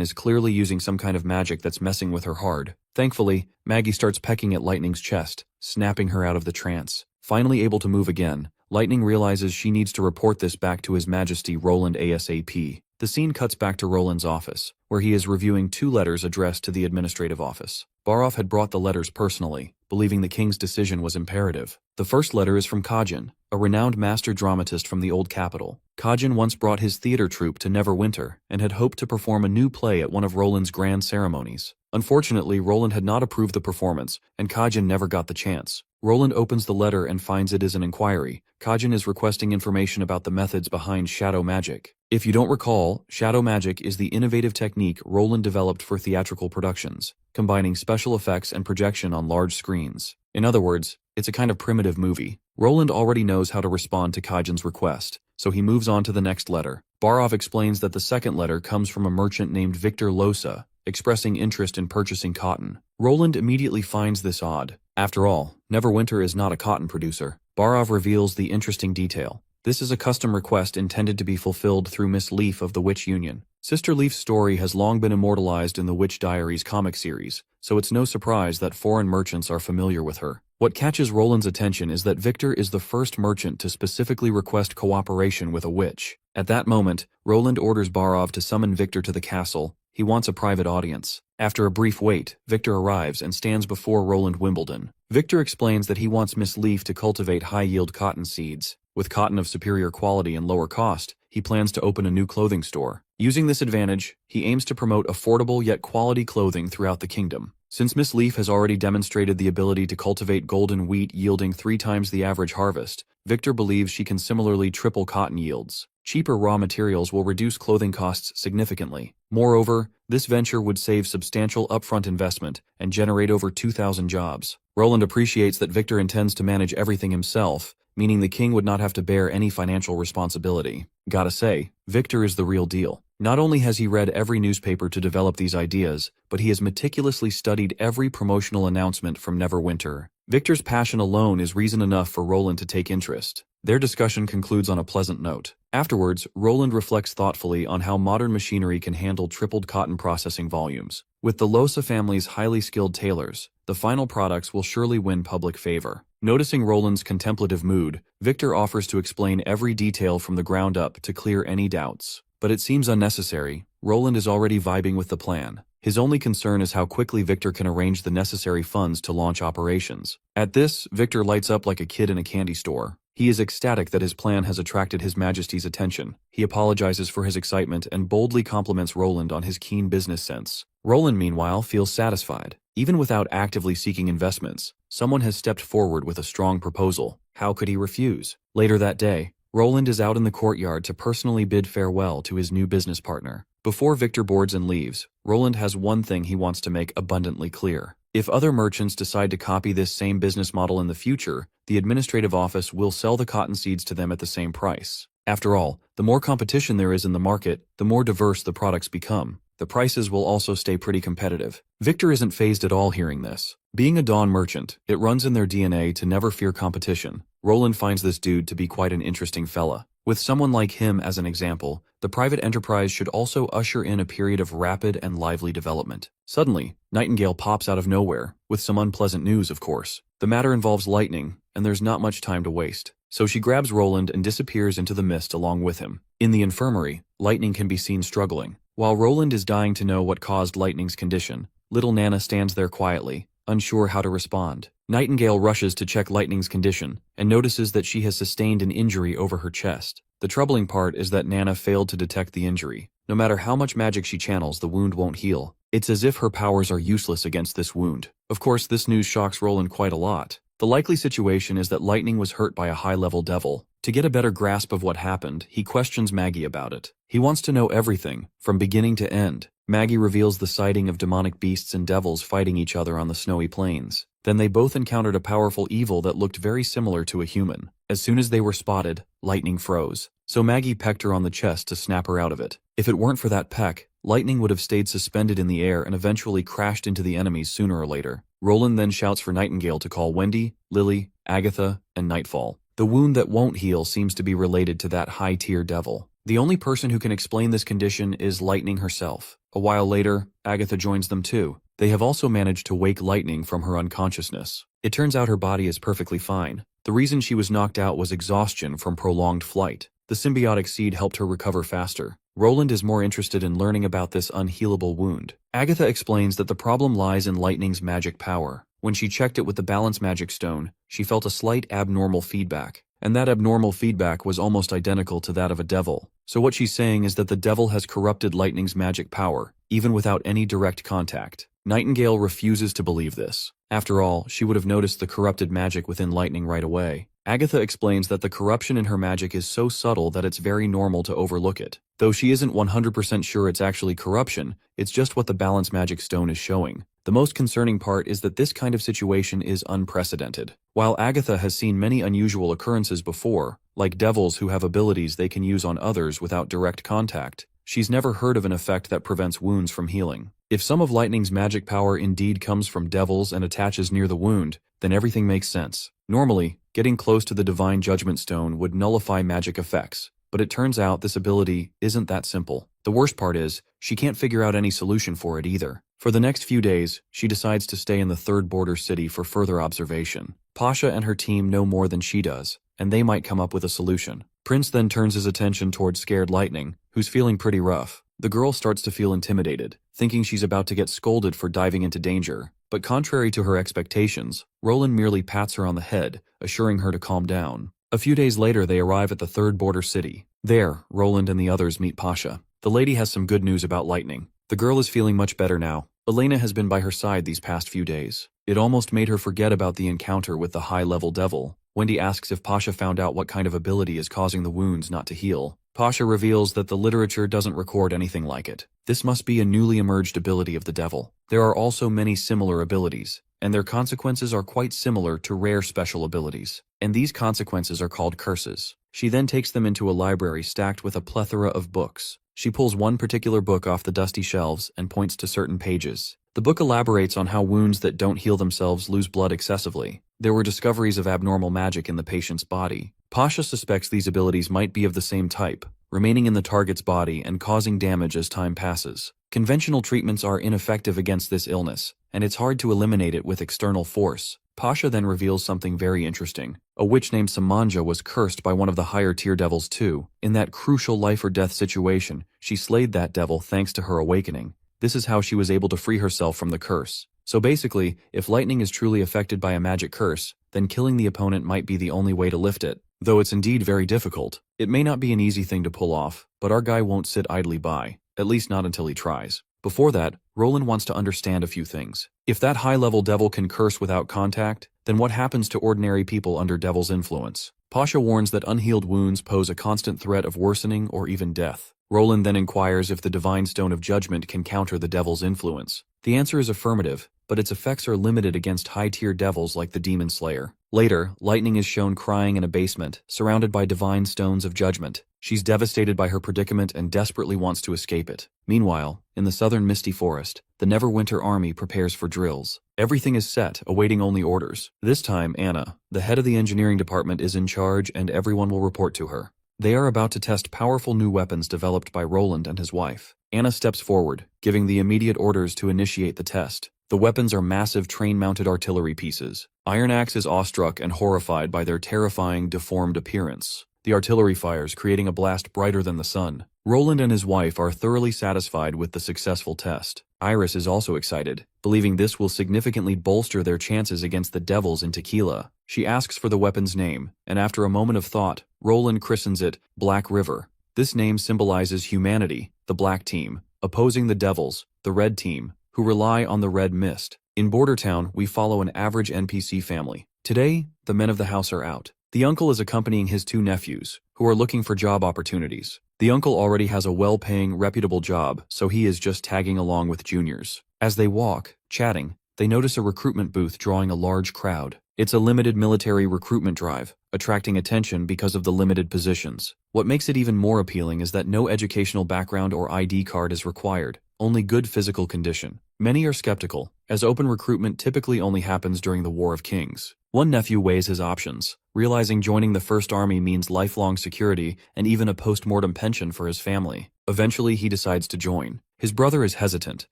is clearly using some kind of magic that's messing with her hard. Thankfully, Maggie starts pecking at Lightning's chest, snapping her out of the trance. Finally able to move again, Lightning realizes she needs to report this back to His Majesty Roland ASAP. The scene cuts back to Roland's office. where he is reviewing 2 letters addressed to the administrative office. Barov had brought the letters personally, believing the king's decision was imperative. The first letter is from Kajin, a renowned master dramatist from the old capital. Kajin once brought his theater troupe to Neverwinter and had hoped to perform a new play at one of Roland's grand ceremonies. Unfortunately, Roland had not approved the performance, and Kajin never got the chance. Roland opens the letter and finds it is an inquiry. Kajin is requesting information about the methods behind shadow magic. If you don't recall, shadow magic is the innovative technique Roland developed for theatrical productions, combining special effects and projection on large screens. In other words, it's a kind of primitive movie. Roland already knows how to respond to Kajin's request, so he moves on to the next letter. Barov explains that the second letter comes from a merchant named Victor Losa, expressing interest in purchasing cotton. Roland immediately finds this odd. After all, Neverwinter is not a cotton producer. Barov reveals the interesting detail. This is a custom request intended to be fulfilled through Miss Leaf of the Witch Union. Sister Leaf's story has long been immortalized in the Witch Diaries comic series, so it's no surprise that foreign merchants are familiar with her. What catches Roland's attention is that Victor is the first merchant to specifically request cooperation with a witch. At that moment, Roland orders Barov to summon Victor to the castle. He wants a private audience. After a brief wait, Victor arrives and stands before Roland Wimbledon. Victor explains that he wants Miss Leaf to cultivate high-yield cotton seeds. With cotton of superior quality and lower cost, he plans to open a new clothing store. Using this advantage, he aims to promote affordable yet quality clothing throughout the kingdom. Since Miss Leaf has already demonstrated the ability to cultivate golden wheat yielding 3 times the average harvest, Victor believes she can similarly triple cotton yields. Cheaper raw materials will reduce clothing costs significantly. Moreover, this venture would save substantial upfront investment and generate over 2,000 jobs. Roland appreciates that Victor intends to manage everything himself, meaning the king would not have to bear any financial responsibility. Gotta say, Victor is the real deal. Not only has he read every newspaper to develop these ideas, but he has meticulously studied every promotional announcement from Neverwinter. Victor's passion alone is reason enough for Roland to take interest. Their discussion concludes on a pleasant note. Afterwards, Roland reflects thoughtfully on how modern machinery can handle tripled cotton processing volumes. With the Losa family's highly skilled tailors, the final products will surely win public favor. Noticing Roland's contemplative mood, Victor offers to explain every detail from the ground up to clear any doubts. But it seems unnecessary. Roland is already vibing with the plan. His only concern is how quickly Victor can arrange the necessary funds to launch operations. At this, Victor lights up like a kid in a candy store. He is ecstatic that his plan has attracted His Majesty's attention. He apologizes for his excitement and boldly compliments Roland on his keen business sense. Roland, meanwhile, feels satisfied. Even without actively seeking investments, someone has stepped forward with a strong proposal. How could he refuse? Later that day, Roland is out in the courtyard to personally bid farewell to his new business partner. Before Victor boards and leaves, Roland has one thing he wants to make abundantly clear. If other merchants decide to copy this same business model in the future, the administrative office will sell the cotton seeds to them at the same price. After all, the more competition there is in the market, the more diverse the products become. The prices will also stay pretty competitive. Victor isn't fazed at all hearing this. Being a Dawn merchant, it runs in their DNA to never fear competition. Roland finds this dude to be quite an interesting fella. With someone like him as an example, the private enterprise should also usher in a period of rapid and lively development. Suddenly, Nightingale pops out of nowhere, with some unpleasant news, of course. The matter involves lightning, and there's not much time to waste. So she grabs Roland and disappears into the mist along with him. In the infirmary, Lightning can be seen struggling. While Roland is dying to know what caused Lightning's condition, little Nana stands there quietly, unsure how to respond. Nightingale rushes to check Lightning's condition and notices that she has sustained an injury over her chest. The troubling part is that Nana failed to detect the injury. No matter how much magic she channels, the wound won't heal. It's as if her powers are useless against this wound. Of course, this news shocks Roland quite a lot. The likely situation is that Lightning was hurt by a high-level devil. To get a better grasp of what happened, he questions Maggie about it. He wants to know everything, from beginning to end. Maggie reveals the sighting of demonic beasts and devils fighting each other on the snowy plains. Then they both encountered a powerful evil that looked very similar to a human. As soon as they were spotted, Lightning froze. So Maggie pecked her on the chest to snap her out of it. If it weren't for that peck, Lightning would have stayed suspended in the air and eventually crashed into the enemies sooner or later. Roland then shouts for Nightingale to call Wendy, Lily, Agatha, and Nightfall. The wound that won't heal seems to be related to that high-tier devil. The only person who can explain this condition is Lightning herself. A while later, Agatha joins them too. They have also managed to wake Lightning from her unconsciousness. It turns out her body is perfectly fine. The reason she was knocked out was exhaustion from prolonged flight. The symbiotic seed helped her recover faster. Roland is more interested in learning about this unhealable wound. Agatha explains that the problem lies in lightning's magic power. When she checked it with the balance magic stone, she felt a slight abnormal feedback, and that abnormal feedback was almost identical to that of a devil. So what she's saying is that the devil has corrupted lightning's magic power, even without any direct contact. Nightingale refuses to believe this. After all, she would have noticed the corrupted magic within lightning right away. Agatha explains that the corruption in her magic is so subtle that it's very normal to overlook it. Though she isn't 100% sure it's actually corruption, it's just what the balance magic stone is showing. The most concerning part is that this kind of situation is unprecedented. While Agatha has seen many unusual occurrences before, like devils who have abilities they can use on others without direct contact, she's never heard of an effect that prevents wounds from healing. If some of lightning's magic power indeed comes from devils and attaches near the wound, then everything makes sense. Normally, getting close to the divine judgment stone would nullify magic effects, but it turns out this ability isn't that simple. The worst part is, she can't figure out any solution for it either. For the next few days, she decides to stay in the third border city for further observation. Pasha and her team know more than she does, and they might come up with a solution. Prince then turns his attention towards scared Lightning, who's feeling pretty rough. The girl starts to feel intimidated, thinking she's about to get scolded for diving into danger. But contrary to her expectations, Roland merely pats her on the head, assuring her to calm down. A few days later, they arrive at the third border city. There, Roland and the others meet Pasha. The lady has some good news about Lightning. The girl is feeling much better now. Elena has been by her side these past few days. It almost made her forget about the encounter with the high-level devil. Wendy asks if Pasha found out what kind of ability is causing the wounds not to heal. Pasha reveals that the literature doesn't record anything like it. This must be a newly emerged ability of the devil. There are also many similar abilities, and their consequences are quite similar to rare special abilities. And these consequences are called curses. She then takes them into a library stacked with a plethora of books. She pulls one particular book off the dusty shelves and points to certain pages. The book elaborates on how wounds that don't heal themselves lose blood excessively. There were discoveries of abnormal magic in the patient's body. Pasha suspects these abilities might be of the same type, remaining in the target's body and causing damage as time passes. Conventional treatments are ineffective against this illness, and it's hard to eliminate it with external force. Pasha then reveals something very interesting. A witch named Samanja was cursed by one of the higher-tier devils too. In that crucial life-or-death situation, she slayed that devil thanks to her awakening. This is how she was able to free herself from the curse. So basically, if Lightning is truly affected by a magic curse, then killing the opponent might be the only way to lift it. Though it's indeed very difficult, it may not be an easy thing to pull off, but our guy won't sit idly by, at least not until he tries. Before that, Roland wants to understand a few things. If that high-level devil can curse without contact, then what happens to ordinary people under devil's influence? Pasha warns that unhealed wounds pose a constant threat of worsening or even death. Roland then inquires if the divine stone of judgment can counter the devil's influence. The answer is affirmative, but its effects are limited against high-tier devils like the Demon Slayer. Later, Lightning is shown crying in a basement, surrounded by divine stones of judgment. She's devastated by her predicament and desperately wants to escape it. Meanwhile, in the southern misty forest, the Neverwinter army prepares for drills. Everything is set, awaiting only orders. This time, Anna, the head of the engineering department, is in charge and everyone will report to her. They are about to test powerful new weapons developed by Roland and his wife. Anna steps forward, giving the immediate orders to initiate the test. The weapons are massive train-mounted artillery pieces. Iron Axe is awestruck and horrified by their terrifying, deformed appearance. The artillery fires, creating a blast brighter than the sun. Roland and his wife are thoroughly satisfied with the successful test. Iris is also excited, believing this will significantly bolster their chances against the devils in Tequila. She asks for the weapon's name, and after a moment of thought, Roland christens it Black River. This name symbolizes humanity, the Black Team, opposing the devils, the Red Team, who rely on the red mist. In Border Town, we follow an average NPC family. Today, the men of the house are out. The uncle is accompanying his two nephews, who are looking for job opportunities. The uncle already has a well-paying, reputable job, so he is just tagging along with juniors. As they walk, chatting, they notice a recruitment booth drawing a large crowd. It's a limited military recruitment drive, attracting attention because of the limited positions. What makes it even more appealing is that no educational background or ID card is required, only good physical condition. Many are skeptical, as open recruitment typically only happens during the War of Kings. One nephew weighs his options, realizing joining the First Army means lifelong security and even a post-mortem pension for his family. Eventually, he decides to join. His brother is hesitant,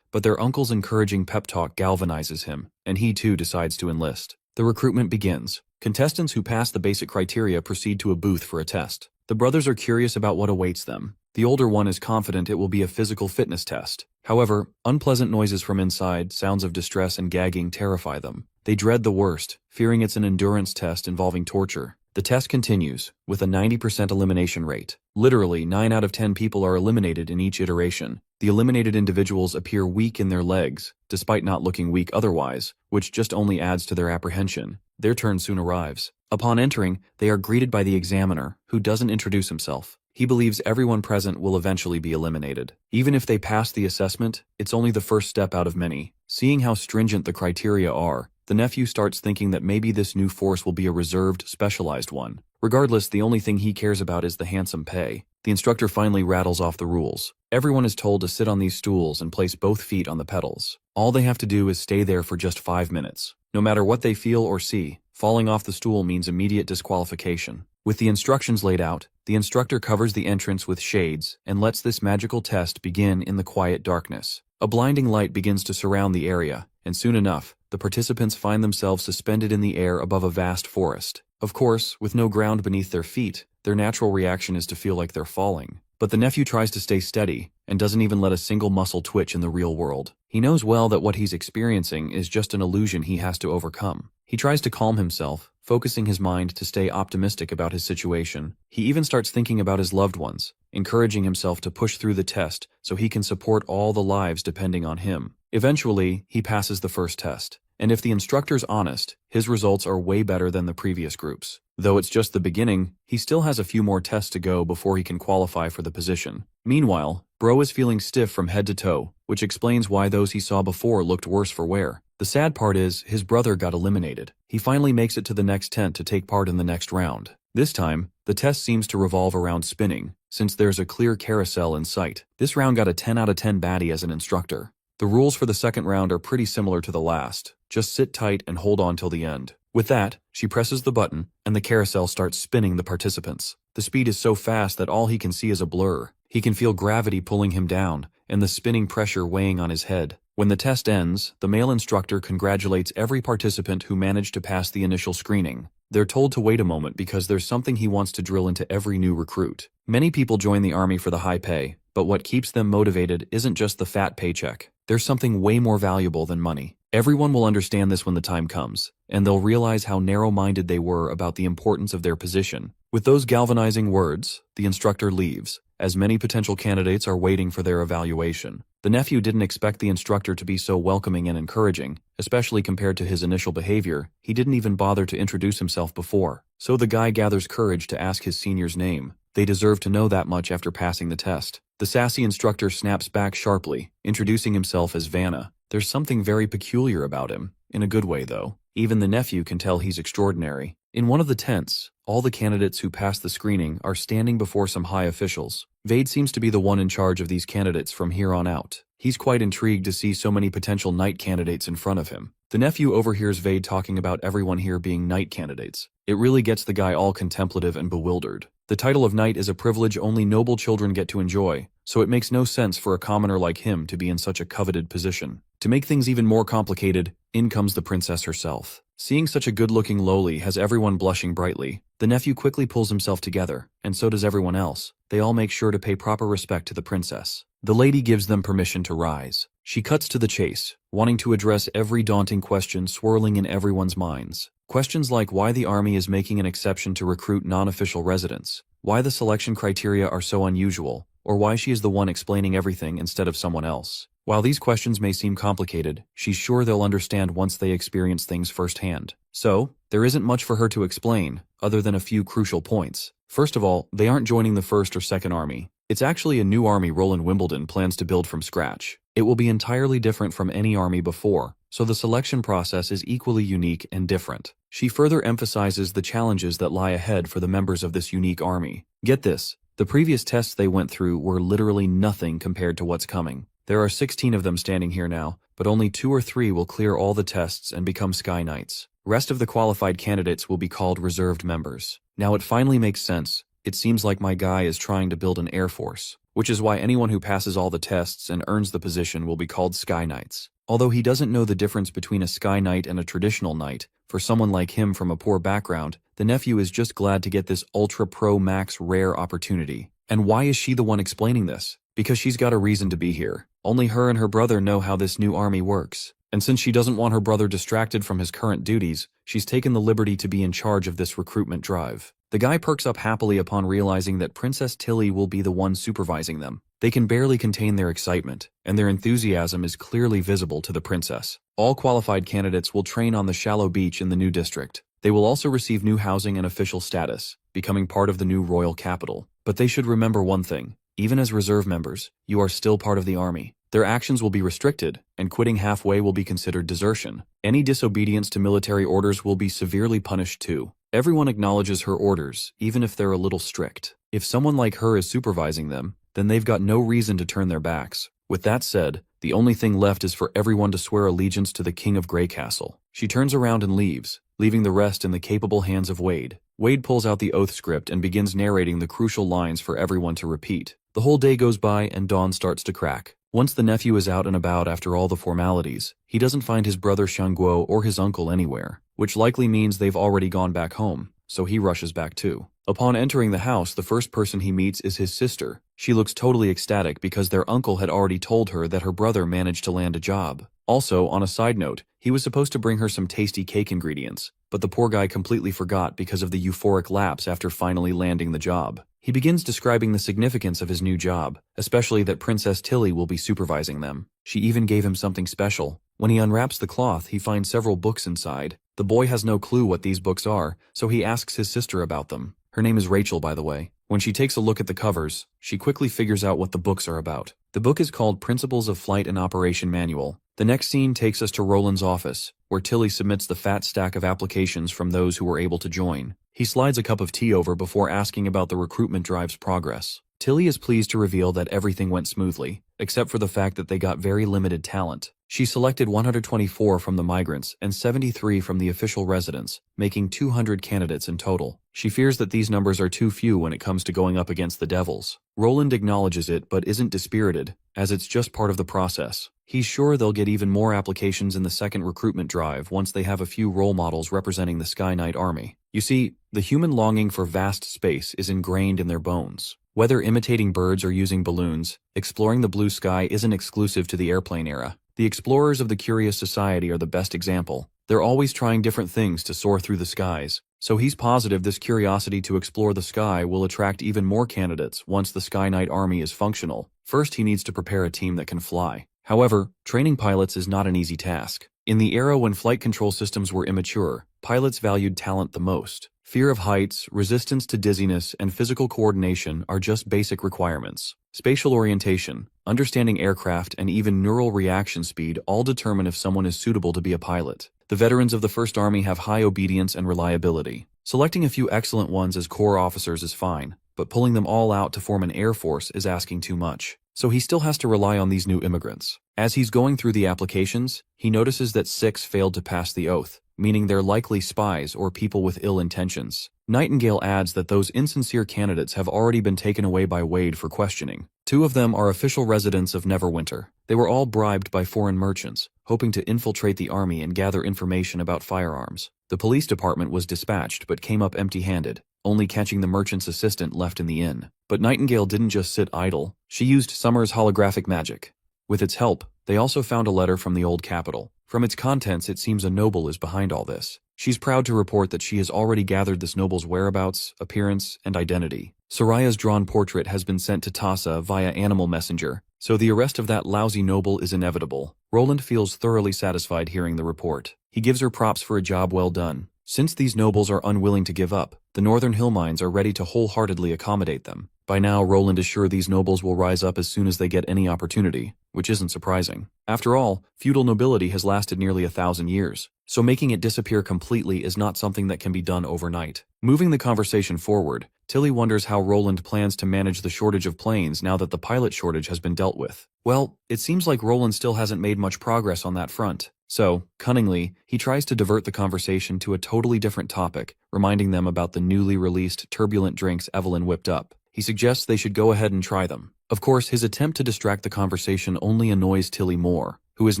but their uncle's encouraging pep talk galvanizes him, and he too decides to enlist. The recruitment begins. Contestants who pass the basic criteria proceed to a booth for a test. The brothers are curious about what awaits them. The older one is confident it will be a physical fitness test. However, unpleasant noises from inside, sounds of distress and gagging terrify them. They dread the worst, fearing it's an endurance test involving torture. The test continues, with a 90% elimination rate. Literally, 9 out of 10 people are eliminated in each iteration. The eliminated individuals appear weak in their legs, despite not looking weak otherwise, which just only adds to their apprehension. Their turn soon arrives. Upon entering, they are greeted by the examiner, who doesn't introduce himself. He believes everyone present will eventually be eliminated. Even if they pass the assessment, it's only the first step out of many. Seeing how stringent the criteria are, the nephew starts thinking that maybe this new force will be a reserved, specialized one. Regardless, the only thing he cares about is the handsome pay. The instructor finally rattles off the rules. Everyone is told to sit on these stools and place both feet on the pedals. All they have to do is stay there for just 5 minutes. No matter what they feel or see, falling off the stool means immediate disqualification. With the instructions laid out, the instructor covers the entrance with shades and lets this magical test begin in the quiet darkness. A blinding light begins to surround the area, and soon enough, the participants find themselves suspended in the air above a vast forest. Of course, with no ground beneath their feet, their natural reaction is to feel like they're falling. But the nephew tries to stay steady and doesn't even let a single muscle twitch in the real world. He knows well that what he's experiencing is just an illusion he has to overcome. He tries to calm himself, focusing his mind to stay optimistic about his situation. He even starts thinking about his loved ones, encouraging himself to push through the test so he can support all the lives depending on him. Eventually, he passes the first test. And if the instructor's honest, his results are way better than the previous groups. Though it's just the beginning, he still has a few more tests to go before he can qualify for the position. Meanwhile, Bro is feeling stiff from head to toe, which explains why those he saw before looked worse for wear. The sad part is, his brother got eliminated. He finally makes it to the next tent to take part in the next round. This time, the test seems to revolve around spinning, since there's a clear carousel in sight. This round got a 10 out of 10 baddie as an instructor. The rules for the second round are pretty similar to the last. Just sit tight and hold on till the end. With that, she presses the button, and the carousel starts spinning the participants. The speed is so fast that all he can see is a blur. He can feel gravity pulling him down, and the spinning pressure weighing on his head. When the test ends, the male instructor congratulates every participant who managed to pass the initial screening. They're told to wait a moment because there's something he wants to drill into every new recruit. Many people join the army for the high pay, but what keeps them motivated isn't just the fat paycheck. There's something way more valuable than money. Everyone will understand this when the time comes, and they'll realize how narrow-minded they were about the importance of their position. With those galvanizing words, the instructor leaves, as many potential candidates are waiting for their evaluation. The nephew didn't expect the instructor to be so welcoming and encouraging, especially compared to his initial behavior. He didn't even bother to introduce himself before. So the guy gathers courage to ask his senior's name. They deserve to know that much after passing the test. The sassy instructor snaps back sharply, introducing himself as Vanna. There's something very peculiar about him, in a good way though. Even the nephew can tell he's extraordinary. In one of the tents, all the candidates who passed the screening are standing before some high officials. Vade seems to be the one in charge of these candidates from here on out. He's quite intrigued to see so many potential knight candidates in front of him. The nephew overhears Vade talking about everyone here being knight candidates. It really gets the guy all contemplative and bewildered. The title of knight is a privilege only noble children get to enjoy, so it makes no sense for a commoner like him to be in such a coveted position. To make things even more complicated, in comes the princess herself. Seeing such a good-looking lowly has everyone blushing brightly. The nephew quickly pulls himself together, and so does everyone else. They all make sure to pay proper respect to the princess. The lady gives them permission to rise. She cuts to the chase, wanting to address every daunting question swirling in everyone's minds. Questions like why the army is making an exception to recruit non-official residents, why the selection criteria are so unusual, or why she is the one explaining everything instead of someone else. While these questions may seem complicated, she's sure they'll understand once they experience things firsthand. So, there isn't much for her to explain, other than a few crucial points. First of all, they aren't joining the 1st or 2nd Army. It's actually a new army Roland Wimbledon plans to build from scratch. It will be entirely different from any army before, so the selection process is equally unique and different. She further emphasizes the challenges that lie ahead for the members of this unique army. Get this, the previous tests they went through were literally nothing compared to what's coming. There are 16 of them standing here now, but only 2 or 3 will clear all the tests and become Sky Knights. Rest of the qualified candidates will be called reserved members. Now it finally makes sense. It seems like my guy is trying to build an air force, which is why anyone who passes all the tests and earns the position will be called Sky Knights. Although he doesn't know the difference between a Sky Knight and a traditional knight, for someone like him from a poor background, the nephew is just glad to get this Ultra Pro Max rare opportunity. And why is she the one explaining this? Because she's got a reason to be here. Only her and her brother know how this new army works. And since she doesn't want her brother distracted from his current duties, she's taken the liberty to be in charge of this recruitment drive. The guy perks up happily upon realizing that Princess Tilly will be the one supervising them. They can barely contain their excitement, and their enthusiasm is clearly visible to the princess. All qualified candidates will train on the shallow beach in the new district. They will also receive new housing and official status, becoming part of the new royal capital. But they should remember one thing. Even as reserve members, you are still part of the army. Their actions will be restricted, and quitting halfway will be considered desertion. Any disobedience to military orders will be severely punished too. Everyone acknowledges her orders, even if they're a little strict. If someone like her is supervising them, then they've got no reason to turn their backs. With that said, the only thing left is for everyone to swear allegiance to the King of Grey Castle. She turns around and leaves, leaving the rest in the capable hands of Wade. Wade pulls out the oath script and begins narrating the crucial lines for everyone to repeat. The whole day goes by and dawn starts to crack. Once the nephew is out and about after all the formalities, he doesn't find his brother Shangguo or his uncle anywhere, which likely means they've already gone back home, so he rushes back too. Upon entering the house, the first person he meets is his sister. She looks totally ecstatic because their uncle had already told her that her brother managed to land a job. Also, on a side note, he was supposed to bring her some tasty cake ingredients, but the poor guy completely forgot because of the euphoric lapse after finally landing the job. He begins describing the significance of his new job, especially that Princess Tilly will be supervising them. She even gave him something special. When he unwraps the cloth, he finds several books inside. The boy has no clue what these books are, so he asks his sister about them. Her name is Rachel, by the way. When she takes a look at the covers, she quickly figures out what the books are about. The book is called Principles of Flight and Operation Manual. The next scene takes us to Roland's office, where Tilly submits the fat stack of applications from those who were able to join. He slides a cup of tea over before asking about the recruitment drive's progress. Tilly is pleased to reveal that everything went smoothly, except for the fact that they got very limited talent. She selected 124 from the migrants and 73 from the official residents, making 200 candidates in total. She fears that these numbers are too few when it comes to going up against the devils. Roland acknowledges it but isn't dispirited, as it's just part of the process. He's sure they'll get even more applications in the second recruitment drive once they have a few role models representing the Sky Knight army. You see, the human longing for vast space is ingrained in their bones. Whether imitating birds or using balloons, exploring the blue sky isn't exclusive to the airplane era. The explorers of the Curious Society are the best example. They're always trying different things to soar through the skies. So he's positive this curiosity to explore the sky will attract even more candidates once the Sky Knight army is functional. First, he needs to prepare a team that can fly. However, training pilots is not an easy task. In the era when flight control systems were immature, pilots valued talent the most. Fear of heights, resistance to dizziness, and physical coordination are just basic requirements. Spatial orientation, understanding aircraft, and even neural reaction speed all determine if someone is suitable to be a pilot. The veterans of the First Army have high obedience and reliability. Selecting a few excellent ones as corps officers is fine, but pulling them all out to form an air force is asking too much. So he still has to rely on these new immigrants. As he's going through the applications, he notices that 6 failed to pass the oath, meaning they're likely spies or people with ill intentions. Nightingale adds that those insincere candidates have already been taken away by Wade for questioning. 2 of them are official residents of Neverwinter. They were all bribed by foreign merchants, hoping to infiltrate the army and gather information about firearms. The police department was dispatched but came up empty-handed, only catching the merchant's assistant left in the inn. But Nightingale didn't just sit idle. She used Summer's holographic magic. With its help, they also found a letter from the old capital. From its contents, it seems a noble is behind all this. She's proud to report that she has already gathered this noble's whereabouts, appearance, and identity. Soraya's drawn portrait has been sent to Tassa via animal messenger, so the arrest of that lousy noble is inevitable. Roland feels thoroughly satisfied hearing the report. He gives her props for a job well done. Since these nobles are unwilling to give up, the Northern Hill Mines are ready to wholeheartedly accommodate them. By now, Roland is sure these nobles will rise up as soon as they get any opportunity, which isn't surprising. After all, feudal nobility has lasted nearly 1,000 years, so making it disappear completely is not something that can be done overnight. Moving the conversation forward, Tilly wonders how Roland plans to manage the shortage of planes now that the pilot shortage has been dealt with. Well, it seems like Roland still hasn't made much progress on that front. So, cunningly, he tries to divert the conversation to a totally different topic, reminding them about the newly released turbulent drinks Evelyn whipped up. He suggests they should go ahead and try them. Of course, his attempt to distract the conversation only annoys Tilly more, who is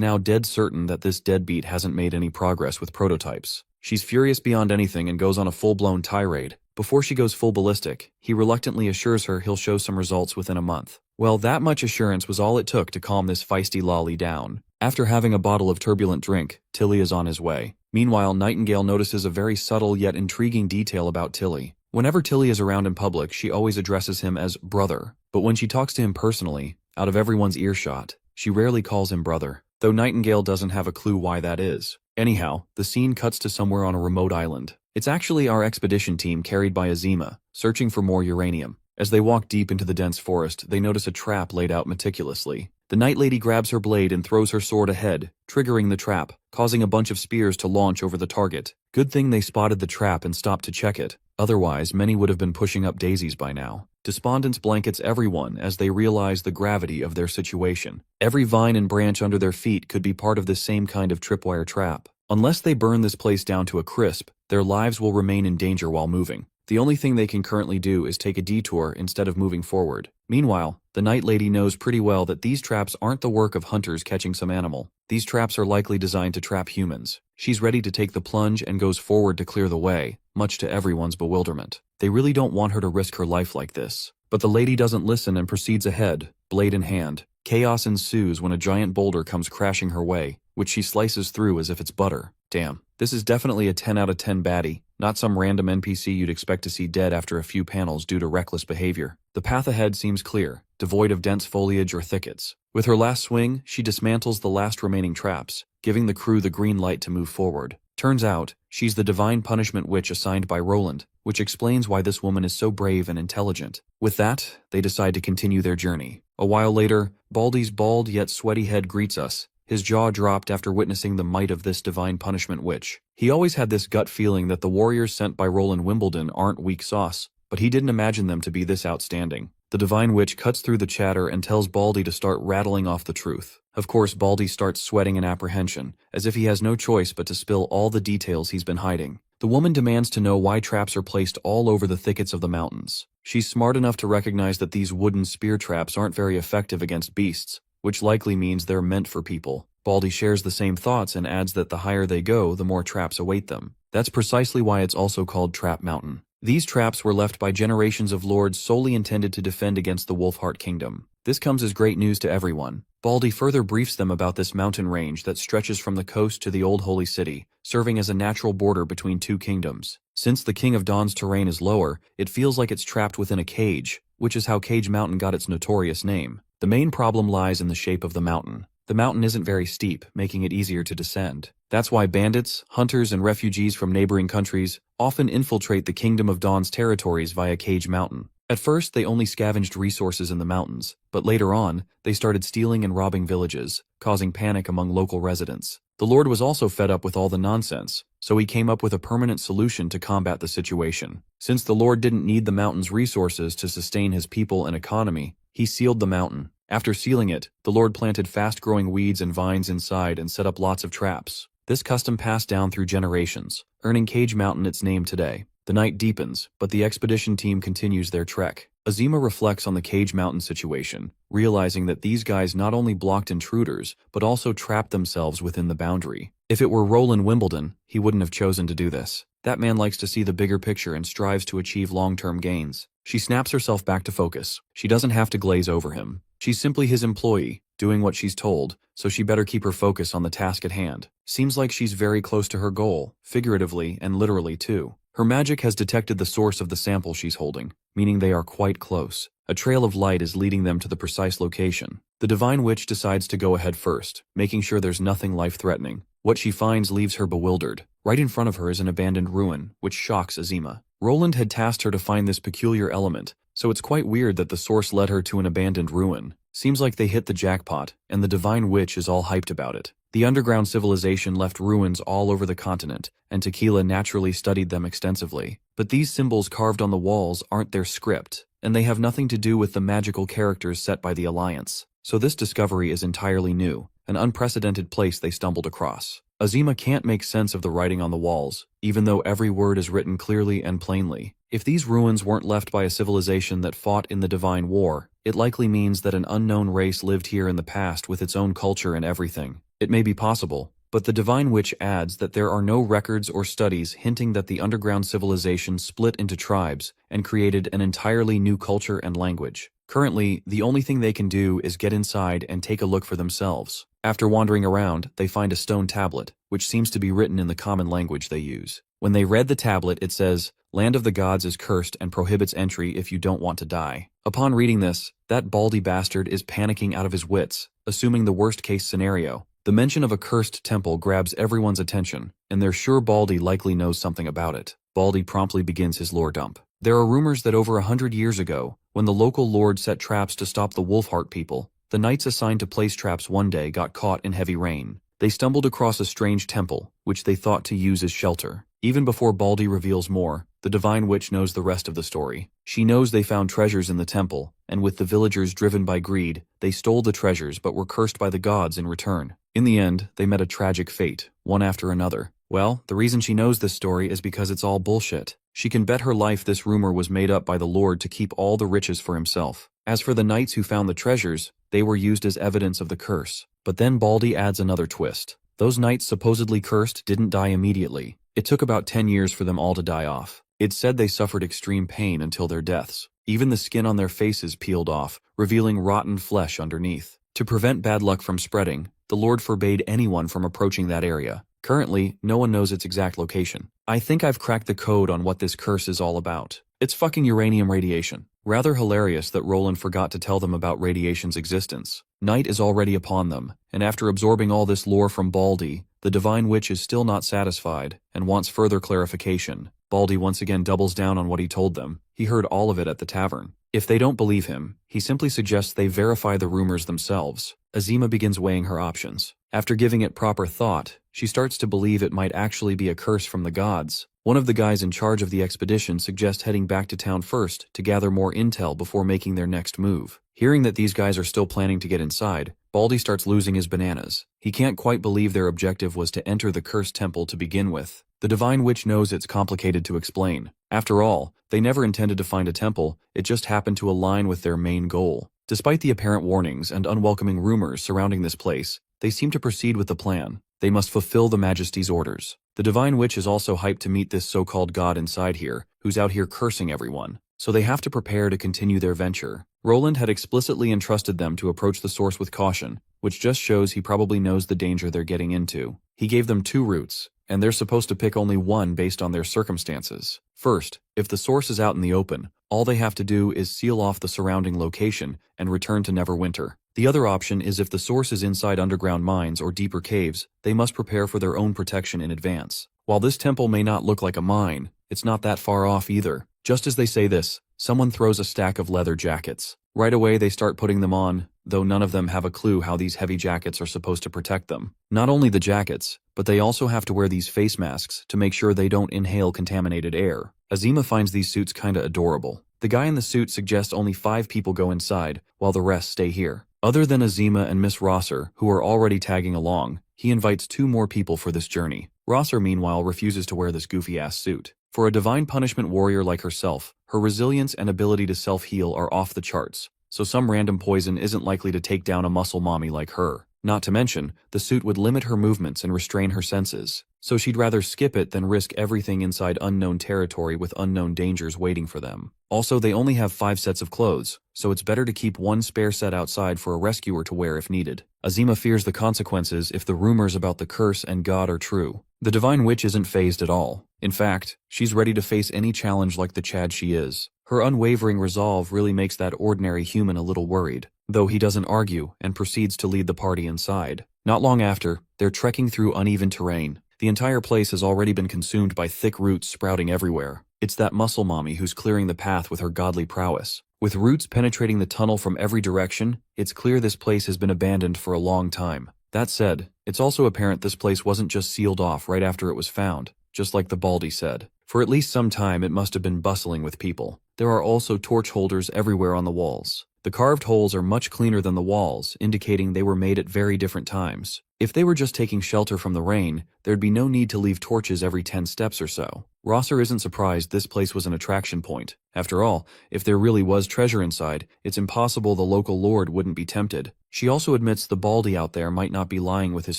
now dead certain that this deadbeat hasn't made any progress with prototypes. She's furious beyond anything and goes on a full-blown tirade. Before she goes full ballistic, he reluctantly assures her he'll show some results within a month. Well, that much assurance was all it took to calm this feisty lolly down. After having a bottle of turbulent drink, Tilly is on his way. Meanwhile, Nightingale notices a very subtle yet intriguing detail about Tilly. Whenever Tilly is around in public, she always addresses him as brother. But when she talks to him personally, out of everyone's earshot, she rarely calls him brother. Though Nightingale doesn't have a clue why that is. Anyhow, the scene cuts to somewhere on a remote island. It's actually our expedition team carried by Azima, searching for more uranium. As they walk deep into the dense forest, they notice a trap laid out meticulously. The Night Lady grabs her blade and throws her sword ahead, triggering the trap, causing a bunch of spears to launch over the target. Good thing they spotted the trap and stopped to check it. Otherwise, many would have been pushing up daisies by now. Despondence blankets everyone as they realize the gravity of their situation. Every vine and branch under their feet could be part of this same kind of tripwire trap. Unless they burn this place down to a crisp, their lives will remain in danger while moving. The only thing they can currently do is take a detour instead of moving forward. Meanwhile, the Night Lady knows pretty well that these traps aren't the work of hunters catching some animal. These traps are likely designed to trap humans. She's ready to take the plunge and goes forward to clear the way, much to everyone's bewilderment. They really don't want her to risk her life like this. But the lady doesn't listen and proceeds ahead, blade in hand. Chaos ensues when a giant boulder comes crashing her way, which she slices through as if it's butter. Damn, this is definitely a 10 out of 10 baddie, not some random NPC you'd expect to see dead after a few panels due to reckless behavior. The path ahead seems clear, devoid of dense foliage or thickets. With her last swing, she dismantles the last remaining traps, giving the crew the green light to move forward. Turns out, she's the divine punishment witch assigned by Roland, which explains why this woman is so brave and intelligent. With that, they decide to continue their journey. A while later, Baldy's bald yet sweaty head greets us, his jaw dropped after witnessing the might of this divine punishment witch. He always had this gut feeling that the warriors sent by Roland Wimbledon aren't weak sauce, but he didn't imagine them to be this outstanding. The divine witch cuts through the chatter and tells Baldy to start rattling off the truth. Of course, Baldy starts sweating in apprehension, as if he has no choice but to spill all the details he's been hiding. The woman demands to know why traps are placed all over the thickets of the mountains. She's smart enough to recognize that these wooden spear traps aren't very effective against beasts, which likely means they're meant for people. Baldy shares the same thoughts and adds that the higher they go, the more traps await them. That's precisely why it's also called Trap Mountain. These traps were left by generations of lords solely intended to defend against the Wolfheart Kingdom. This comes as great news to everyone. Baldy further briefs them about this mountain range that stretches from the coast to the Old Holy City, serving as a natural border between two kingdoms. Since the King of Dawn's terrain is lower, it feels like it's trapped within a cage, which is how Cage Mountain got its notorious name. The main problem lies in the shape of the mountain. The mountain isn't very steep, making it easier to descend. That's why bandits, hunters, and refugees from neighboring countries often infiltrate the Kingdom of Dawn's territories via Cage Mountain. At first, they only scavenged resources in the mountains, but later on, they started stealing and robbing villages, causing panic among local residents. The Lord was also fed up with all the nonsense, so he came up with a permanent solution to combat the situation. Since the Lord didn't need the mountain's resources to sustain his people and economy, he sealed the mountain. After sealing it, the Lord planted fast-growing weeds and vines inside and set up lots of traps. This custom passed down through generations, earning Cage Mountain its name today. The night deepens, but the expedition team continues their trek. Azima reflects on the Cage Mountain situation, realizing that these guys not only blocked intruders, but also trapped themselves within the boundary. If it were Roland Wimbledon, he wouldn't have chosen to do this. That man likes to see the bigger picture and strives to achieve long-term gains. She snaps herself back to focus. She doesn't have to glaze over him. She's simply his employee, doing what she's told, so she better keep her focus on the task at hand. Seems like she's very close to her goal, figuratively and literally too. Her magic has detected the source of the sample she's holding, meaning they are quite close. A trail of light is leading them to the precise location. The Divine Witch decides to go ahead first, making sure there's nothing life-threatening. What she finds leaves her bewildered. Right in front of her is an abandoned ruin, which shocks Azima. Roland had tasked her to find this peculiar element, so it's quite weird that the source led her to an abandoned ruin. Seems like they hit the jackpot, and the Divine Witch is all hyped about it. The underground civilization left ruins all over the continent, and Tequila naturally studied them extensively. But these symbols carved on the walls aren't their script, and they have nothing to do with the magical characters set by the Alliance. So this discovery is entirely new, an unprecedented place they stumbled across. Azima can't make sense of the writing on the walls, even though every word is written clearly and plainly. If these ruins weren't left by a civilization that fought in the Divine War, it likely means that an unknown race lived here in the past with its own culture and everything. It may be possible, But the Divine Witch adds that there are no records or studies hinting that the underground civilization split into tribes and created an entirely new culture and language. Currently, the only thing they can do is get inside and take a look for themselves. After wandering around, they find a stone tablet, which seems to be written in the common language they use. When they read the tablet, it says, "Land of the gods is cursed and prohibits entry if you don't want to die." Upon reading this, that baldy bastard is panicking out of his wits, assuming the worst-case scenario. The mention of a cursed temple grabs everyone's attention, and they're sure Baldy likely knows something about it. Baldy promptly begins his lore dump. There are rumors that over 100 years ago, when the local lord set traps to stop the Wolfheart people, the knights assigned to place traps one day got caught in heavy rain. They stumbled across a strange temple, which they thought to use as shelter. Even before Baldy reveals more, the Divine Witch knows the rest of the story. She knows they found treasures in the temple, and with the villagers driven by greed, they stole the treasures but were cursed by the gods in return. In the end, they met a tragic fate, one after another. Well, the reason she knows this story is because it's all bullshit. She can bet her life this rumor was made up by the Lord to keep all the riches for himself. As for the knights who found the treasures, they were used as evidence of the curse. But then Baldy adds another twist. Those knights supposedly cursed didn't die immediately. It took about 10 years for them all to die off. It's said they suffered extreme pain until their deaths. Even the skin on their faces peeled off, revealing rotten flesh underneath. To prevent bad luck from spreading, the Lord forbade anyone from approaching that area. Currently, no one knows its exact location. I think I've cracked the code on what this curse is all about. It's fucking uranium radiation. Rather hilarious that Roland forgot to tell them about radiation's existence. Night is already upon them, and after absorbing all this lore from Baldy, the Divine Witch is still not satisfied and wants further clarification. Baldy once again doubles down on what he told them. He heard all of it at the tavern. If they don't believe him, he simply suggests they verify the rumors themselves. Azima begins weighing her options. After giving it proper thought, she starts to believe it might actually be a curse from the gods. One of the guys in charge of the expedition suggests heading back to town first to gather more intel before making their next move. Hearing that these guys are still planning to get inside, Baldy starts losing his bananas. He can't quite believe their objective was to enter the cursed temple to begin with. The Divine Witch knows it's complicated to explain. After all, they never intended to find a temple, it just happened to align with their main goal. Despite the apparent warnings and unwelcoming rumors surrounding this place, they seem to proceed with the plan. They must fulfill the Majesty's orders. The Divine Witch is also hyped to meet this so-called god inside here, who's out here cursing everyone. So they have to prepare to continue their venture. Roland had explicitly entrusted them to approach the source with caution, which just shows he probably knows the danger they're getting into. He gave them 2 routes, and they're supposed to pick only one based on their circumstances. First, if the source is out in the open, all they have to do is seal off the surrounding location and return to Neverwinter. The other option is if the source is inside underground mines or deeper caves, they must prepare for their own protection in advance. While this temple may not look like a mine, it's not that far off either. Just as they say this, someone throws a stack of leather jackets. Right away they start putting them on, though none of them have a clue how these heavy jackets are supposed to protect them. Not only the jackets, but they also have to wear these face masks to make sure they don't inhale contaminated air. Azima finds these suits kinda adorable. The guy in the suit suggests only 5 people go inside, while the rest stay here. Other than Azima and Miss Rosser, who are already tagging along, he invites 2 more people for this journey. Rosser, meanwhile, refuses to wear this goofy-ass suit. For a divine punishment warrior like herself, her resilience and ability to self-heal are off the charts, so some random poison isn't likely to take down a muscle mommy like her. Not to mention, the suit would limit her movements and restrain her senses, so she'd rather skip it than risk everything inside unknown territory with unknown dangers waiting for them. Also, they only have 5 sets of clothes, so it's better to keep 1 spare set outside for a rescuer to wear if needed. Azima fears the consequences if the rumors about the curse and God are true. The Divine Witch isn't fazed at all. In fact, she's ready to face any challenge like the Chad she is. Her unwavering resolve really makes that ordinary human a little worried, though he doesn't argue and proceeds to lead the party inside. Not long after, they're trekking through uneven terrain. The entire place has already been consumed by thick roots sprouting everywhere. It's that muscle mommy who's clearing the path with her godly prowess. With roots penetrating the tunnel from every direction, it's clear this place has been abandoned for a long time. That said, it's also apparent this place wasn't just sealed off right after it was found, just like the Baldy said. For at least some time it must have been bustling with people. There are also torch holders everywhere on the walls. The carved holes are much cleaner than the walls, indicating they were made at very different times. If they were just taking shelter from the rain, there'd be no need to leave torches every 10 steps or so. Rosser isn't surprised this place was an attraction point. After all, if there really was treasure inside, it's impossible the local lord wouldn't be tempted. She also admits the Baldy out there might not be lying with his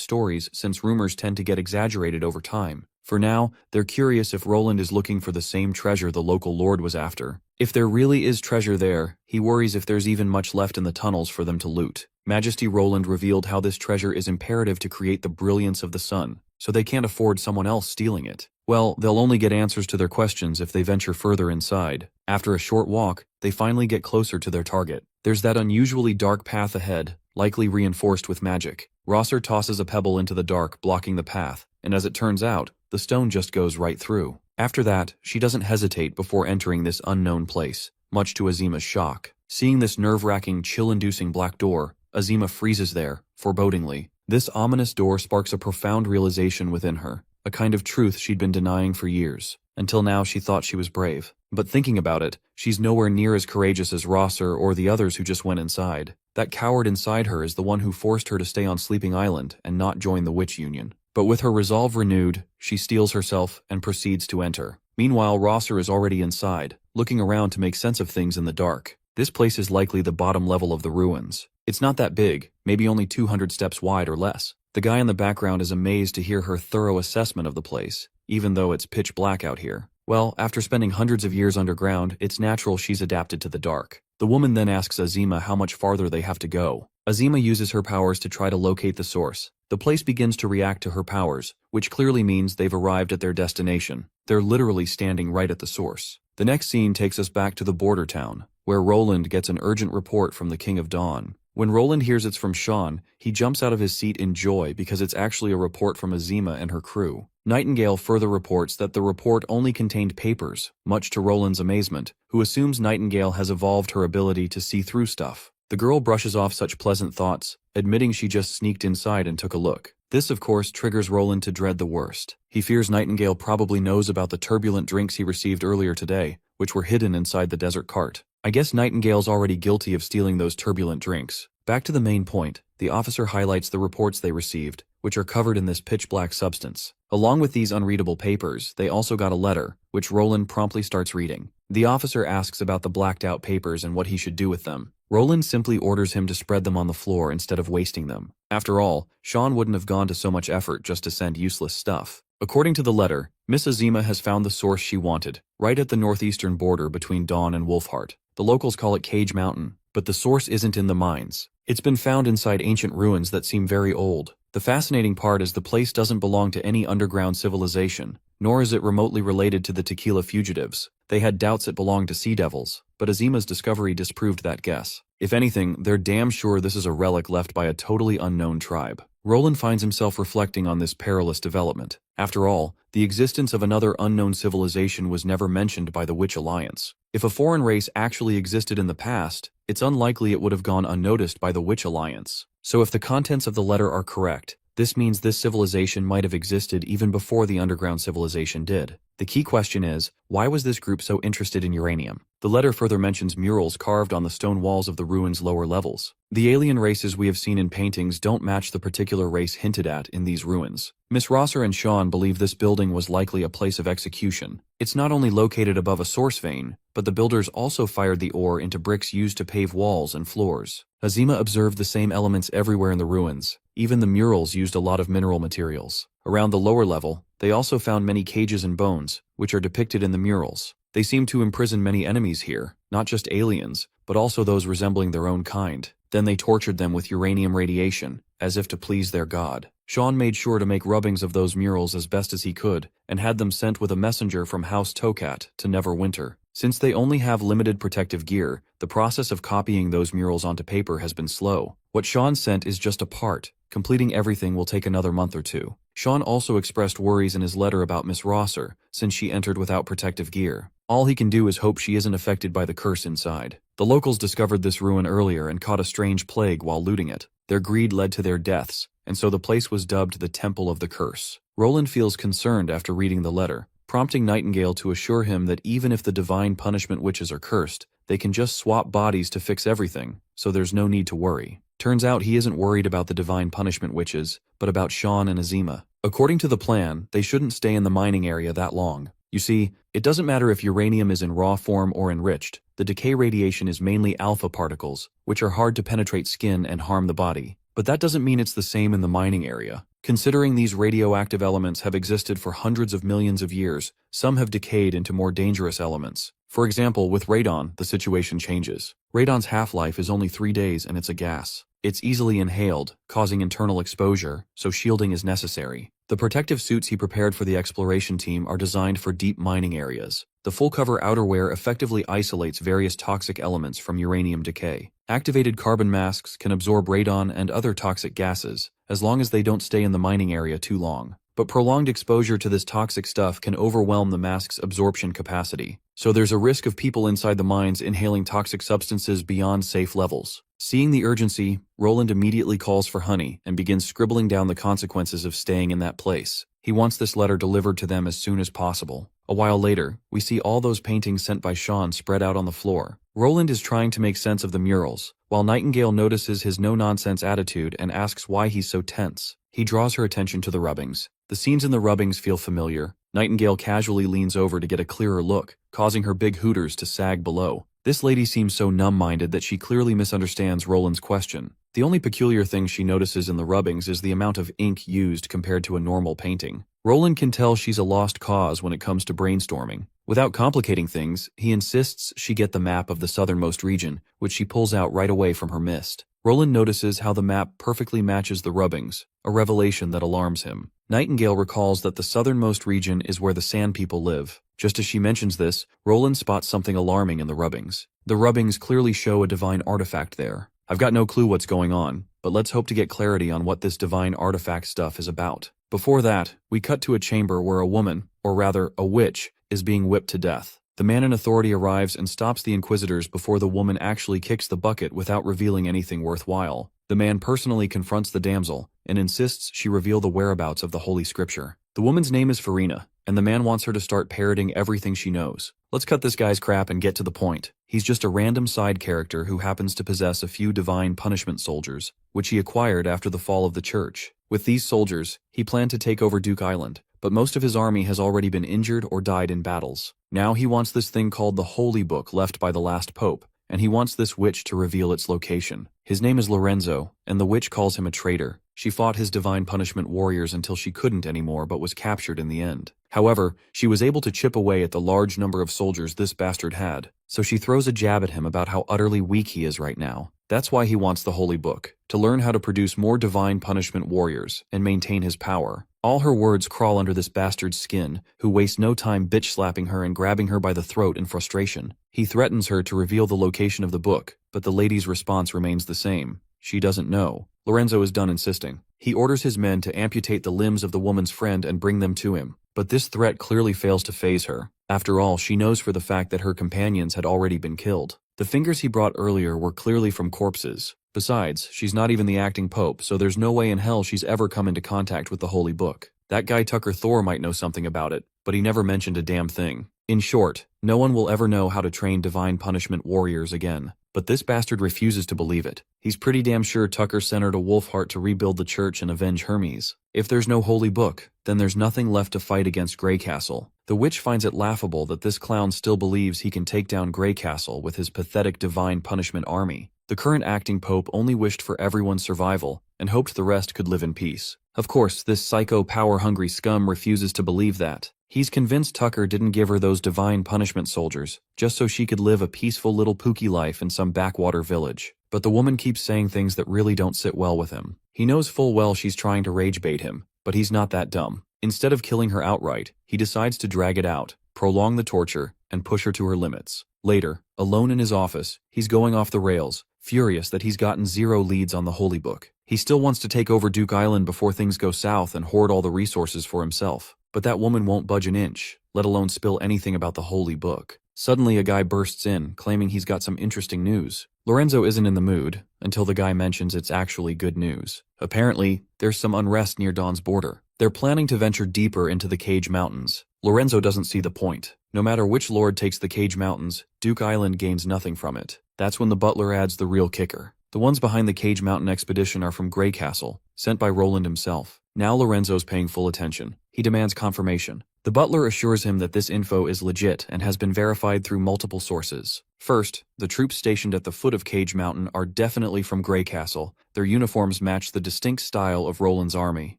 stories since rumors tend to get exaggerated over time. For now, they're curious if Roland is looking for the same treasure the local lord was after. If there really is treasure there, he worries if there's even much left in the tunnels for them to loot. Majesty Roland revealed how this treasure is imperative to create the brilliance of the sun, so they can't afford someone else stealing it. Well, they'll only get answers to their questions if they venture further inside. After a short walk, they finally get closer to their target. There's that unusually dark path ahead, likely reinforced with magic. Rosser tosses a pebble into the dark, blocking the path, and as it turns out, the stone just goes right through. After that, she doesn't hesitate before entering this unknown place, much to Azima's shock. Seeing this nerve-wracking, chill-inducing black door, Azima freezes there, forebodingly. This ominous door sparks a profound realization within her, a kind of truth she'd been denying for years. Until now she thought she was brave. But thinking about it, she's nowhere near as courageous as Rosser or the others who just went inside. That coward inside her is the one who forced her to stay on Sleeping Island and not join the Witch Union. But with her resolve renewed, she steels herself and proceeds to enter. Meanwhile, Rosser is already inside, looking around to make sense of things in the dark. This place is likely the bottom level of the ruins. It's not that big, maybe only 200 steps wide or less. The guy in the background is amazed to hear her thorough assessment of the place, even though it's pitch black out here. Well, after spending hundreds of years underground, it's natural she's adapted to the dark. The woman then asks Azima how much farther they have to go. Azima uses her powers to try to locate the source. The place begins to react to her powers, which clearly means they've arrived at their destination. They're literally standing right at the source. The next scene takes us back to the border town, where Roland gets an urgent report from the King of Dawn. When Roland hears it's from Sean, he jumps out of his seat in joy because it's actually a report from Azima and her crew. Nightingale further reports that the report only contained papers, much to Roland's amazement, who assumes Nightingale has evolved her ability to see through stuff. The girl brushes off such pleasant thoughts, admitting she just sneaked inside and took a look. This, of course, triggers Roland to dread the worst. He fears Nightingale probably knows about the turbulent drinks he received earlier today, which were hidden inside the desert cart. I guess Nightingale's already guilty of stealing those turbulent drinks. Back to the main point, the officer highlights the reports they received, which are covered in this pitch-black substance. Along with these unreadable papers, they also got a letter, which Roland promptly starts reading. The officer asks about the blacked-out papers and what he should do with them. Roland simply orders him to spread them on the floor instead of wasting them. After all, Sean wouldn't have gone to so much effort just to send useless stuff. According to the letter, Miss Azima has found the source she wanted, right at the northeastern border between Dawn and Wolfheart. The locals call it Cage Mountain, but the source isn't in the mines. It's been found inside ancient ruins that seem very old. The fascinating part is the place doesn't belong to any underground civilization, nor is it remotely related to the Tequila fugitives. They had doubts it belonged to sea devils, but Azima's discovery disproved that guess. If anything, they're damn sure this is a relic left by a totally unknown tribe. Roland finds himself reflecting on this perilous development. After all, the existence of another unknown civilization was never mentioned by the Witch Alliance. If a foreign race actually existed in the past, it's unlikely it would have gone unnoticed by the Witch Alliance. So if the contents of the letter are correct, this means this civilization might have existed even before the underground civilization did. The key question is, why was this group so interested in uranium? The letter further mentions murals carved on the stone walls of the ruins' lower levels. The alien races we have seen in paintings don't match the particular race hinted at in these ruins. Miss Rosser and Sean believe this building was likely a place of execution. It's not only located above a source vein, but the builders also fired the ore into bricks used to pave walls and floors. Azima observed the same elements everywhere in the ruins. Even the murals used a lot of mineral materials. Around the lower level, they also found many cages and bones, which are depicted in the murals. They seem to imprison many enemies here, not just aliens, but also those resembling their own kind. Then they tortured them with uranium radiation, as if to please their god. Sean made sure to make rubbings of those murals as best as he could, and had them sent with a messenger from House Tokat to Neverwinter. Since they only have limited protective gear, the process of copying those murals onto paper has been slow. What Sean sent is just a part. Completing everything will take another month or two. Sean also expressed worries in his letter about Miss Rosser, since she entered without protective gear. All he can do is hope she isn't affected by the curse inside. The locals discovered this ruin earlier and caught a strange plague while looting it. Their greed led to their deaths, and so the place was dubbed the Temple of the Curse. Roland feels concerned after reading the letter, prompting Nightingale to assure him that even if the divine punishment witches are cursed, they can just swap bodies to fix everything, so there's no need to worry. Turns out he isn't worried about the divine punishment witches, but about Sean and Azima. According to the plan, they shouldn't stay in the mining area that long. You see, it doesn't matter if uranium is in raw form or enriched, the decay radiation is mainly alpha particles, which are hard to penetrate skin and harm the body. But that doesn't mean it's the same in the mining area. Considering these radioactive elements have existed for hundreds of millions of years, some have decayed into more dangerous elements. For example, with radon, the situation changes. Radon's half-life is only 3 days and it's a gas. It's easily inhaled, causing internal exposure, so shielding is necessary. The protective suits he prepared for the exploration team are designed for deep mining areas. The full-cover outerwear effectively isolates various toxic elements from uranium decay. Activated carbon masks can absorb radon and other toxic gases, as long as they don't stay in the mining area too long. But prolonged exposure to this toxic stuff can overwhelm the mask's absorption capacity, so there's a risk of people inside the mines inhaling toxic substances beyond safe levels. Seeing the urgency, Roland immediately calls for Honey and begins scribbling down the consequences of staying in that place. He wants this letter delivered to them as soon as possible. A while later, we see all those paintings sent by Sean spread out on the floor. Roland is trying to make sense of the murals, while Nightingale notices his no-nonsense attitude and asks why he's so tense. He draws her attention to the rubbings. The scenes in the rubbings feel familiar. Nightingale casually leans over to get a clearer look, causing her big hooters to sag below. This lady seems so numb-minded that she clearly misunderstands Roland's question. The only peculiar thing she notices in the rubbings is the amount of ink used compared to a normal painting. Roland can tell she's a lost cause when it comes to brainstorming. Without complicating things, he insists she get the map of the southernmost region, which she pulls out right away from her mist. Roland notices how the map perfectly matches the rubbings, a revelation that alarms him. Nightingale recalls that the southernmost region is where the Sand People live. Just as she mentions this, Roland spots something alarming in the rubbings. The rubbings clearly show a divine artifact there. I've got no clue what's going on, but let's hope to get clarity on what this divine artifact stuff is about. Before that, we cut to a chamber where a woman, or rather, a witch, is being whipped to death. The man in authority arrives and stops the Inquisitors before the woman actually kicks the bucket without revealing anything worthwhile. The man personally confronts the damsel and insists she reveal the whereabouts of the Holy Scripture. The woman's name is Farina, and the man wants her to start parroting everything she knows. Let's cut this guy's crap and get to the point. He's just a random side character who happens to possess a few divine punishment soldiers, which he acquired after the fall of the church. With these soldiers, he planned to take over Duke Island, but most of his army has already been injured or died in battles. Now he wants this thing called the Holy Book left by the last pope, and he wants this witch to reveal its location. His name is Lorenzo, and the witch calls him a traitor. She fought his divine punishment warriors until she couldn't anymore but was captured in the end. However, she was able to chip away at the large number of soldiers this bastard had, so she throws a jab at him about how utterly weak he is right now. That's why he wants the Holy Book, to learn how to produce more divine punishment warriors and maintain his power. All her words crawl under this bastard's skin, who wastes no time bitch-slapping her and grabbing her by the throat in frustration. He threatens her to reveal the location of the book, but the lady's response remains the same. She doesn't know. Lorenzo is done insisting. He orders his men to amputate the limbs of the woman's friend and bring them to him. But this threat clearly fails to faze her. After all, she knows for the fact that her companions had already been killed. The fingers he brought earlier were clearly from corpses. Besides, she's not even the acting pope, so there's no way in hell she's ever come into contact with the Holy Book. That guy Tucker Thor might know something about it, but he never mentioned a damn thing. In short, no one will ever know how to train divine punishment warriors again. But this bastard refuses to believe it. He's pretty damn sure Tucker centered a Wolfheart to rebuild the church and avenge Hermes. If there's no holy book, then there's nothing left to fight against Greycastle. The witch finds it laughable that this clown still believes he can take down Greycastle with his pathetic divine punishment army. The current acting pope only wished for everyone's survival and hoped the rest could live in peace. Of course, this psycho power-hungry scum refuses to believe that. He's convinced Tucker didn't give her those divine punishment soldiers, just so she could live a peaceful little pookie life in some backwater village. But the woman keeps saying things that really don't sit well with him. He knows full well she's trying to rage bait him, but he's not that dumb. Instead of killing her outright, he decides to drag it out, prolong the torture, and push her to her limits. Later, alone in his office, he's going off the rails, furious that he's gotten 0 leads on the Holy Book. He still wants to take over Duke Island before things go south and hoard all the resources for himself. But that woman won't budge an inch, let alone spill anything about the Holy Book. Suddenly a guy bursts in, claiming he's got some interesting news. Lorenzo isn't in the mood, until the guy mentions it's actually good news. Apparently, there's some unrest near Dawn's border. They're planning to venture deeper into the Cage Mountains. Lorenzo doesn't see the point. No matter which lord takes the Cage Mountains, Duke Island gains nothing from it. That's when the butler adds the real kicker. The ones behind the Cage Mountain expedition are from Greycastle, sent by Roland himself. Now Lorenzo's paying full attention. He demands confirmation. The butler assures him that this info is legit and has been verified through multiple sources. First, the troops stationed at the foot of Cage Mountain are definitely from Grey Castle. Their uniforms match the distinct style of Roland's army.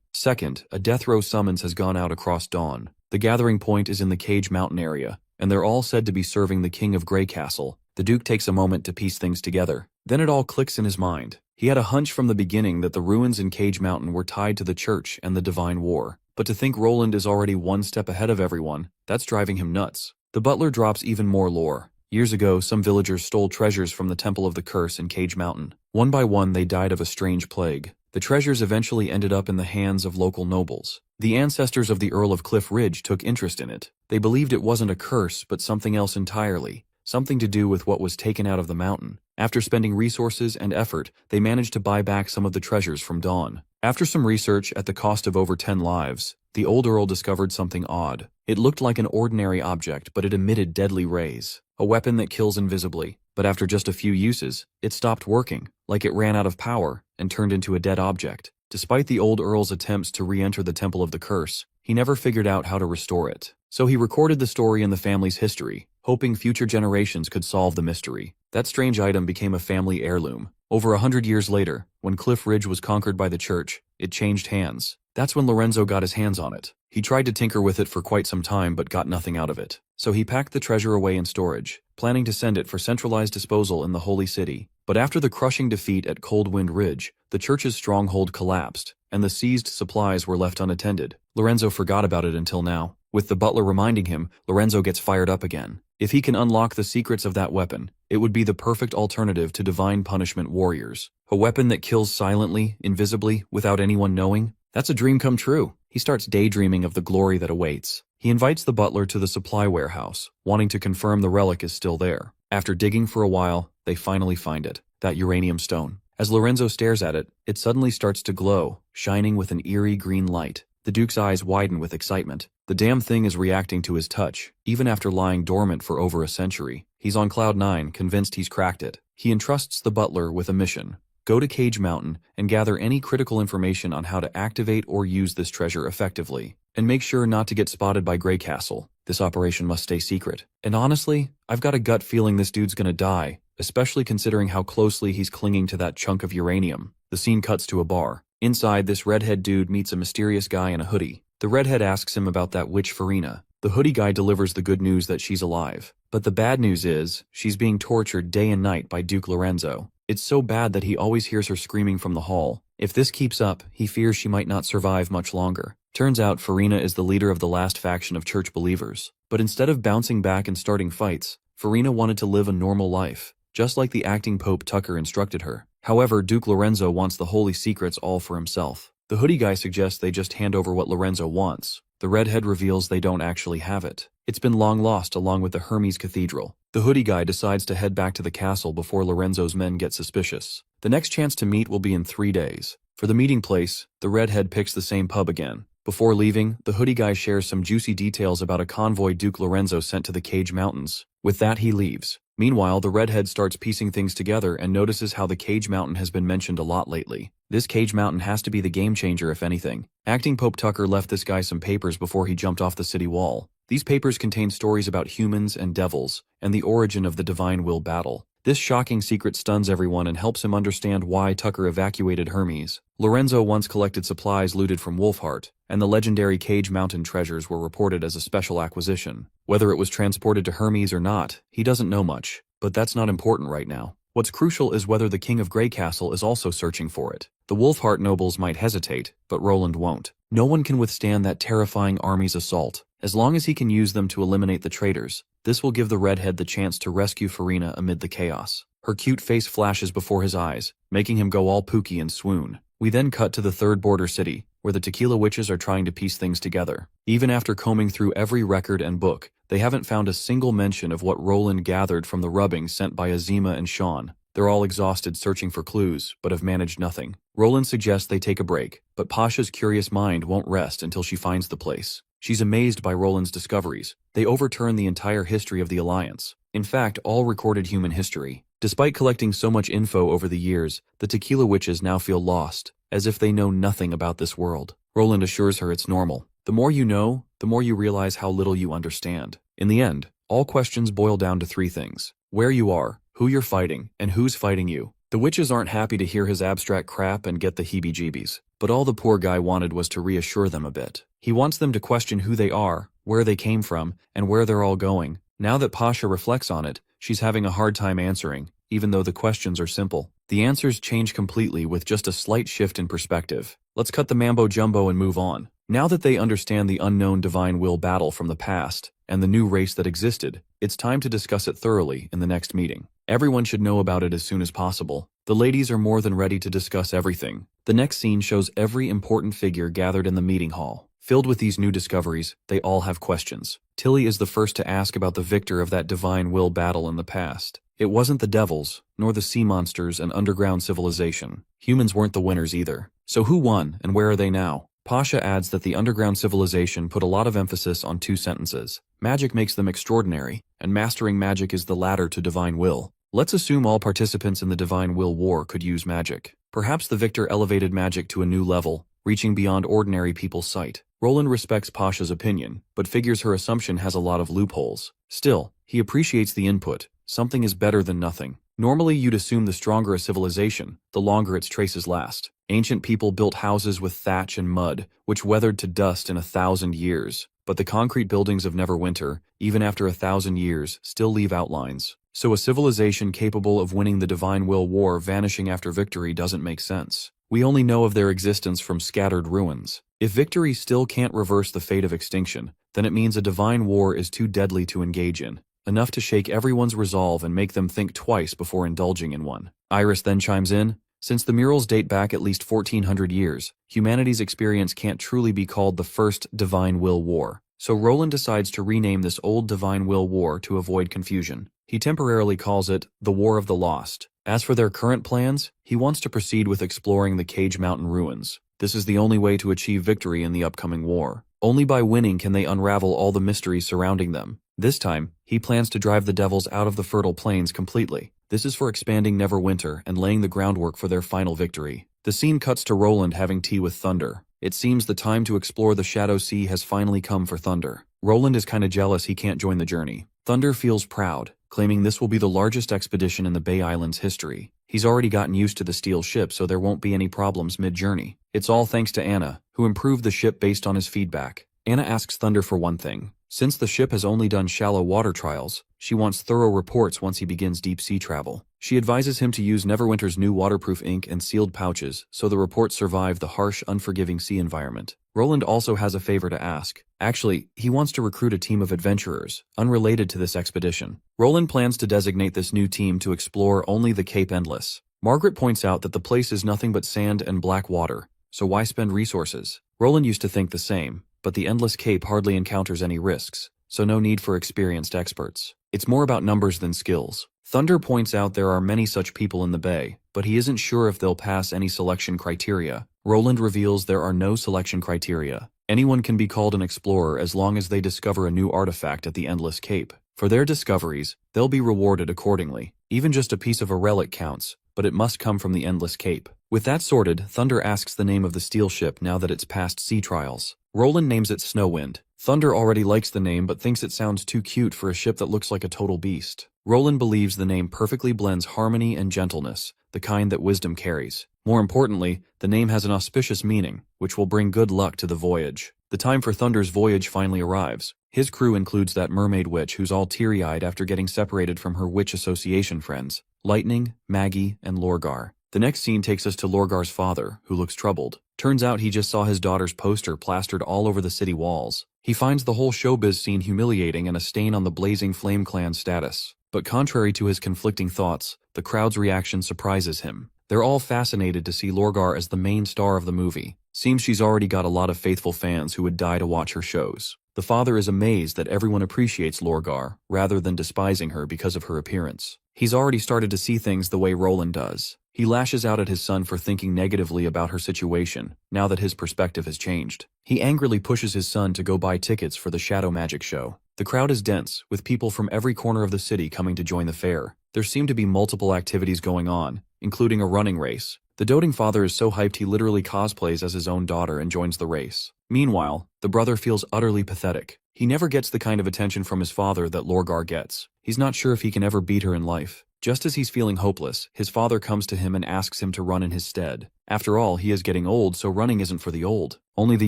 Second, a death row summons has gone out across Dawn. The gathering point is in the Cage Mountain area, and they're all said to be serving the King of Grey Castle. The Duke takes a moment to piece things together. Then it all clicks in his mind. He had a hunch from the beginning that the ruins in Cage Mountain were tied to the Church and the Divine War. But to think Roland is already one step ahead of everyone, that's driving him nuts. The butler drops even more lore. Years ago, some villagers stole treasures from the Temple of the Curse in Cage Mountain. One by one, they died of a strange plague. The treasures eventually ended up in the hands of local nobles. The ancestors of the Earl of Cliff Ridge took interest in it. They believed it wasn't a curse, but something else entirely. Something to do with what was taken out of the mountain. After spending resources and effort, they managed to buy back some of the treasures from Dawn. After some research at the cost of over 10 lives, the old Earl discovered something odd. It looked like an ordinary object, but it emitted deadly rays. A weapon that kills invisibly. But after just a few uses, it stopped working, like it ran out of power, and turned into a dead object. Despite the old Earl's attempts to re-enter the Temple of the Curse, he never figured out how to restore it. So he recorded the story in the family's history, hoping future generations could solve the mystery. That strange item became a family heirloom. Over 100 years later, when Cliff Ridge was conquered by the Church, it changed hands. That's when Lorenzo got his hands on it. He tried to tinker with it for quite some time but got nothing out of it. So he packed the treasure away in storage, planning to send it for centralized disposal in the Holy City. But after the crushing defeat at Cold Wind Ridge, the Church's stronghold collapsed, and the seized supplies were left unattended. Lorenzo forgot about it until now. With the butler reminding him, Lorenzo gets fired up again. If he can unlock the secrets of that weapon, it would be the perfect alternative to divine punishment warriors. A weapon that kills silently, invisibly, without anyone knowing? That's a dream come true. He starts daydreaming of the glory that awaits. He invites the butler to the supply warehouse, wanting to confirm the relic is still there. After digging for a while, they finally find it, that uranium stone. As Lorenzo stares at it, it suddenly starts to glow, shining with an eerie green light. The Duke's eyes widen with excitement. The damn thing is reacting to his touch, even after lying dormant for over a century. He's on cloud 9, convinced he's cracked it. He entrusts the butler with a mission. Go to Cage Mountain and gather any critical information on how to activate or use this treasure effectively. And make sure not to get spotted by Grey Castle. This operation must stay secret. And honestly, I've got a gut feeling this dude's gonna die, especially considering how closely he's clinging to that chunk of uranium. The scene cuts to a bar. Inside, this redhead dude meets a mysterious guy in a hoodie. The redhead asks him about that witch Farina. The hoodie guy delivers the good news that she's alive. But the bad news is, she's being tortured day and night by Duke Lorenzo. It's so bad that he always hears her screaming from the hall. If this keeps up, he fears she might not survive much longer. Turns out Farina is the leader of the last faction of church believers. But instead of bouncing back and starting fights, Farina wanted to live a normal life, just like the acting Pope Tucker instructed her. However, Duke Lorenzo wants the holy secrets all for himself. The hoodie guy suggests they just hand over what Lorenzo wants. The redhead reveals they don't actually have it. It's been long lost along with the Hermes Cathedral. The hoodie guy decides to head back to the castle before Lorenzo's men get suspicious. The next chance to meet will be in 3 days. For the meeting place, the redhead picks the same pub again. Before leaving, the hoodie guy shares some juicy details about a convoy Duke Lorenzo sent to the Cage Mountains. With that, he leaves. Meanwhile, the redhead starts piecing things together and notices how the Cage Mountain has been mentioned a lot lately. This Cage Mountain has to be the game changer if anything. Acting Pope Tucker left this guy some papers before he jumped off the city wall. These papers contain stories about humans and devils, and the origin of the Divine Will battle. This shocking secret stuns everyone and helps him understand why Tucker evacuated Hermes. Lorenzo once collected supplies looted from Wolfheart, and the legendary Cage Mountain treasures were reported as a special acquisition. Whether it was transported to Hermes or not, he doesn't know much, but that's not important right now. What's crucial is whether the King of Grey Castle is also searching for it. The Wolfheart nobles might hesitate, but Roland won't. No one can withstand that terrifying army's assault. As long as he can use them to eliminate the traitors, this will give the redhead the chance to rescue Farina amid the chaos. Her cute face flashes before his eyes, making him go all pooky and swoon. We then cut to the third border city, where the tequila witches are trying to piece things together. Even after combing through every record and book, they haven't found a single mention of what Roland gathered from the rubbings sent by Azima and Sean. They're all exhausted searching for clues, but have managed nothing. Roland suggests they take a break, but Pasha's curious mind won't rest until she finds the place. She's amazed by Roland's discoveries. They overturn the entire history of the Alliance. In fact, all recorded human history. Despite collecting so much info over the years, the tequila witches now feel lost, as if they know nothing about this world. Roland assures her it's normal. The more you know, the more you realize how little you understand. In the end, all questions boil down to three things: where you are, who you're fighting, and who's fighting you. The witches aren't happy to hear his abstract crap and get the heebie-jeebies, but all the poor guy wanted was to reassure them a bit. He wants them to question who they are, where they came from, and where they're all going. Now that Pasha reflects on it, she's having a hard time answering, even though the questions are simple. The answers change completely with just a slight shift in perspective. Let's cut the mambo-jumbo and move on. Now that they understand the unknown divine will battle from the past, and the new race that existed, it's time to discuss it thoroughly in the next meeting. Everyone should know about it as soon as possible. The ladies are more than ready to discuss everything. The next scene shows every important figure gathered in the meeting hall. Filled with these new discoveries, they all have questions. Tilly is the first to ask about the victor of that divine will battle in the past. It wasn't the devils, nor the sea monsters and underground civilization. Humans weren't the winners either. So who won, and where are they now? Pasha adds that the underground civilization put a lot of emphasis on two sentences. Magic makes them extraordinary, and mastering magic is the ladder to divine will. Let's assume all participants in the divine will war could use magic. Perhaps the victor elevated magic to a new level, reaching beyond ordinary people's sight. Roland respects Pasha's opinion, but figures her assumption has a lot of loopholes. Still, he appreciates the input. Something is better than nothing. Normally you'd assume the stronger a civilization, the longer its traces last. Ancient people built houses with thatch and mud, which weathered to dust in 1,000 years. But the concrete buildings of Neverwinter, even after 1,000 years, still leave outlines. So a civilization capable of winning the Divine Will War vanishing after victory doesn't make sense. We only know of their existence from scattered ruins. If victory still can't reverse the fate of extinction, then it means a divine war is too deadly to engage in. Enough to shake everyone's resolve and make them think twice before indulging in one. Iris then chimes in, since the murals date back at least 1,400 years, humanity's experience can't truly be called the first Divine Will War. So Roland decides to rename this old Divine Will War to avoid confusion. He temporarily calls it the War of the Lost. As for their current plans, he wants to proceed with exploring the Cage Mountain ruins. This is the only way to achieve victory in the upcoming war. Only by winning can they unravel all the mysteries surrounding them. This time, he plans to drive the devils out of the fertile plains completely. This is for expanding Neverwinter and laying the groundwork for their final victory. The scene cuts to Roland having tea with Thunder. It seems the time to explore the Shadow Sea has finally come for Thunder. Roland is kinda jealous he can't join the journey. Thunder feels proud, claiming this will be the largest expedition in the Bay Islands history. He's already gotten used to the steel ship, so there won't be any problems mid-journey. It's all thanks to Anna, who improved the ship based on his feedback. Anna asks Thunder for one thing. Since the ship has only done shallow water trials, she wants thorough reports once he begins deep-sea travel. She advises him to use Neverwinter's new waterproof ink and sealed pouches so the reports survive the harsh, unforgiving sea environment. Roland also has a favor to ask. Actually, he wants to recruit a team of adventurers, unrelated to this expedition. Roland plans to designate this new team to explore only the Cape Endless. Margaret points out that the place is nothing but sand and black water, so why spend resources? Roland used to think the same, but the Endless Cape hardly encounters any risks, so no need for experienced experts. It's more about numbers than skills. Thunder points out there are many such people in the bay, but he isn't sure if they'll pass any selection criteria. Roland reveals there are no selection criteria. Anyone can be called an explorer as long as they discover a new artifact at the Endless Cape. For their discoveries, they'll be rewarded accordingly. Even just a piece of a relic counts, but it must come from the Endless Cape. With that sorted, Thunder asks the name of the steel ship now that it's passed sea trials. Roland names it Snowwind. Thunder already likes the name but thinks it sounds too cute for a ship that looks like a total beast. Roland believes the name perfectly blends harmony and gentleness, the kind that wisdom carries. More importantly, the name has an auspicious meaning, which will bring good luck to the voyage. The time for Thunder's voyage finally arrives. His crew includes that mermaid witch who's all teary-eyed after getting separated from her witch association friends, Lightning, Maggie, and Lorgar. The next scene takes us to Lorgar's father, who looks troubled. Turns out he just saw his daughter's poster plastered all over the city walls. He finds the whole showbiz scene humiliating and a stain on the Blazing Flame Clan's status. But contrary to his conflicting thoughts, the crowd's reaction surprises him. They're all fascinated to see Lorgar as the main star of the movie. Seems she's already got a lot of faithful fans who would die to watch her shows. The father is amazed that everyone appreciates Lorgar, rather than despising her because of her appearance. He's already started to see things the way Roland does. He lashes out at his son for thinking negatively about her situation, now that his perspective has changed. He angrily pushes his son to go buy tickets for the Shadow Magic show. The crowd is dense, with people from every corner of the city coming to join the fair. There seem to be multiple activities going on, including a running race. The doting father is so hyped he literally cosplays as his own daughter and joins the race. Meanwhile, the brother feels utterly pathetic. He never gets the kind of attention from his father that Lorgar gets. He's not sure if he can ever beat her in life. Just as he's feeling hopeless, his father comes to him and asks him to run in his stead. After all, he is getting old, so running isn't for the old. Only the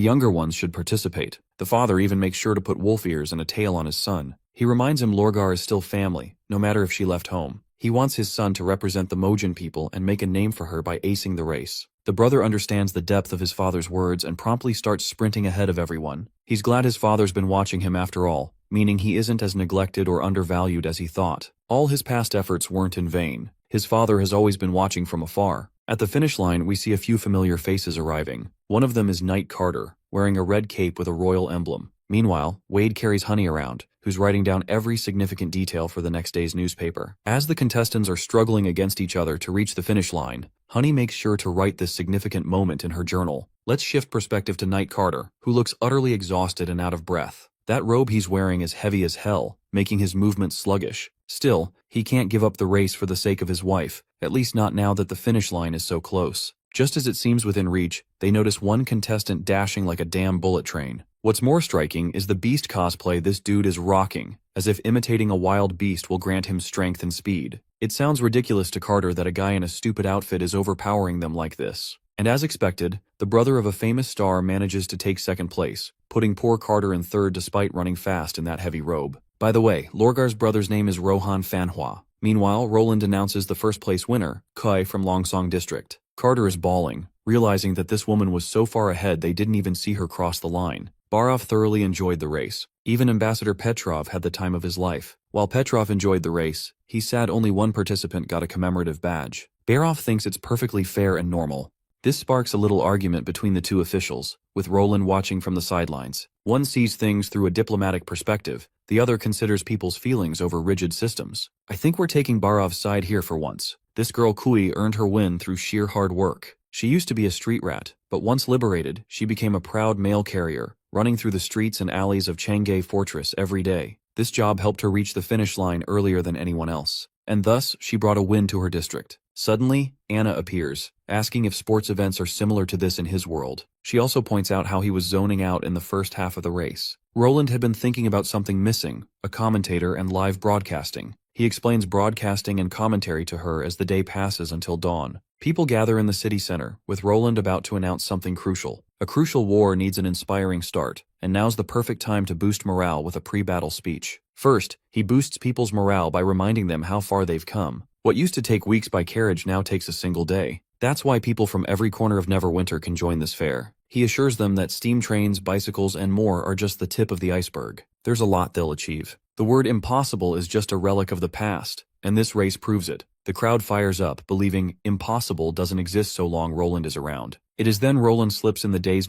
younger ones should participate. The father even makes sure to put wolf ears and a tail on his son. He reminds him Lorgar is still family, no matter if she left home. He wants his son to represent the Mojin people and make a name for her by acing the race. The brother understands the depth of his father's words and promptly starts sprinting ahead of everyone. He's glad his father's been watching him after all, meaning he isn't as neglected or undervalued as he thought. All his past efforts weren't in vain. His father has always been watching from afar. At the finish line, we see a few familiar faces arriving. One of them is Knight Carter, wearing a red cape with a royal emblem. Meanwhile, Wade carries Honey around, who's writing down every significant detail for the next day's newspaper. As the contestants are struggling against each other to reach the finish line, Honey makes sure to write this significant moment in her journal. Let's shift perspective to Knight Carter, who looks utterly exhausted and out of breath. That robe he's wearing is heavy as hell, making his movements sluggish. Still, he can't give up the race for the sake of his wife, at least not now that the finish line is so close. Just as it seems within reach, they notice one contestant dashing like a damn bullet train. What's more striking is the beast cosplay this dude is rocking, as if imitating a wild beast will grant him strength and speed. It sounds ridiculous to Carter that a guy in a stupid outfit is overpowering them like this. And as expected, the brother of a famous star manages to take second place, putting poor Carter in third despite running fast in that heavy robe. By the way, Lorgar's brother's name is Rohan Fanhua. Meanwhile, Roland announces the first place winner, Kai from Longsong District. Carter is bawling, realizing that this woman was so far ahead they didn't even see her cross the line. Barov thoroughly enjoyed the race. Even Ambassador Petrov had the time of his life. While Petrov enjoyed the race, he's sad only one participant got a commemorative badge. Barov thinks it's perfectly fair and normal. This sparks a little argument between the two officials, with Roland watching from the sidelines. One sees things through a diplomatic perspective, the other considers people's feelings over rigid systems. I think we're taking Barov's side here for once. This girl Kui earned her win through sheer hard work. She used to be a street rat, but once liberated, she became a proud mail carrier, running through the streets and alleys of Chang'e Fortress every day. This job helped her reach the finish line earlier than anyone else, and thus she brought a win to her district. Suddenly, Anna appears, asking if sports events are similar to this in his world. She also points out how he was zoning out in the first half of the race. Roland had been thinking about something missing, a commentator and live broadcasting. He explains broadcasting and commentary to her as the day passes until dawn. People gather in the city center, with Roland about to announce something crucial. A crucial war needs an inspiring start, and now's the perfect time to boost morale with a pre-battle speech. First, he boosts people's morale by reminding them how far they've come. What used to take weeks by carriage now takes a single day. That's why people from every corner of Neverwinter can join this fair. He assures them that steam trains, bicycles, and more are just the tip of the iceberg. There's a lot they'll achieve. The word impossible is just a relic of the past, and this race proves it. The crowd fires up, believing impossible doesn't exist so long Roland is around. It is then Roland slips in the day's